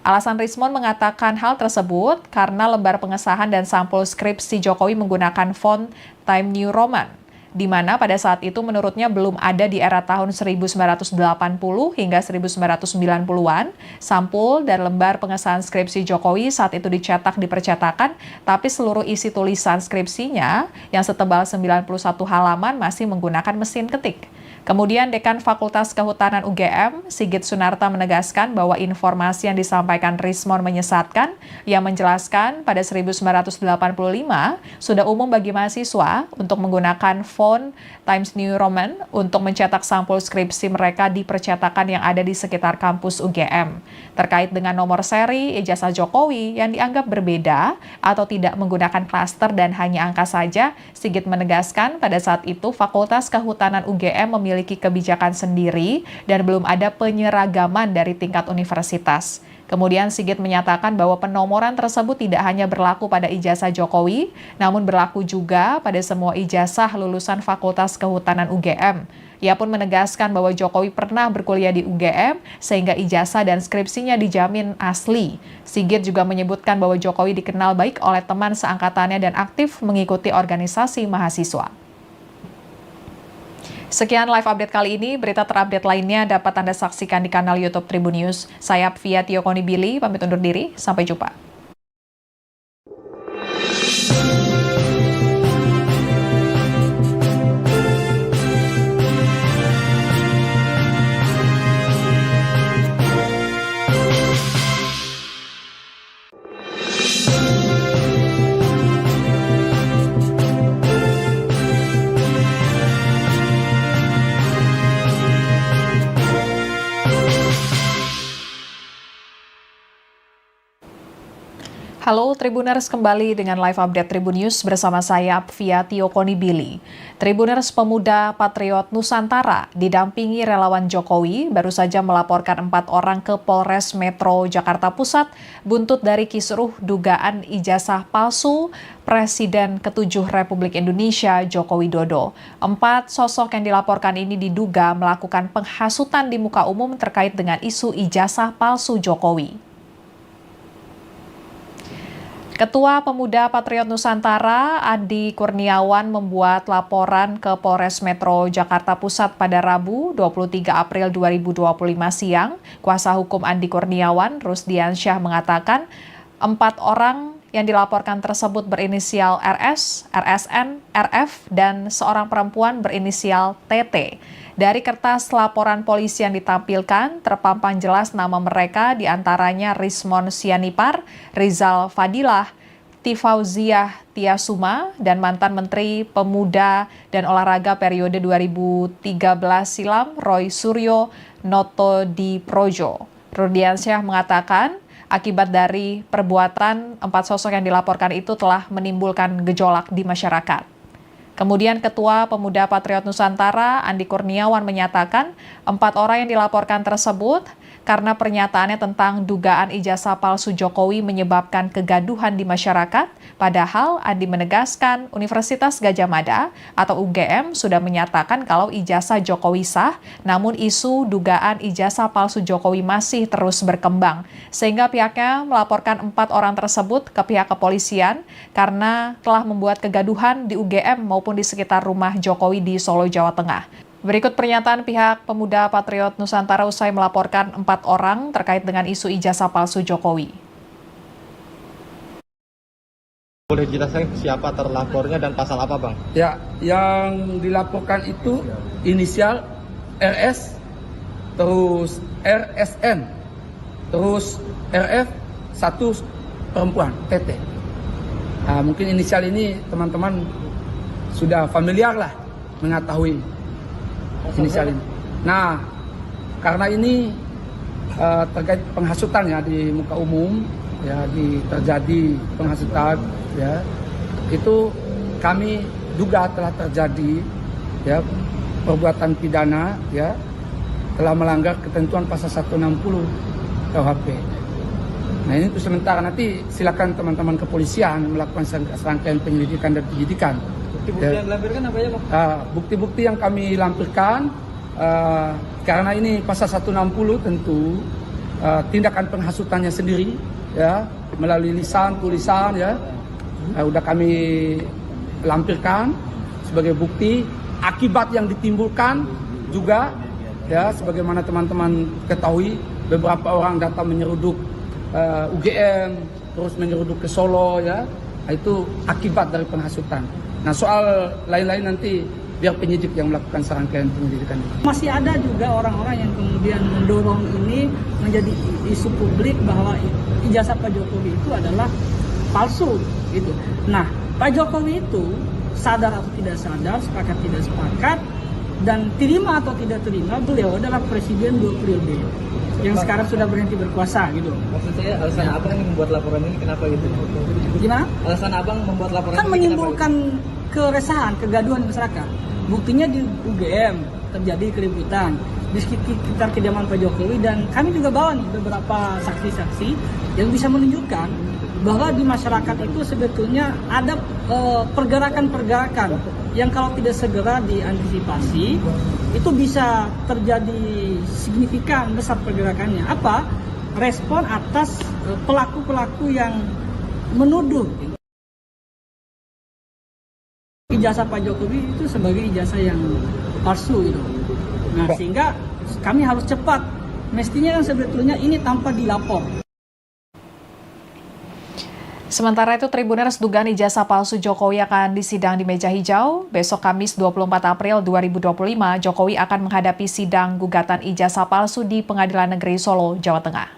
Alasan Rismon mengatakan hal tersebut karena lembar pengesahan dan sampul skripsi Jokowi menggunakan font Times New Roman, di mana pada saat itu menurutnya belum ada di era tahun 1980 hingga 1990-an. Sampul dan lembar pengesahan skripsi Jokowi saat itu dicetak di percetakan, tapi seluruh isi tulisan skripsinya yang setebal 91 halaman masih menggunakan mesin ketik. Kemudian Dekan Fakultas Kehutanan UGM, Sigit Sunarta, menegaskan bahwa informasi yang disampaikan Rismon menyesatkan, yang menjelaskan pada 1985 sudah umum bagi mahasiswa untuk menggunakan font Times New Roman untuk mencetak sampul skripsi mereka di percetakan yang ada di sekitar kampus UGM. Terkait dengan nomor seri ijazah Jokowi yang dianggap berbeda atau tidak menggunakan klaster dan hanya angka saja, Sigit menegaskan pada saat itu Fakultas Kehutanan UGM memiliki kebijakan sendiri dan belum ada penyeragaman dari tingkat universitas. Kemudian Sigit menyatakan bahwa penomoran tersebut tidak hanya berlaku pada ijazah Jokowi, namun berlaku juga pada semua ijazah lulusan Fakultas Kehutanan UGM. Ia pun menegaskan bahwa Jokowi pernah berkuliah di UGM sehingga ijazah dan skripsinya dijamin asli. Sigit juga menyebutkan bahwa Jokowi dikenal baik oleh teman seangkatannya dan aktif mengikuti organisasi mahasiswa. Sekian live update kali ini. Berita terupdate lainnya dapat Anda saksikan di kanal YouTube Tribun News. Saya Fia Tiokoni Billy, pamit undur diri. Sampai jumpa. Halo Tribuners, kembali dengan live update Tribun News bersama saya Apvia Tio Konibili. Tribuners, pemuda Patriot Nusantara didampingi relawan Jokowi baru saja melaporkan 4 orang ke Polres Metro Jakarta Pusat buntut dari kisruh dugaan ijazah palsu Presiden ke-7 Republik Indonesia Joko Widodo. 4 sosok yang dilaporkan ini diduga melakukan penghasutan di muka umum terkait dengan isu ijazah palsu Jokowi. Ketua Pemuda Patriot Nusantara, Andi Kurniawan, membuat laporan ke Polres Metro Jakarta Pusat pada Rabu, 23 April 2025 siang. Kuasa hukum Andi Kurniawan, Rusdiansyah, mengatakan 4 orang yang dilaporkan tersebut berinisial RS, RSN, RF, dan seorang perempuan berinisial TT. Dari kertas laporan polisi yang ditampilkan, terpampang jelas nama mereka, diantaranya Rismon Sianipar, Rizal Fadilah, Tifauziah Tiasuma, dan mantan Menteri Pemuda dan Olahraga periode 2013 silam, Roy Suryo Notodiprojo. Rusdiansyah mengatakan, akibat dari perbuatan 4 sosok yang dilaporkan itu telah menimbulkan gejolak di masyarakat. Kemudian Ketua Pemuda Patriot Nusantara, Andi Kurniawan, menyatakan 4 orang yang dilaporkan tersebut karena pernyataannya tentang dugaan ijazah palsu Jokowi menyebabkan kegaduhan di masyarakat. Padahal Andi menegaskan Universitas Gadjah Mada atau UGM sudah menyatakan kalau ijazah Jokowi sah, namun isu dugaan ijazah palsu Jokowi masih terus berkembang. Sehingga pihaknya melaporkan 4 orang tersebut ke pihak kepolisian karena telah membuat kegaduhan di UGM maupun di sekitar rumah Jokowi di Solo, Jawa Tengah. Berikut pernyataan pihak Pemuda Patriot Nusantara usai melaporkan 4 orang terkait dengan isu ijazah palsu Jokowi. Boleh jelaskan siapa terlapornya dan pasal apa, Bang? Ya, yang dilaporkan itu inisial RS, terus RSN, terus RF, satu perempuan, TT. Nah, mungkin inisial ini teman-teman sudah familiar lah mengetahui inisial ini. Nah, karena ini terkait penghasutan ya di muka umum, ya terjadi penghasutan, ya itu kami duga telah terjadi ya perbuatan pidana, ya telah melanggar ketentuan pasal 160 KUHP. Nah, ini untuk sementara, nanti silakan teman-teman kepolisian melakukan serangkaian penyelidikan dan penyidikan. Bukti-bukti yang dilampirkan apa ya, Bang? Bukti-bukti yang kami lampirkan, karena ini pasal 160 tentu tindakan penghasutannya sendiri, ya melalui lisan, tulisan, ya udah kami lampirkan sebagai bukti. Akibat yang ditimbulkan juga, ya sebagaimana teman-teman ketahui, beberapa orang datang menyeruduk UGM, terus menyeruduk ke Solo, ya itu akibat dari penghasutan. Nah, soal lain-lain nanti biar penyidik yang melakukan serangkaian penyelidikan. Masih ada juga orang-orang yang kemudian mendorong ini menjadi isu publik bahwa ijazah Pak Jokowi itu adalah palsu gitu. Nah, Pak Jokowi itu sadar atau tidak sadar, sepakat tidak sepakat, dan terima atau tidak terima, beliau adalah presiden 2 periode yang sekarang sudah berhenti berkuasa gitu. Maksud saya, alasan abang yang membuat laporan ini kenapa gitu? Gimana? Alasan abang membuat laporan Kan ini menimbulkan keresahan, kegaduhan di masyarakat. Buktinya di UGM terjadi keributan di sekitar kediaman Pak Jokowi, dan kami juga bawa nih beberapa saksi-saksi yang bisa menunjukkan bahwa di masyarakat itu sebetulnya ada pergerakan-pergerakan yang kalau tidak segera diantisipasi itu bisa terjadi signifikan besar pergerakannya. Apa? Respon atas pelaku-pelaku yang menuduh ijazah Pak Jokowi itu sebagai ijazah yang palsu gitu. Nah, sehingga kami harus cepat. Mestinya kan sebetulnya ini tanpa dilapor. Sementara itu, Tribuners, dugaan ijazah palsu Jokowi akan disidang di meja hijau. Besok Kamis 24 April 2025, Jokowi akan menghadapi sidang gugatan ijazah palsu di Pengadilan Negeri Solo, Jawa Tengah.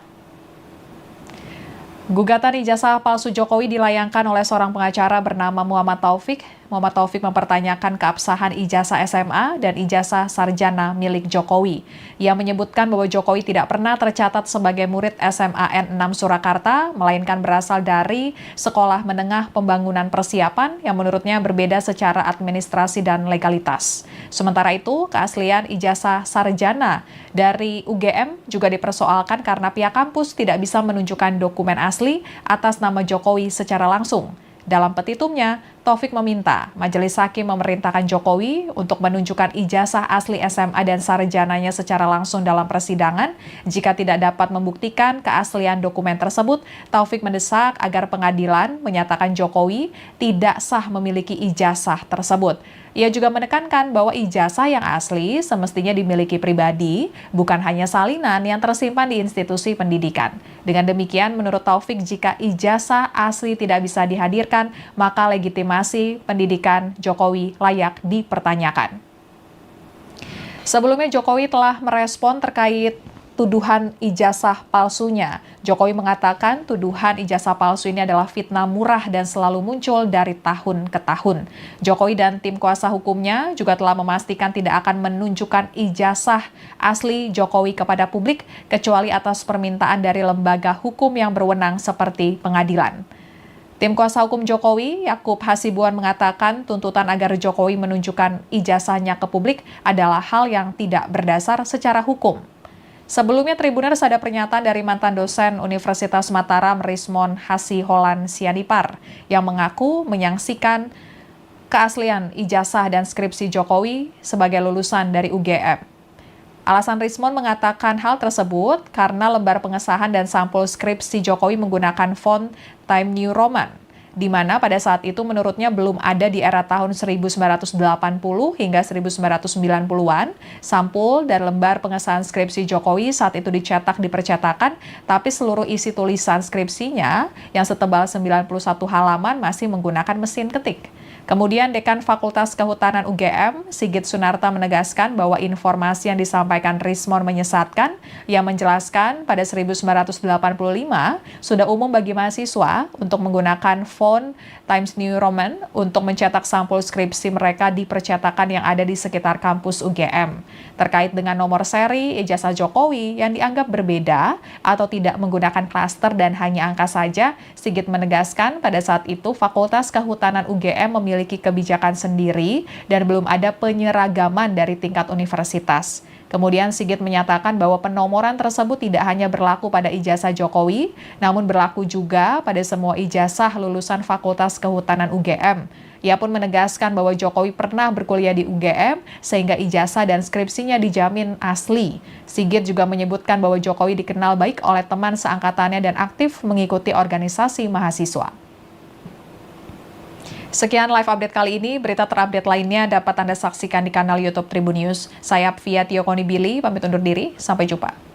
Gugatan ijazah palsu Jokowi dilayangkan oleh seorang pengacara bernama Muhammad Taufik. Muhammad Taufik mempertanyakan keabsahan ijazah SMA dan ijazah sarjana milik Jokowi. Ia menyebutkan bahwa Jokowi tidak pernah tercatat sebagai murid SMA N6 Surakarta, melainkan berasal dari Sekolah Menengah Pembangunan Persiapan yang menurutnya berbeda secara administrasi dan legalitas. Sementara itu, keaslian ijazah sarjana dari UGM juga dipersoalkan karena pihak kampus tidak bisa menunjukkan dokumen asli atas nama Jokowi secara langsung. Dalam petitumnya, Taufik meminta Majelis Hakim memerintahkan Jokowi untuk menunjukkan ijazah asli SMA dan sarjananya secara langsung dalam persidangan. Jika tidak dapat membuktikan keaslian dokumen tersebut, Taufik mendesak agar pengadilan menyatakan Jokowi tidak sah memiliki ijazah tersebut. Ia juga menekankan bahwa ijazah yang asli semestinya dimiliki pribadi, bukan hanya salinan yang tersimpan di institusi pendidikan. Dengan demikian, menurut Taufik, jika ijazah asli tidak bisa dihadirkan, maka legitimasi pendidikan Jokowi layak dipertanyakan. Sebelumnya, Jokowi telah merespon terkait tuduhan ijazah palsunya. Jokowi mengatakan tuduhan ijazah palsu ini adalah fitnah murah dan selalu muncul dari tahun ke tahun. Jokowi dan tim kuasa hukumnya juga telah memastikan tidak akan menunjukkan ijazah asli Jokowi kepada publik kecuali atas permintaan dari lembaga hukum yang berwenang seperti pengadilan. Tim kuasa hukum Jokowi, Yakub Hasibuan, mengatakan tuntutan agar Jokowi menunjukkan ijazahnya ke publik adalah hal yang tidak berdasar secara hukum. Sebelumnya, Tribuners ada pernyataan dari mantan dosen Universitas Mataram Rismon Hasiholan Sianipar yang mengaku menyaksikan keaslian ijazah dan skripsi Jokowi sebagai lulusan dari UGM. Alasan Rismon mengatakan hal tersebut karena lembar pengesahan dan sampul skripsi Jokowi menggunakan font Times New Roman, di mana pada saat itu menurutnya belum ada di era tahun 1980 hingga 1990-an. Sampul dan lembar pengesahan skripsi Jokowi saat itu dicetak di percetakan, tapi seluruh isi tulisan skripsinya yang setebal 91 halaman masih menggunakan mesin ketik. Kemudian Dekan Fakultas Kehutanan UGM, Sigit Sunarta, menegaskan bahwa informasi yang disampaikan Rismon menyesatkan. Ia menjelaskan pada 1985 sudah umum bagi mahasiswa untuk menggunakan font Times New Roman untuk mencetak sampul skripsi mereka di percetakan yang ada di sekitar kampus UGM. Terkait dengan nomor seri ijazah Jokowi yang dianggap berbeda atau tidak menggunakan klaster dan hanya angka saja, Sigit menegaskan pada saat itu Fakultas Kehutanan UGM memiliki kebijakan sendiri dan belum ada penyeragaman dari tingkat universitas. Kemudian Sigit menyatakan bahwa penomoran tersebut tidak hanya berlaku pada ijazah Jokowi, namun berlaku juga pada semua ijazah lulusan Fakultas Kehutanan UGM. Ia pun menegaskan bahwa Jokowi pernah berkuliah di UGM sehingga ijazah dan skripsinya dijamin asli. Sigit juga menyebutkan bahwa Jokowi dikenal baik oleh teman seangkatannya dan aktif mengikuti organisasi mahasiswa. Sekian live update kali ini. Berita terupdate lainnya dapat Anda saksikan di kanal YouTube Tribun News. Saya Apvia Tiokonibili, pamit undur diri. Sampai jumpa.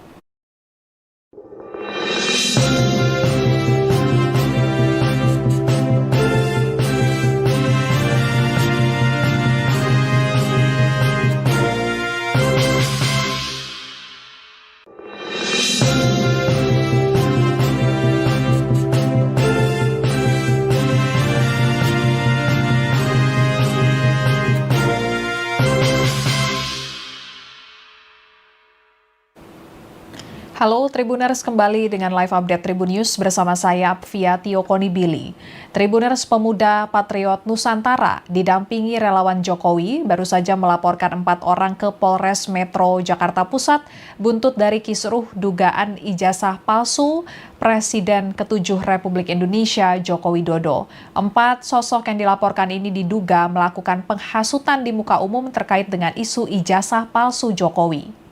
Halo Tribuners, kembali dengan live update Tribun News bersama saya Apvia Tiokonibili. Tribuners, pemuda Patriot Nusantara didampingi relawan Jokowi baru saja melaporkan 4 orang ke Polres Metro Jakarta Pusat buntut dari kisruh dugaan ijazah palsu Presiden ke-7 Republik Indonesia Joko Widodo. 4 sosok yang dilaporkan ini diduga melakukan penghasutan di muka umum terkait dengan isu ijazah palsu Jokowi.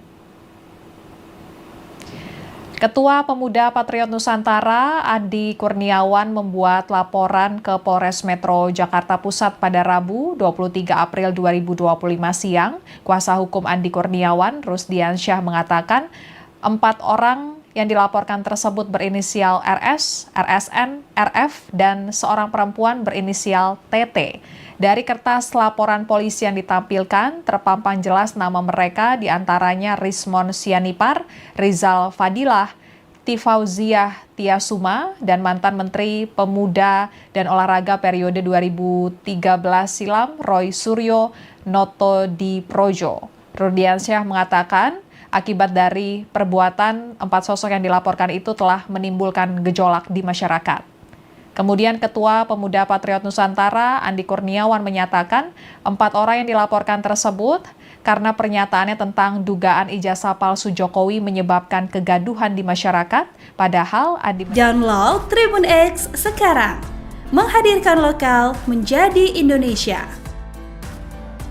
Ketua Pemuda Patriot Nusantara, Andi Kurniawan, membuat laporan ke Polres Metro Jakarta Pusat pada Rabu 23 April 2025 siang. Kuasa hukum Andi Kurniawan, Rusdiansyah, mengatakan 4 orang yang dilaporkan tersebut berinisial RS, RSN, RF, dan seorang perempuan berinisial TT. Dari kertas laporan polisi yang ditampilkan, terpampang jelas nama mereka, diantaranya Rismon Sianipar, Rizal Fadilah, Siti Fauziah Tiasuma, dan mantan Menteri Pemuda dan Olahraga periode 2013 silam Roy Suryo Notodiprojo. Rudiansyah mengatakan akibat dari perbuatan 4 sosok yang dilaporkan itu telah menimbulkan gejolak di masyarakat. Kemudian Ketua Pemuda Patriot Nusantara Andi Kurniawan menyatakan 4 orang yang dilaporkan tersebut karena pernyataannya tentang dugaan ijazah palsu Jokowi menyebabkan kegaduhan di masyarakat, padahal Andi... Download Tribun X sekarang, menghadirkan lokal menjadi Indonesia.